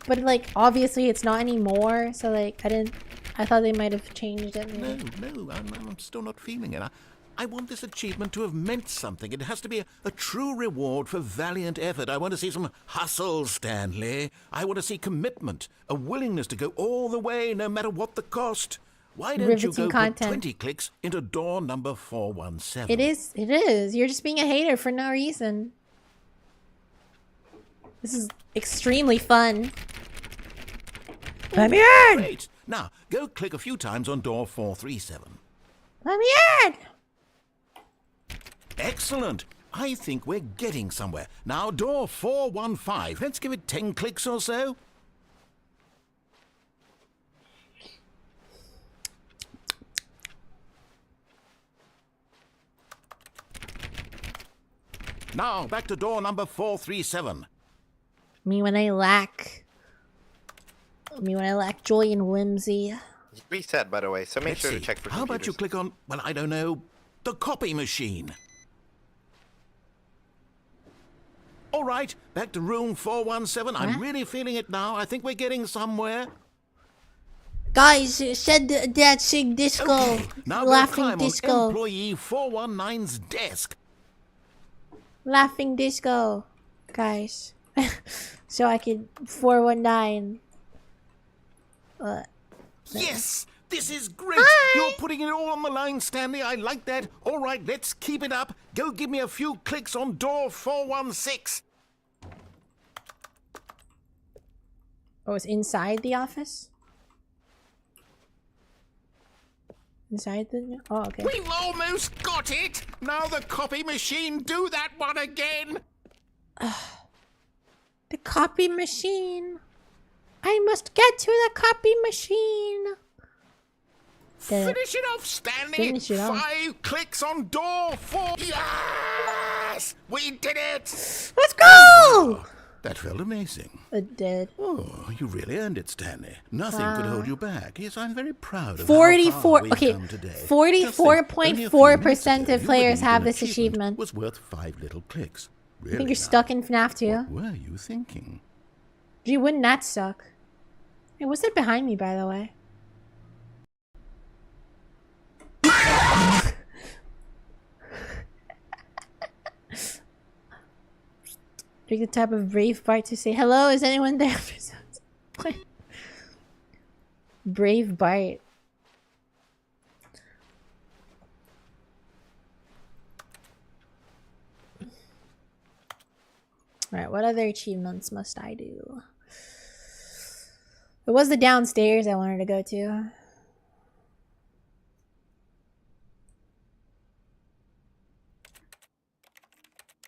but like obviously it's not anymore. So like I thought they might have changed it. Maybe. No, I'm still not feeling it. I want this achievement to have meant something. It has to be a true reward for valiant effort. I want to see some hustle, Stanley. I want to see commitment, a willingness to go all the way, no matter what the cost. Why don't you Riveting go content. put 20 clicks into door number 417? It is. You're just being a hater for no reason. This is extremely fun. Let me in! Great. Now, go click a few times on door 437. Let me in! Excellent. I think we're getting somewhere. Now, door 415. Let's give it 10 clicks or so. Now, back to door number 437. Me when I lack joy and whimsy. Reset, by the way, so make Let's sure see. to check for How about you computers. click on, well, I don't know, the copy machine? All right, back to room 417. I'm really feeling it now. I think we're getting somewhere. Guys, said that sig disco. Okay, now go Laughing climb disco. on employee 419's desk. Laughing disco. Guys. So I could 419. Yes, this is great. You're putting it all on the line, Stanley. I like that. All right, let's keep it up. Go give me a few clicks on door 416. Oh, it's inside the office? Inside the... Oh, okay. We've almost got it. Now the copy machine. Do that one again. The copy machine. I must get to the copy machine. Finish it off, Stanley. Finish it off. 5 clicks on door 4. Yes! We did it! Let's go! That felt amazing. It did. Oh, you really earned it, Stanley. Nothing could hold you back. Yes, I'm very proud of 44 how far we've okay, come today. Just think, only a few 44.4% minutes ago, of you players wouldn't have an this achievement. Was worth 5 little clicks. Really I think you're now. stuck in FNAF 2. What were you thinking? Gee, wouldn't that suck? Hey, what's that behind me, by the way? Pick the type of brave Bart to say hello. Is anyone there? Brave Bart. Alright, what other achievements must I do? It was the downstairs I wanted to go to.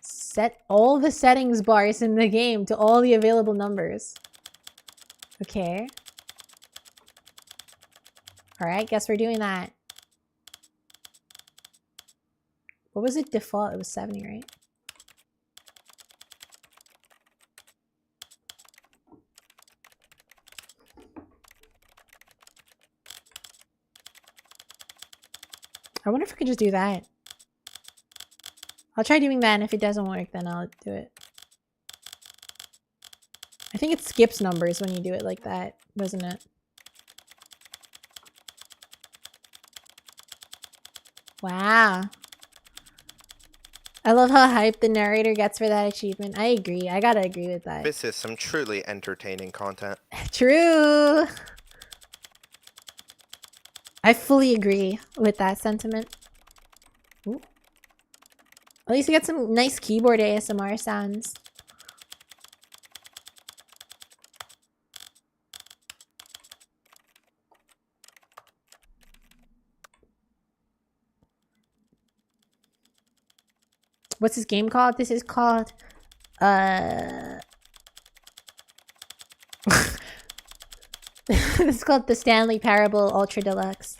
Set all the settings bars in the game to all the available numbers. Okay. Alright, guess we're doing that. What was it default? It was 70, right? I wonder if I could just do that. I'll try doing that, and if it doesn't work, then I'll do it. I think it skips numbers when you do it like that, doesn't it? Wow. I love how hyped the narrator gets for that achievement. I agree. I gotta agree with that. This is some truly entertaining content. True. I fully agree with that sentiment. Ooh. At least we got some nice keyboard ASMR sounds. What's this game called? This is called this is called the Stanley Parable Ultra Deluxe.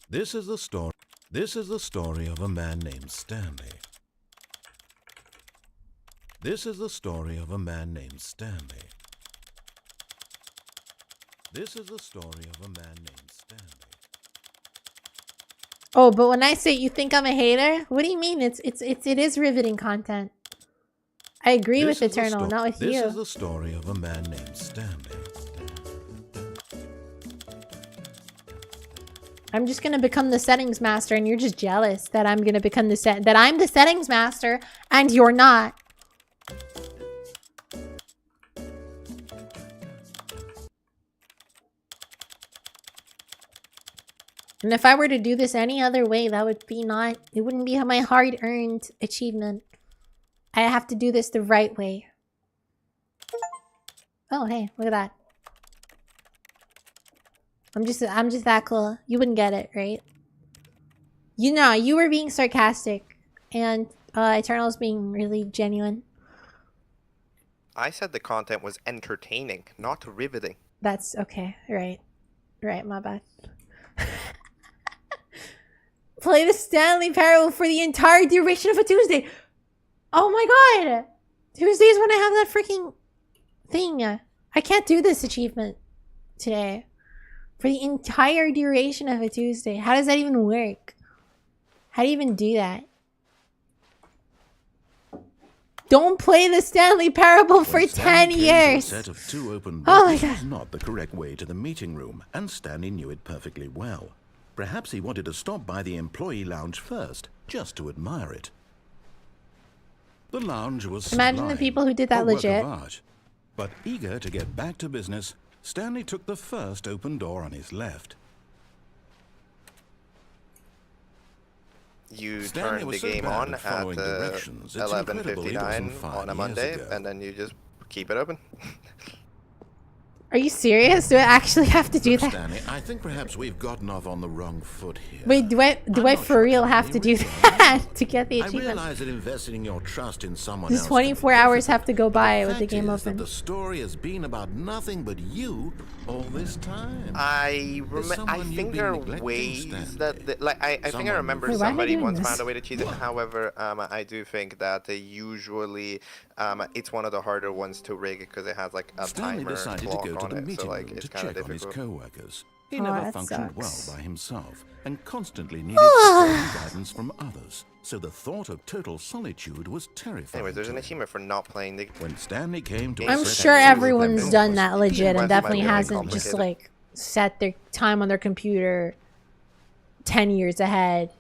This is the story. This is the story of a man named Stanley. This is the story of a man named Stanley. This is the story of a man named Stanley. Oh, but when I say you think I'm a hater, what do you mean? It is riveting content. I agree with Eternal, not with you. This is the story of a man named Stanley. I'm just gonna become the settings master, and you're just jealous that I'm gonna become that I'm the settings master, and you're not. And if I were to do this any other way, that would be not. It wouldn't be my hard-earned achievement. I have to do this the right way. Oh, hey, look at that. I'm just that cool. You wouldn't get it, right? You know, you were being sarcastic, and Eternal's being really genuine. I said the content was entertaining, not riveting. That's okay. Right. Right, my bad. Play the Stanley Parable for the entire duration of a Tuesday. Oh my god! Tuesdays when I have that freaking thing. I can't do this achievement today. For the entire duration of a Tuesday. How does that even work? How do you even do that? Don't play the Stanley Parable for 10 years. Set of two open Oh my doors god. was not the correct way to the meeting room, and Stanley knew it perfectly well. Perhaps he wanted to stop by the employee lounge first, just to admire it. The lounge was Imagine sublime, the people who did that a work legit. of art. But eager to get back to business, Stanley took the first open door on his left. You Stanley turn was the so game bad on at following at directions, it's incredible it wasn't 11:59 5 on a years Monday, ago. and then you just keep it open. Are you serious? Do I actually have to do Look, that? Stanley, I think perhaps we've gotten off on the wrong foot here. Wait, do I for real have to do that to get the I achievement? realize that investing your trust in someone Does else 24 can be hours have to go difficult, by but with the fact game is that open? the story has been about nothing but you all this time. I someone think you've there are been neglecting, ways Stanley. that like I think I Someone remember Wait, why am I somebody doing once this? found a way to cheat it. However, I do think that usually it's one of the harder ones to rig because it has like a Stanley timer decided to clock go to on the it, meeting so like room it's to kind of check on his difficult. co-workers. He Oh, never that functioned sucks. well by himself and constantly needed strong guidance from others. So the thought of total solitude was terrifying. Anyways, there's to an him. achievement for not playing the. When Stanley came to I'm a set sure of everyone's rules done was that legit and Might definitely be really hasn't just complicated. like set their time on their computer 10 years ahead.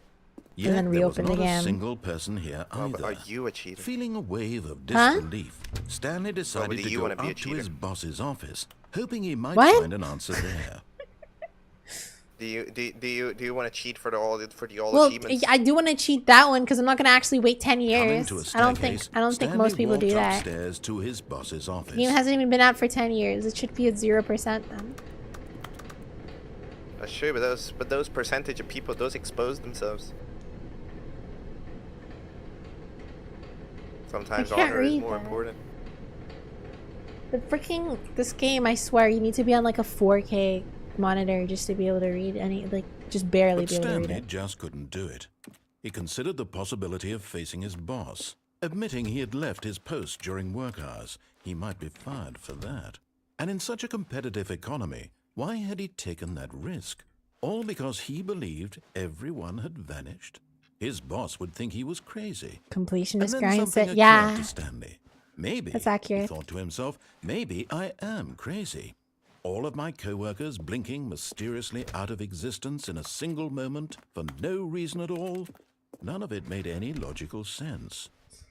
Yet then there was reopen not the a game. single person here Oh, but either. are you a cheater? Feeling a wave of Huh? disbelief, Stanley decided do to you go wanna be a up to cheater? his boss's office, hoping he might What? find an answer there. Do you want to cheat for all Well, achievements? I do want to cheat that one because I'm not going to actually wait 10 Coming years. to a I don't think staircase, most Stanley people do walked that. upstairs to his boss's office. The game hasn't even been out for 10 years. It should be at 0% then. That's true, but those percentage of people, those expose themselves. Sometimes I can't honor is read more that. important. The freaking this game, I swear, you need to be on like a 4K monitor just to be able to read any, like, just barely But be able to read Stanley it. just couldn't do it. He considered the possibility of facing his boss, admitting he had left his post during work hours. He might be fired for that. And in such a competitive economy, why had he taken that risk? All because he believed everyone had vanished? His boss would think he was crazy. Completionist And then something mindset. occurred Yeah. to Stanley. Maybe, That's he accurate. thought to himself, maybe I am crazy. All of my co-workers blinking mysteriously out of existence in a single moment for no reason at all. None of it made any logical sense.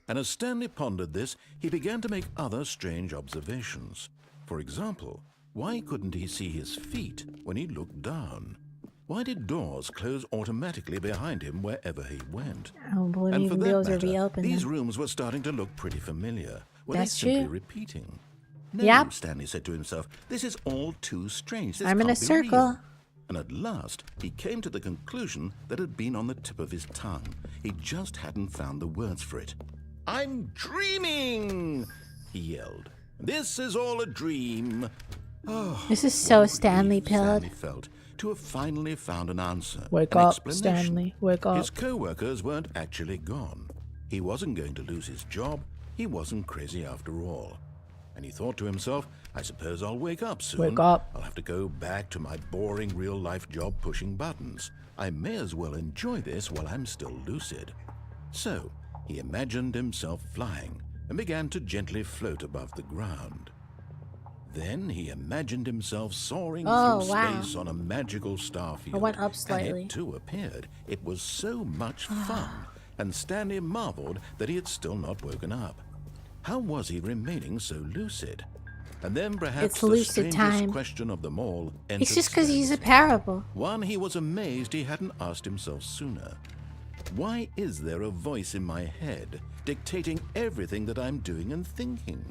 And as Stanley pondered this, he began to make other strange observations. For example, why couldn't he see his feet when he looked down? Why did doors close automatically behind him wherever he went? I don't believe And for even that doors are matter, reopened. these rooms were starting to look pretty familiar. Were they That's simply true. repeating? No, Yep. Stanley said to himself, this is all too strange. This I'm in a can't be circle. real. And at last, he came to the conclusion that had been on the tip of his tongue. He just hadn't found the words for it. I'm dreaming, he yelled. This is all a dream. Oh, This is so what Stanley relief Stanley pilled. felt to have finally found an answer. Wake an up, explanation. Stanley. Wake up. His co-workers weren't actually gone. He wasn't going to lose his job. He wasn't crazy after all. And he thought to himself, I suppose I'll wake up soon. Wake up. I'll have to go back to my boring real-life job pushing buttons. I may as well enjoy this while I'm still lucid. So, he imagined himself flying and began to gently float above the ground. Then he imagined himself soaring Oh, through wow. space on a magical star field. I went up And slightly. it too appeared. It was so much fun, and Stanley marveled that he had still not woken up. How was he remaining so lucid? And then perhaps It's the lucid strangest time. question of them all entered It's just because he's a Stanley's parable. one he was amazed he hadn't asked himself sooner. Why is there a voice in my head dictating everything that I'm doing and thinking?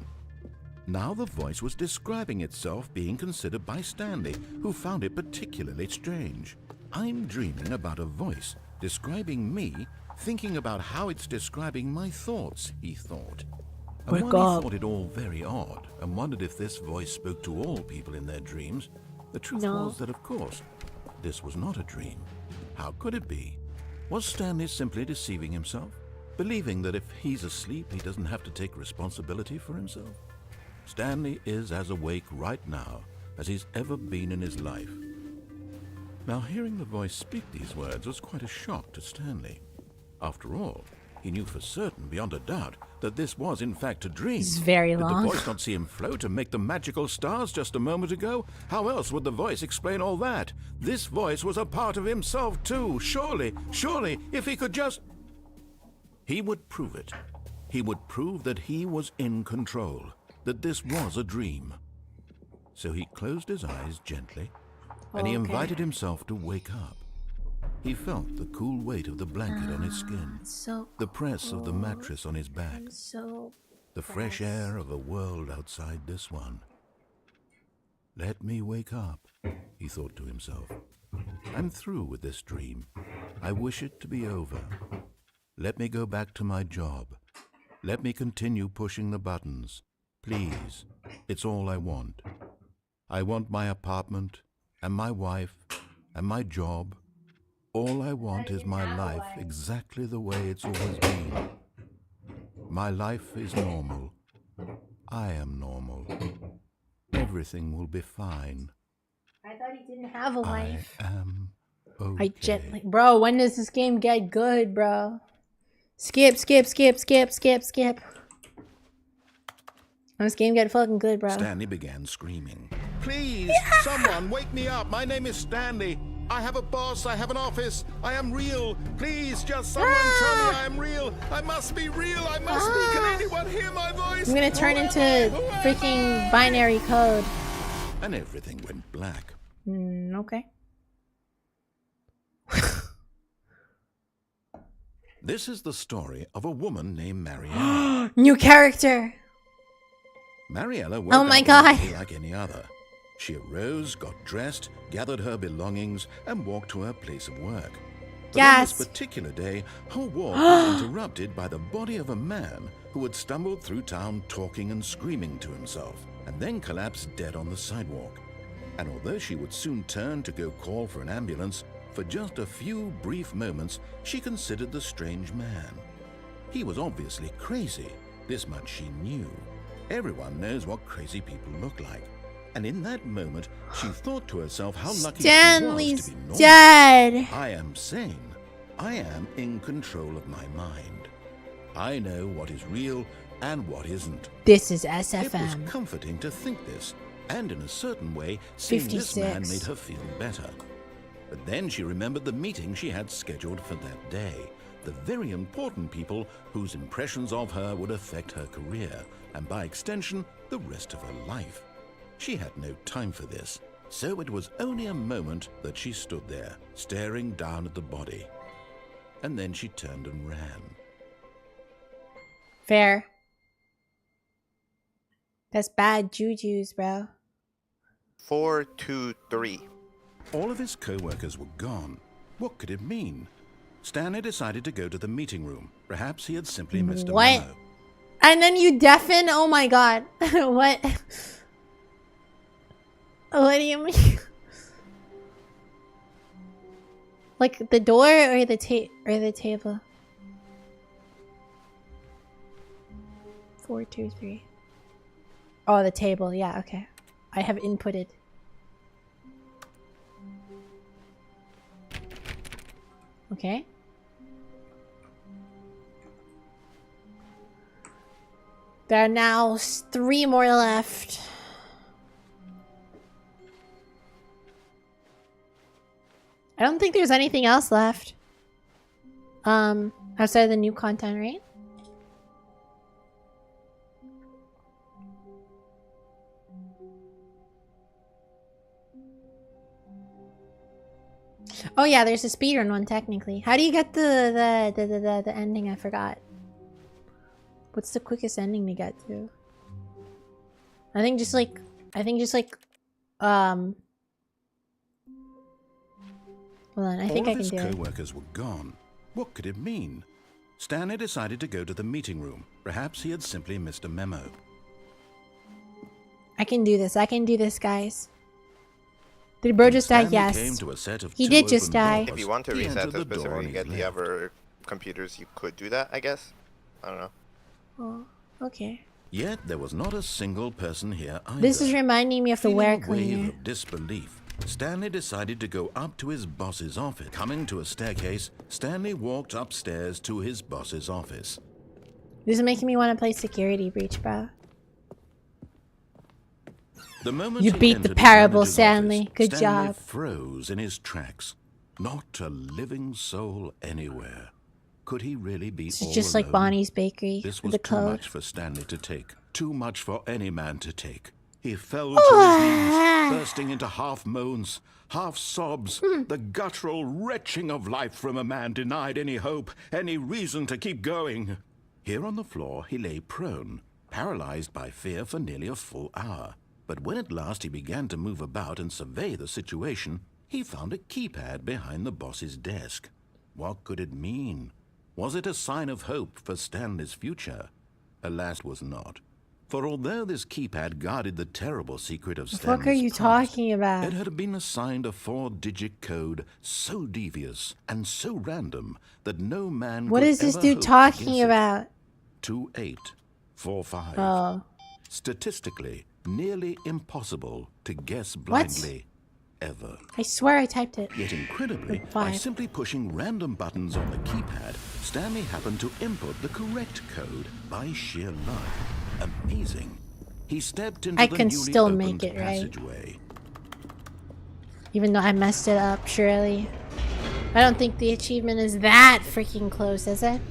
Now the voice was describing itself being considered by Stanley, who found it particularly strange. I'm dreaming about a voice describing me, thinking about how it's describing my thoughts, he thought. And Wake while up. he thought it all very odd and wondered if this voice spoke to all people in their dreams, the truth No. was that, of course, this was not a dream. How could it be? Was Stanley simply deceiving himself, believing that if he's asleep, he doesn't have to take responsibility for himself? Stanley is as awake right now as he's ever been in his life. Now, hearing the voice speak these words was quite a shock to Stanley. After all, he knew for certain, beyond a doubt, that this was in fact a dream. This is very Did long. the voice not see him float and make the magical stars just a moment ago? How else would the voice explain all that? This voice was a part of himself too. Surely, if he could just... He would prove it. He would prove that he was in control, that this was a dream. So he closed his eyes gently, and he Okay. invited himself to wake up. He felt the cool weight of the blanket on his skin, So the press of the mattress on his back, so the fresh air of a world outside this one. Let me wake up, he thought to himself. I'm through with this dream. I wish it to be over. Let me go back to my job. Let me continue pushing the buttons. Please, it's all I want. I want my apartment, and my wife, and my job. All I want is my life exactly the way it's always been. My life is normal. I am normal. Everything will be fine. I thought he didn't have a I life. am okay. I gently, bro. When does this game get good, bro? Skip. When this game get fucking good, bro. Stanley began screaming. Please, someone wake me up. My name is Stanley. I have a boss. I have an office. I am real. Please, just someone tell me I am real. I must be real. I must be. Can anyone hear my voice? I'm gonna turn Who am into I? Who am freaking I? binary code. And everything went black. Okay. This is the story of a woman named Mariella. New character. Mariella woke Oh my up one God. day like any other. She arose, got dressed, gathered her belongings, and walked to her place of work. But on Yes. this particular day, her walk was interrupted by the body of a man who had stumbled through town talking and screaming to himself, and then collapsed dead on the sidewalk. And although she would soon turn to go call for an ambulance, for just a few brief moments, she considered the strange man. He was obviously crazy. This much she knew. Everyone knows what crazy people look like. And in that moment, she thought to herself how lucky Stanley's she was to be normal. dead. I am sane. I am in control of my mind. I know what is real and what isn't. This is It was SFM. comforting to think this, and in a certain way, seeing this man 56. made her feel better. But then she remembered the meeting she had scheduled for that day. The very important people whose impressions of her would affect her career, and by extension, the rest of her life. She had no time for this, so it was only a moment that she stood there, staring down at the body. And then she turned and ran. Fair. That's bad juju's, bro. 4, 2, 3. All of his co-workers were gone. What could it mean? Stanley decided to go to the meeting room. Perhaps he had simply missed a What? memo. And then you deafen? Oh my god. What? What do you mean? Like the door or the table? 4, 2, 3. Oh, the table. Yeah, okay. I have inputted. Okay. There are now 3 more left. I don't think there's anything else left. Outside of the new content, right? Oh yeah, there's a speedrun one technically. How do you get the ending? I forgot. What's the quickest ending to get to? I think just like hold on, I think I can do it. All of his co-workers were gone. What could it mean? Stanley decided to go to the meeting room. Perhaps he had simply missed a memo. I can do this. I can do this, guys. Did bro just die? Stanley Yes. came to a set of He 2 did just open die. doors. If you want to He reset entered this the door specifically on to get his the left. other computers, you could do that, I guess. I don't know. Oh, okay. Yet there was not a single person here either. This is reminding me of the Feeling wear a wave cleaner. of disbelief, Stanley decided to go up to his boss's office. Coming to a staircase, Stanley walked upstairs to his boss's office. This is making me want to play Security Breach, bro. The moment You he beat the entered his parable, manager's Stanley. office, Good Stanley job. froze in his tracks. Not a living soul anywhere. Could he really be This all is just like alone? Bonnie's Bakery. This with was the too code. much for Stanley to take. Too much for any man to take. He fell to his knees, bursting into half moans, half sobs, the guttural retching of life from a man denied any hope, any reason to keep going. Here on the floor, he lay prone, paralyzed by fear for nearly a full hour. But when at last he began to move about and survey the situation, he found a keypad behind the boss's desk. What could it mean? Was it a sign of hope for Stanley's future? Alas, it was not. For although this keypad guarded the terrible secret of The Stanley's fuck are you past, talking about? it had been assigned a 4-digit code so devious and so random that no man What could is this ever dude hope to talking guess it. about? 2845. Oh. Statistically, nearly impossible to guess blindly ever. I swear I typed it. Yet incredibly, by simply pushing random buttons on the keypad, Stanley happened to input the correct code by sheer luck. Amazing. He stepped into I the can newly still opened make it right. passageway. Even though I messed it up, surely. I don't think the achievement is that freaking close, is it?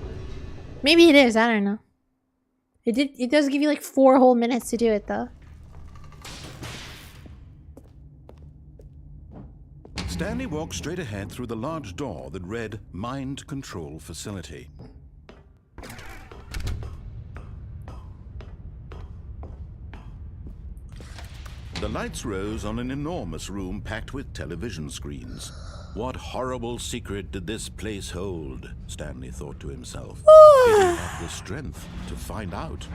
Maybe it is, I don't know. It does give you like 4 whole minutes to do it though. Stanley walked straight ahead through the large door that read Mind Control Facility. The lights rose on an enormous room packed with television screens. What horrible secret did this place hold? Stanley thought to himself. Did he have the strength to find out?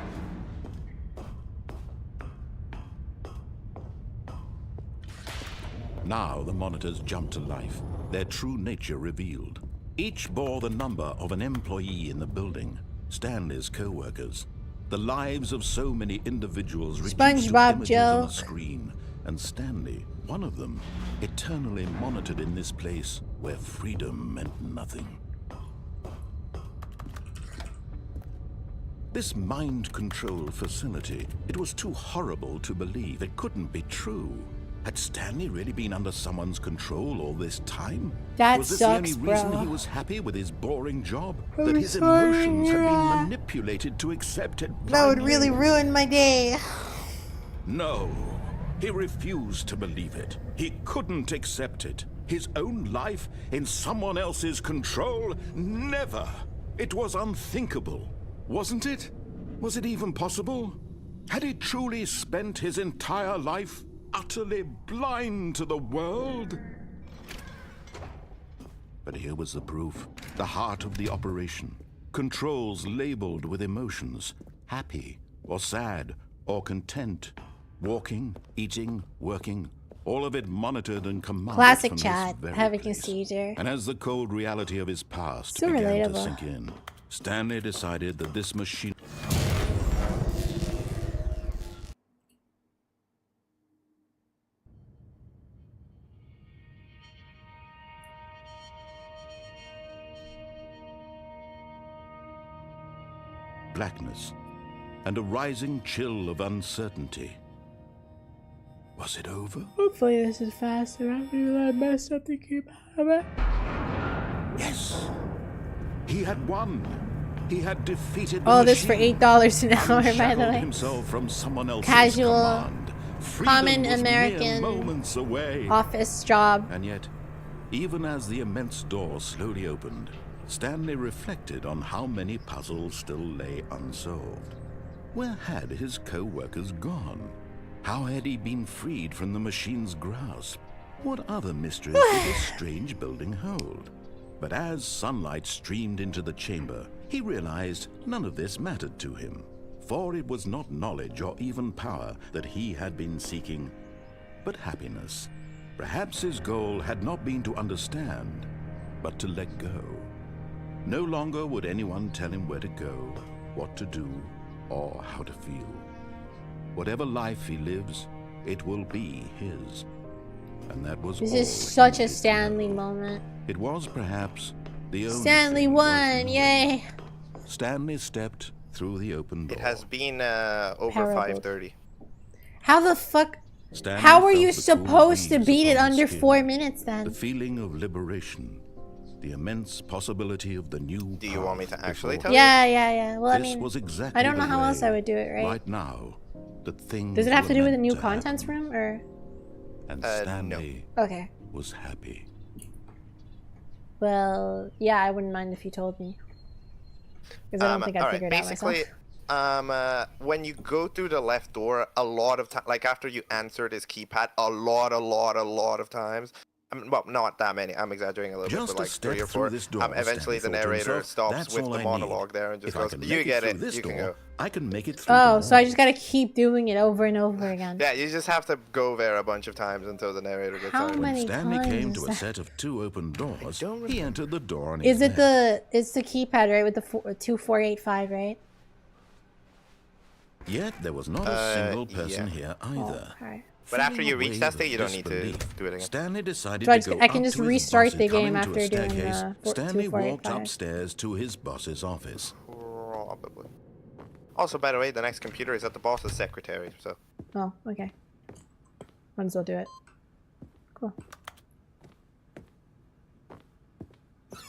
Now the monitors jumped to life, their true nature revealed. Each bore the number of an employee in the building, Stanley's co-workers. The lives of so many individuals reduced to SpongeBob images on a joke. screen, and Stanley, one of them, eternally monitored in this place where freedom meant nothing. This mind control facility, it was too horrible to believe. It couldn't be true. Had Stanley really been under someone's control all this time? That was this sucks, the only reason bro. he was happy with his boring job? I'm That his sorry, emotions had been Mira. manipulated to accept it That would blindly? really ruin my day. No. He refused to believe it. He couldn't accept it. His own life in someone else's control? Never. It was unthinkable. Wasn't it? Was it even possible? Had he truly spent his entire life utterly blind to the world? But here was the proof. The heart of the operation. Controls labeled with emotions. Happy, or sad, or content. Walking, eating, working. All of it monitored and commanded Classic from this chat. very Having a place. seizure. And as the cold reality of his past So began to relatable. sink in, Stanley decided that this machine... blackness, and a rising chill of uncertainty. Was it over? Hopefully this is faster. I feel I messed up the keypad. Yes. He had won. He had defeated the Oh, this for machine. $8 an hour, by the Unshackled way. himself from someone else's Casual, command. Freedom common was mere American moments away. office job. And yet, even as the immense door slowly opened, Stanley reflected on how many puzzles still lay unsolved. Where had his co-workers gone? How had he been freed from the machine's grasp? What other mysteries did this strange building hold? But as sunlight streamed into the chamber, he realized none of this mattered to him, for it was not knowledge or even power that he had been seeking, but happiness. Perhaps his goal had not been to understand, but to let go. No longer would anyone tell him where to go, what to do, or how to feel. Whatever life he lives, it will be his. And that was This all is he such a needed to Stanley know. moment. It was perhaps the only Stanley thing won, worth yay! knowing. Stanley stepped through the open door. It has been over Terrible. 5:30. How the fuck? Stanley How are felt you the cool supposed to breeze beat it upon his under skin, 4 minutes then? The feeling of liberation, the immense possibility of the new. Do you want me to actually before tell him. Yeah, yeah, yeah. Well, I This mean, was exactly I don't know the how else way, I would do it, right? Right now, that things Does it have to were do with the meant new to contents happen. room, or? And No. Stanley Okay. was happy. Well, yeah, I wouldn't mind if you told me. Because I don't think I'd alright, figure it out basically, myself. when you go through the left door, a lot of time, like after you answer this keypad, a lot of times. Well, not that many. I'm exaggerating a little Just bit, but a like step 3 or through 4. this door, Eventually, the Stanley thought to narrator himself, stops "That's with all the I monologue need. there and just If I goes, can "You make it get through it. this You can door, go." I can make it through Oh, the so I door." just gotta keep doing it over and over again. Yeah, you just have to go there a bunch of times until the narrator gets How out. many Stanley times came is to a that? set of 2 open doors. don't He entered the door on Is his it it's the keypad, right, with the 2485, right? Yet there was not a single person yeah. here Oh, either. okay. But after you Feeling reach a that wave state, of you don't need to disbelief, do it again. Stanley decided So I to just- go I can up just to his restart boss the and come game into a after doing, staircase. 4- Stanley walked 2485. upstairs to his boss's office. Probably. Also, by the way, the next computer is at the boss's secretary, so. Oh, okay. Might as well do it. Cool.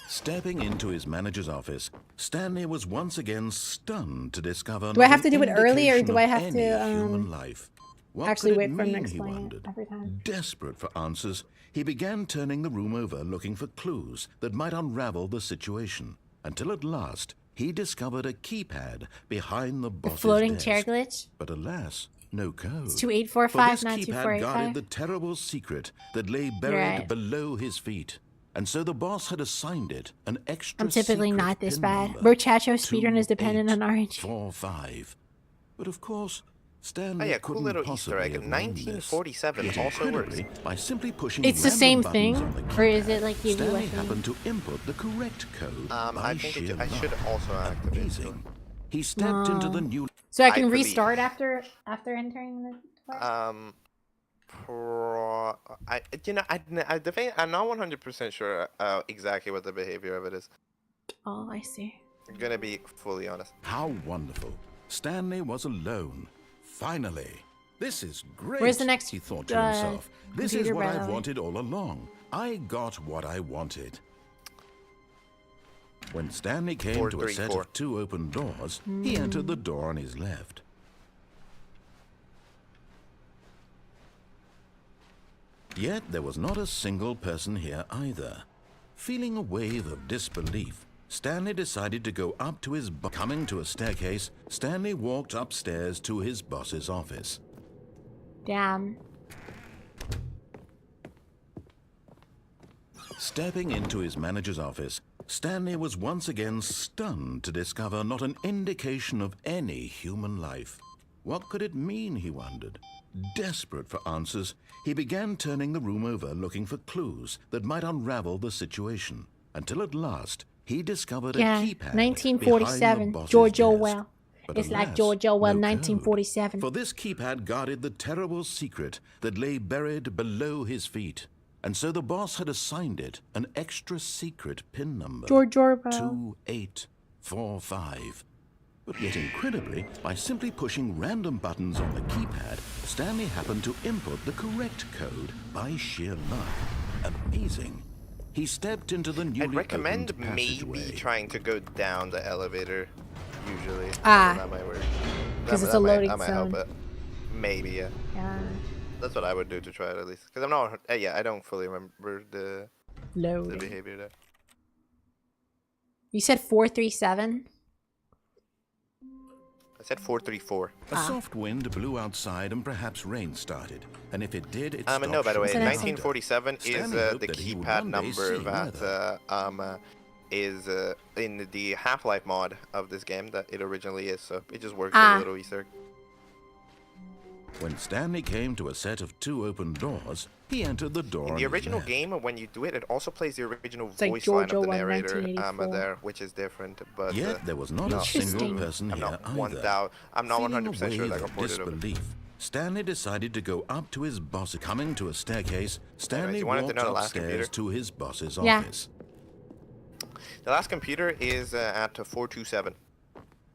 Stepping into his manager's office, Stanley was once again stunned to discover. Do I not have to an do it early, or indication do I of have any to, human life. What actually could wait it for him to mean, he explain it wondered. every time? Desperate for answers, he began turning the room over looking for clues that might unravel the situation, until at last he discovered a keypad behind the boss's Floating desk. chair glitch? But alas, no code. It's 2845, For not this keypad 2485. guarded the terrible secret that lay buried right. below his feet. And so the boss had assigned it an extra I'm typically secret not this pin bad. number, Brochacho speedrun is dependent on RNG. 2845. But of course, Stanley Oh yeah, cool couldn't little Easter possibly egg. have known this. 1947 Yet also works. incredibly, by simply pushing It's the random same buttons thing, on the or is it keypad, like give you a Stanley thing? happened to input the correct code by I think sheer I should luck. also activate. Amazing. He stepped into the new. So I can believe. restart after entering the device? The thing, I'm not 100% sure exactly what the behavior of it is. Oh, I see. I'm gonna be fully honest. How wonderful. Stanley was alone. Finally. This is great. Where's the next, he thought to himself. This is computer, what by the I've way? wanted all along. I got what I wanted. When Stanley came to a set 434. of 2 open doors, he entered the door on his left. Yet there was not a single person here either. Feeling a wave of disbelief, Stanley decided to go up to his coming to a staircase, Stanley walked upstairs to his boss's office. Damn. Stepping into his manager's office, Stanley was once again stunned to discover not an indication of any human life. What could it mean, he wondered. Desperate for answers, he began turning the room over looking for clues that might unravel the situation, until at last he discovered a Yeah, keypad 1947, behind the boss's George desk. Orwell. But It's like alas, George Orwell, no code. 1947. For this keypad guarded the terrible secret that lay buried below his feet. And so the boss had assigned it an extra secret pin number. George Orwell. 2845. But yet incredibly, by simply pushing random buttons on the keypad, Stanley happened to input the correct code by sheer luck. Amazing. He stepped into the newly I'd recommend opened maybe passageway. trying to go down the elevator. Usually. Ah. That might work. 'Cause it's a loading that might help zone. it. Maybe, yeah. Yeah. That's what I would do to try it at least. Because I'm not. Yeah, I don't fully remember the Loading. behavior there. You said 437? I said 434. A soft wind blew outside and perhaps rain started. And if it did, it And no, by the way, It's an 1947 is Stanley the hoped that he would keypad one day number see that is in the Half-Life mod of this game that it originally is. So it just works as a little Easter egg. When Stanley came to a set of 2 open doors, he entered the door In on the his original left. game, when you do it, it also plays the original like voice line George of the Orwell, narrator 1984. there, which is different. But Yet there was not a single Interesting. person I'm here not either. I'm not Feeling 100% a sure wave that I of ported over. disbelief, Stanley decided to go up to his boss. Coming to a staircase, Stanley you wanted to walked know the last upstairs computer? to his boss's Yeah. office. The last computer is at 427.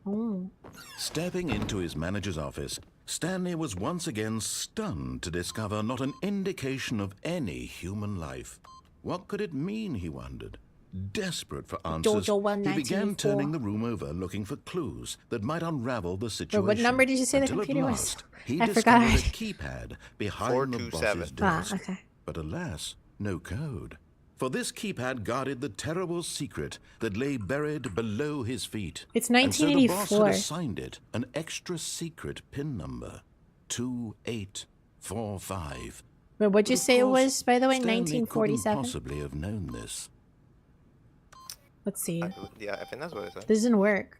Oh. Stepping into his manager's office, Stanley was once again stunned to discover not an indication of any human life. What could it mean, he wondered. Desperate for answers, Orwell, he began 1984. turning the room over looking for clues that might unravel the Wait, situation. what number did you say the until at computer was? last, He I discovered forgot. a keypad behind the 427. boss's Ah, desk. okay. But alas, no code. For this keypad guarded the terrible secret that lay buried below his feet. It's And so the boss 1984. had assigned it an extra secret pin number, 2845. Wait, what'd you But of say it course, was, by the way? Stanley 1947? couldn't possibly have known this. Let's see. Yeah, I think that's what it said. This doesn't work.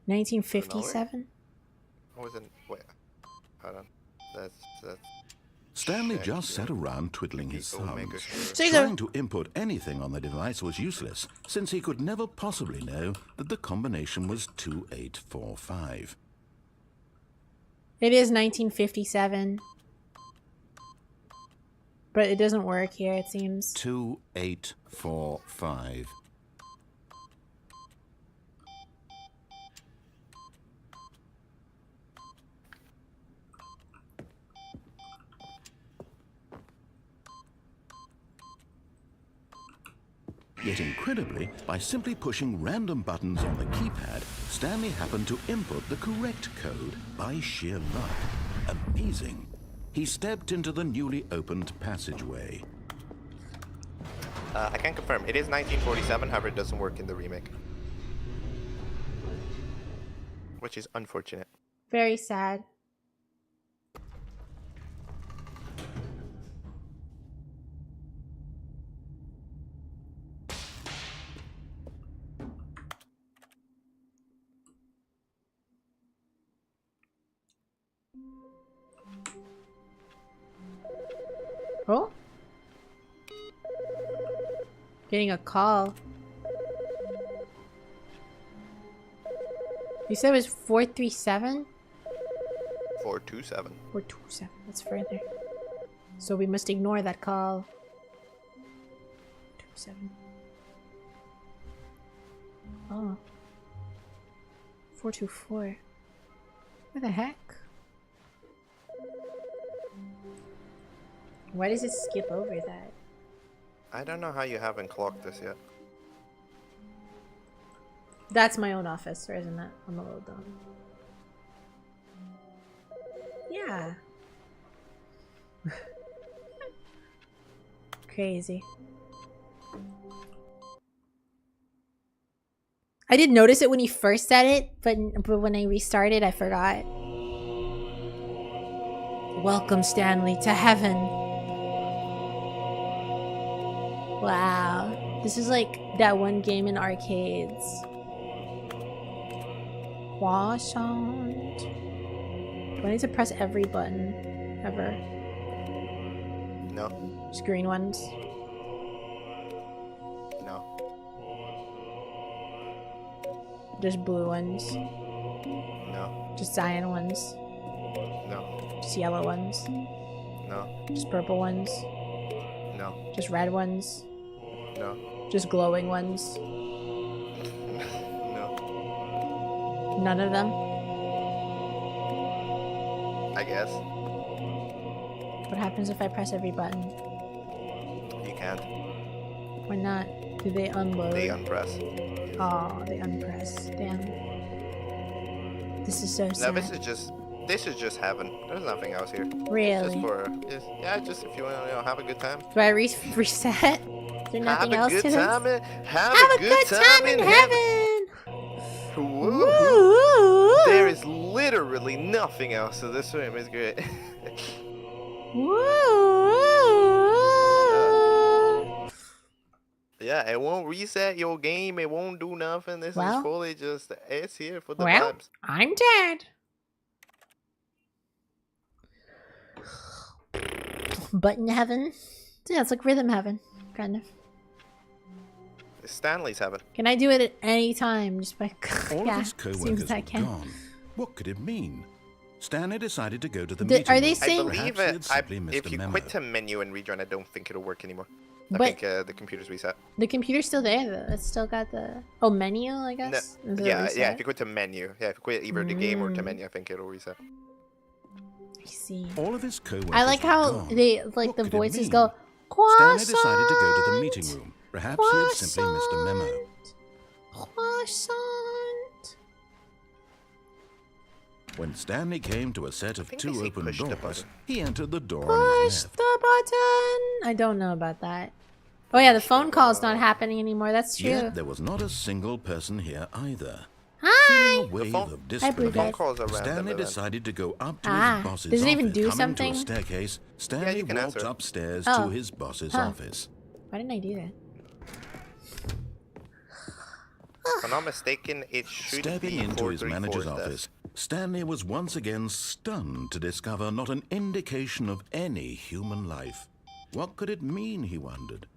1957? What was it? Wait. Hold on. That's Stanley Check just sat your around twiddling his Omega thumbs. sure. So Trying to input anything on the device was useless, since he could never possibly know that the combination was 2845. It is 1957. But it doesn't work here, it seems. 2845. Yet incredibly, by simply pushing random buttons on the keypad, Stanley happened to input the correct code by sheer luck. Amazing. He stepped into the newly opened passageway. I can confirm. It is 1947, however, it doesn't work in the remake. Which is unfortunate. Very sad. Oh. Getting a call. You said it was 437? 427. 427. That's further. So we must ignore that call. 27. Oh. 424. What the heck? Why does it skip over that? I don't know how you haven't clocked this yet. That's my own office, or isn't that? I'm a little dumb. Yeah. Crazy. I did notice it when you first said it, but when I restarted, I forgot. Welcome, Stanley, to heaven. Wow. This is like that one game in arcades. Croissant. Do I need to press every button ever? No. Just green ones? No. Just blue ones? No. Just cyan ones? No. Just yellow ones? No. Just purple ones? No. Just red ones? No. Just glowing ones? No. None of them? I guess. What happens if I press every button? You can't. Why not? Do they unload? They unpress. Oh, they unpress. Damn. This is so No, sad. this is just heaven. There's nothing else here. Really? Just if you want to have a good time. Do I reset? Is there nothing else to this? Have Have a good time in heaven! Woo. There is literally nothing else to this room. It's great. Yeah, it won't reset your game. It won't do nothing. This is fully just, it's here for the vibes. I'm dead. Button heaven? Yeah, it's like rhythm heaven, kind of. Stanley's heaven. Can I do it at any time? Just by All yeah, of his seems co-workers I were can. gone. What could it mean? Stanley decided to go to the meeting Are they room. saying? I believe Perhaps he had simply missed if a you memo. quit to menu and rejoin, I don't think it'll work anymore. I But- think the computer's reset. The computer's still there though. It's still got the menu, I guess. Is it Yeah, reset? if you quit to menu. Yeah, if you quit either the game or to menu, I think it'll reset. I see. All of his co-workers I like were how gone. they like What the could it voices mean? go. Stanley Croissant. decided to go to the meeting room. Perhaps he had simply missed a memo. Croissant. When Stanley came to a set of think two they say open push the doors, button. he entered the door Push on his left. the button. I don't know about that. Oh yeah, the phone call's not happening anymore. That's true. Yet there was not a single person here either. Hi. Feeling a wave phone- of Hi, Blue disbelief, Dad. calls are random Stanley event. decided to go up to Ah, his boss's does it office. even do Coming something? to a staircase, Stanley you can walked answer it. upstairs Oh. to his boss's Huh. office. Why didn't I do that? If I'm not mistaken, it should Stepping be into his 434's manager's desk. office, Stanley was once again stunned to discover not an indication of any human life. What could it mean, he wondered?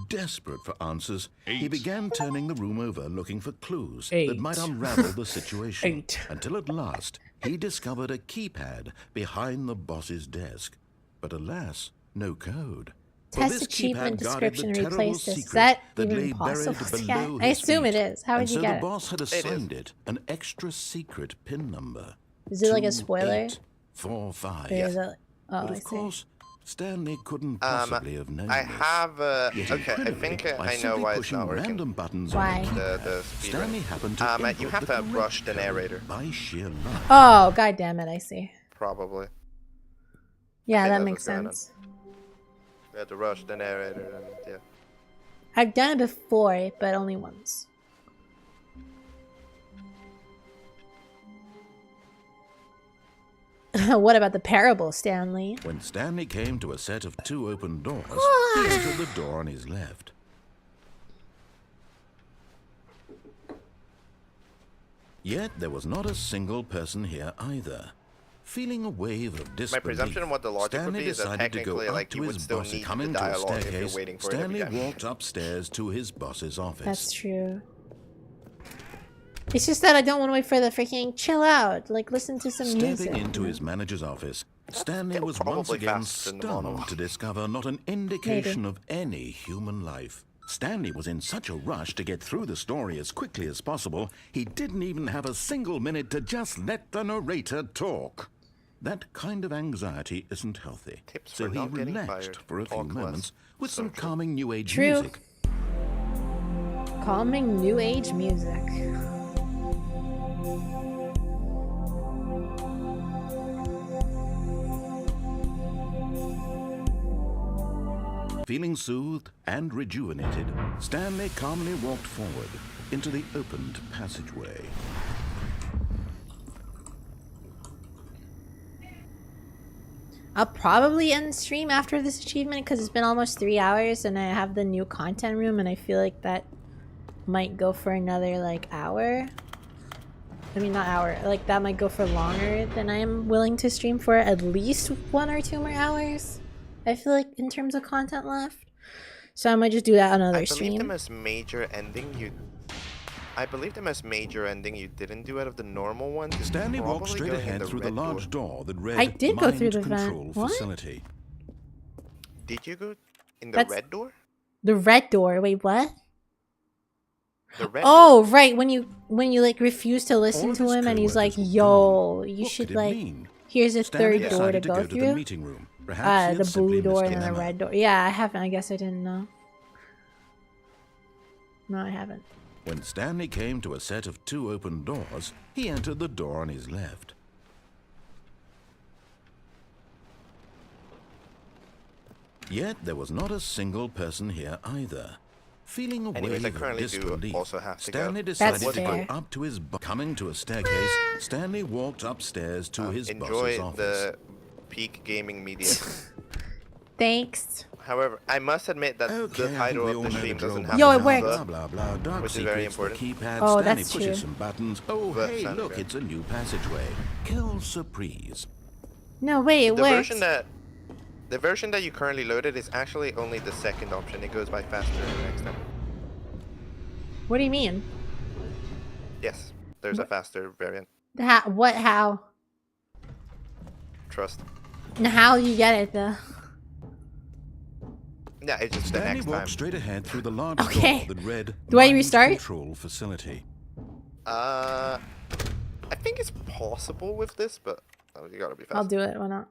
Desperate for answers, he began turning the room over looking for clues that might unravel the situation. Until at last, he discovered a keypad behind the boss's desk. But alas, no code. For Test this achievement keypad guarded the description terrible replace this. Is secret that that even lay possible buried to below get? I his assume it feet. is. How would And you so get the it? boss had is. assigned it an extra secret pin number. Is it like a spoiler? 2845. Or is it? Oh, But I of see. course, Stanley couldn't possibly have known I this. have Yet okay, I incredibly, think by I know simply why it's pushing not working. random buttons Why? on the keypad, The speed Stanley run. happened to You input have the to rush the correct narrator. code by sheer luck. Oh, god damn it! I see. Probably. Yeah, think that that's makes what's going on. sense. You have to rush the narrator and yeah. I've done it before, but only once. What about the parable, Stanley? When Stanley came to a set of two open doors, he entered the door on his left. Yet there was not a single person here either. Feeling a wave of disbelief, My presumption of what the logic would Stanley be is that decided to go technically, up like, to you would his still boss. need the Coming to a dialogue if you're staircase, waiting for it every Stanley time. walked upstairs to his boss's office. That's true. It's just that I don't want to wait for the freaking chill out. Like, listen to some music. Stepping into his manager's office, Stanley was once probably again faster than the stunned monologue. to discover not an indication of any human life. Stanley was in such a rush to get through the story as quickly as possible, he didn't even have a single minute to just let the narrator talk. That kind of anxiety isn't healthy, Tips so for he not getting relaxed fired. for a few Talk less. moments with some Social. calming new age True. music. Calming new age music. Feeling soothed and rejuvenated, Stanley calmly walked forward into the opened passageway. I'll probably end the stream after this achievement because it's been almost 3 hours and I have the new content room and I feel like that might go for another like hour. I mean, not hour, like that might go for longer than I am willing to stream for, at least 1 or 2 more hours. I feel like in terms of content left. So I might just do that on another I believe the stream. most major ending you didn't do out of the normal ones is Stanley walked probably straight going in ahead through the red large door that read I did go through the Mind vent. Control What? Facility. Did you go in the That's- red door? The red door. Wait, what? The red Oh, right. When you like refuse to listen All of to his him and he's like, coworkers were "Yo, gone. you What should could it like mean? here's a Stanley third door to decided to go go to the through." meeting room. Perhaps he The had simply blue door missed and then the memo. red door. Yeah, I haven't. I guess I didn't know. No, I haven't. When Stanley came to a set of 2 open doors, he entered the door on his left. Yet there was not a single person here either. Feeling a Anyways, I wave of currently do disbelief, also have to go. Stanley decided That's to go fair. up to his coming to a staircase. Stanley walked upstairs to his boss's Enjoy office. the peak gaming media. Thanks. However, I must admit that Okay, the I think title we of all the know stream drill doesn't by have Yo, a it worked. Blah blah blah. Dark which is very secrets, the important. keypad. Oh, Stanley that's pushes true. some buttons. Oh, That hey, sounded look, good. it's a new passageway. Kill surprise. No, wait, it The works. version that you currently loaded is actually only the second option. It goes by faster the next time. What do you mean? Yes, there's a faster variant. How? Trust. And how you get it though? Yeah, it's just the Stanley next walked time. straight ahead through the large Okay. door that read Do I Mind restart? Control Facility. I think it's possible with this, but you gotta be fast. I'll do it. Why not?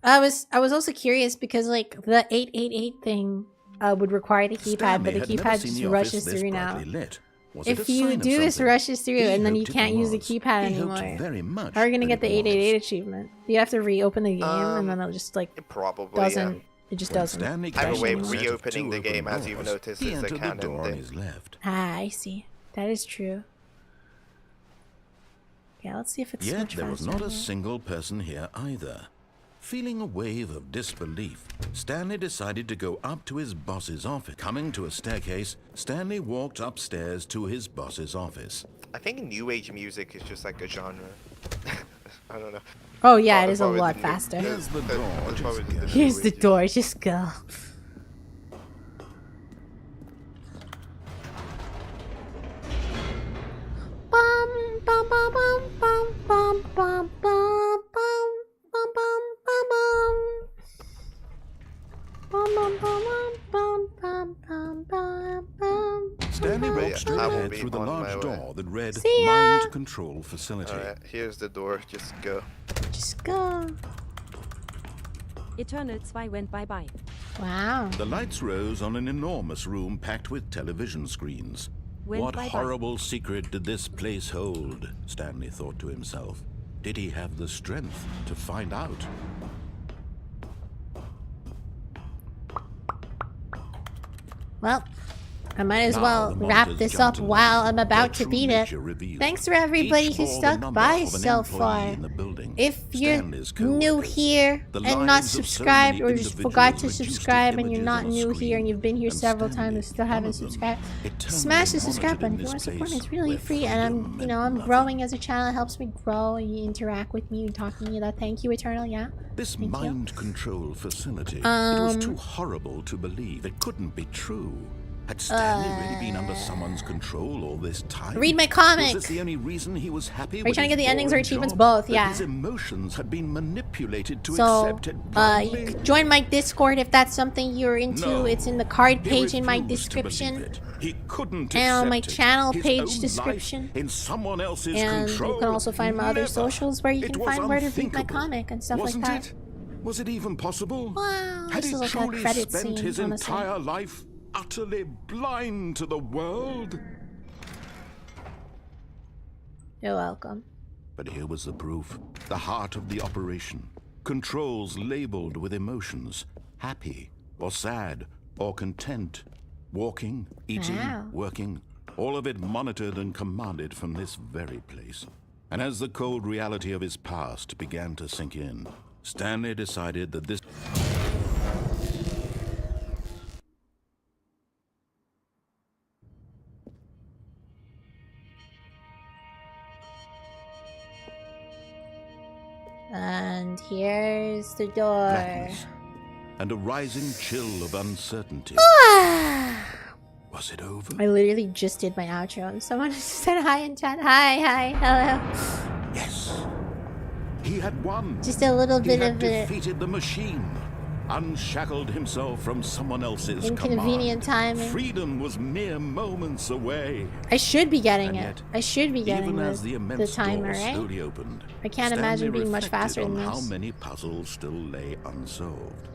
I was also curious because like the 888 thing would require the keypad, Stanley but the had never keypad seen just the rushes office this through now. brightly lit. Was it If a you sign of do this, something? rushes through, He and then you hoped it can't use the was. keypad He hoped anymore. very much How are we gonna that get the it was. 888 achievement? You have to reopen the game, and then it'll just like Probably. doesn't. It just When doesn't. Stanley Either crashed way, into a set of reopening 2 the open game, as you've doors, noticed, he is a entered the canon door on thing. his left. Ah, I see. That is true. Yeah, let's see if it's Yet much there was faster not a here. single person here either. Feeling a wave of disbelief, Stanley decided to go up to his boss's office. Coming to a staircase, Stanley walked upstairs to his boss's office. I think new age music is just like a genre. I don't know. Oh yeah, it That's is a probably lot the new- faster. Here's the that's door, probably just just the go. new Here's the age. door. Just go. Bum bum bum bum bum bum bum bum bum bum bum bum bum bum bum bum bum bum bum bum. Stanley yeah, walked straight I will ahead be through the on my large way. door that read See ya. Mind Control Facility. Alright, here's the door. Just go. Just go. Eternal 2 went bye-bye. Wow. The lights rose on an enormous room packed with television screens. Went What bye-bye. horrible secret did this place hold? Stanley thought to himself. Did he have the strength to find out? Well, I might as Now well the wrap monitors this jump up to while life, I'm their about to true beat it. nature revealed. Thanks for everybody Each who bore the stuck number by of an so employee far. in the building. If you're Stanley's new co-workers, here the and not lives of so subscribed, many or just forgot to individuals reduced to subscribe and you're images not on a new here screen, and you've been here and several Stanley, times and still one haven't of them, subscribed, eternally smash the subscribe button monitored if you in want to this support me. It's place really where free, and I'm, freedom you know, meant I'm nothing. growing as a channel. It helps me grow, and you interact with me, you talk to me. That thank you, Eternal. Yeah. This Thank you. mind control facility, it was too horrible to believe. It couldn't be true. Had Stanley really been under someone's control all this time? Read my comic. Was this the only reason he was happy? Are you trying to get the endings or boring achievements? job? Both, That yeah. his emotions had been manipulated to So, accept it you blindly? can join my Discord if that's something you're into. No. It's in the card He page in my refused to believe description. it. He couldn't And on my accept it. channel His page own life description. in someone else's And control. you can also find my other Never. socials where you It can was find where to read my unthinkable. comic and stuff Wasn't like that. it? Was it even possible? Wow, Had this he is like a truly credit spent scene, his honestly. entire life utterly blind to the world? You're welcome. But here was the proof. The heart of the operation. Controls labeled with emotions. Happy, or sad, or content. Walking, eating, Wow. working. All of it monitored and commanded from this very place. And as the cold reality of his past began to sink in, Stanley decided that this... And here's the door. blackness and a rising chill of uncertainty. Was it over? I literally just did my outro and someone said hi in chat. Hi, hello. Yes. He had won. Just a little He bit had of a defeated the machine, unshackled himself from someone else's inconvenient command. timing. Freedom was mere moments away. I should be getting And it. yet, I should be getting Even the, as the the immense timer, door right? slowly opened, I can't Stanley imagine being much reflected faster than on how this. many puzzles still lay unsolved.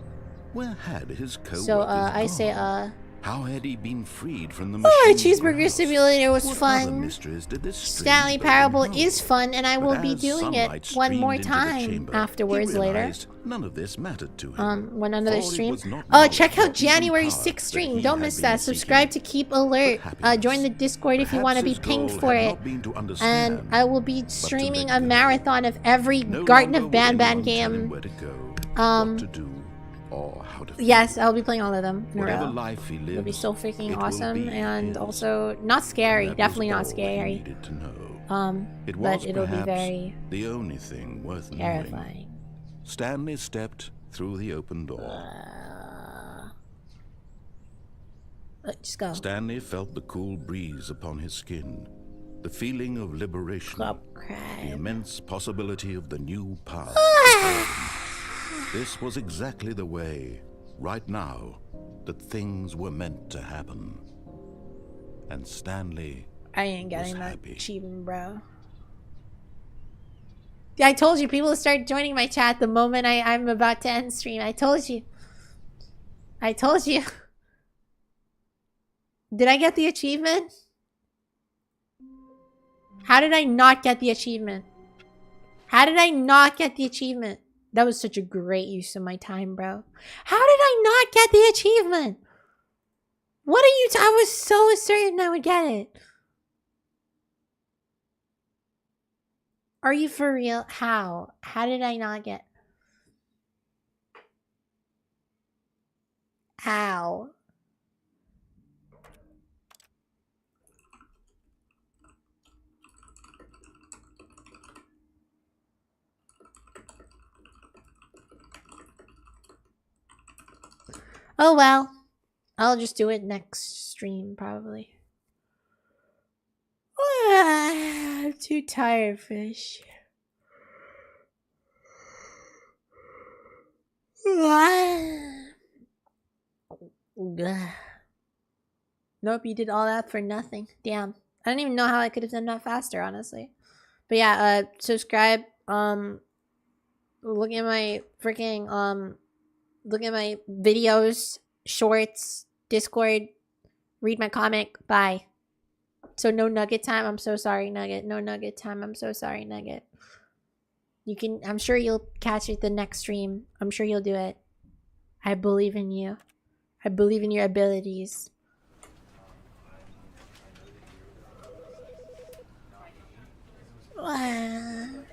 Where had his co-workers So, I gone? say, How had he been freed from the oh, machine's Cheeseburger grasp? Simulator was What other fun. mysteries did this Stanley strange Parable building hold? is fun, and I But will be as doing sunlight it one streamed more into the time chamber, afterwards he later. realized none of this mattered to him. When another Thought it stream. was not Oh, knowledge check or out even January power 6th that stream. he Don't had miss been that. seeking, Subscribe to keep alert. happiness. Join the Discord if you Perhaps want to be his pinged goal for had it. not been to understand, And I will be but to streaming let a go. marathon of every No Garden longer of Ban would Ban anyone tell him game. where to go, what to do, or how to feel. Yes, I'll be playing all of them in a Whatever row. life he lives, It'll be so freaking it will awesome be and his. also not scary. That was Definitely all not he scary. needed to know. It But was it'll be perhaps very the only thing worth knowing. terrifying. Stanley stepped through the open door. Just go. Stanley felt the cool breeze upon his skin, the feeling of liberation, Club the crime. immense possibility of the new path. This was exactly the way, right now, that things were meant to happen. And Stanley I ain't getting was that happy. achievement, bro. Yeah, I told you people will start joining my chat the moment I'm about to end stream. I told you. I told you. Did I get the achievement? How did I not get the achievement? How did I not get the achievement? That was such a great use of my time, bro. How did I not get the achievement? What are you I was so certain I would get it. Are you for real? How? How did I not get... How? Oh well. I'll just do it next stream, probably. I'm too tired for this shit. Nope, you did all that for nothing. Damn. I don't even know how I could have done that faster, honestly. But yeah, subscribe. Look at my freaking look at my videos, shorts, Discord, read my comic. Bye. So no nugget time. I'm so sorry, Nugget. No nugget time. I'm so sorry, Nugget. You can, I'm sure you'll catch it the next stream. I'm sure you'll do it. I believe in you. I believe in your abilities. Wow.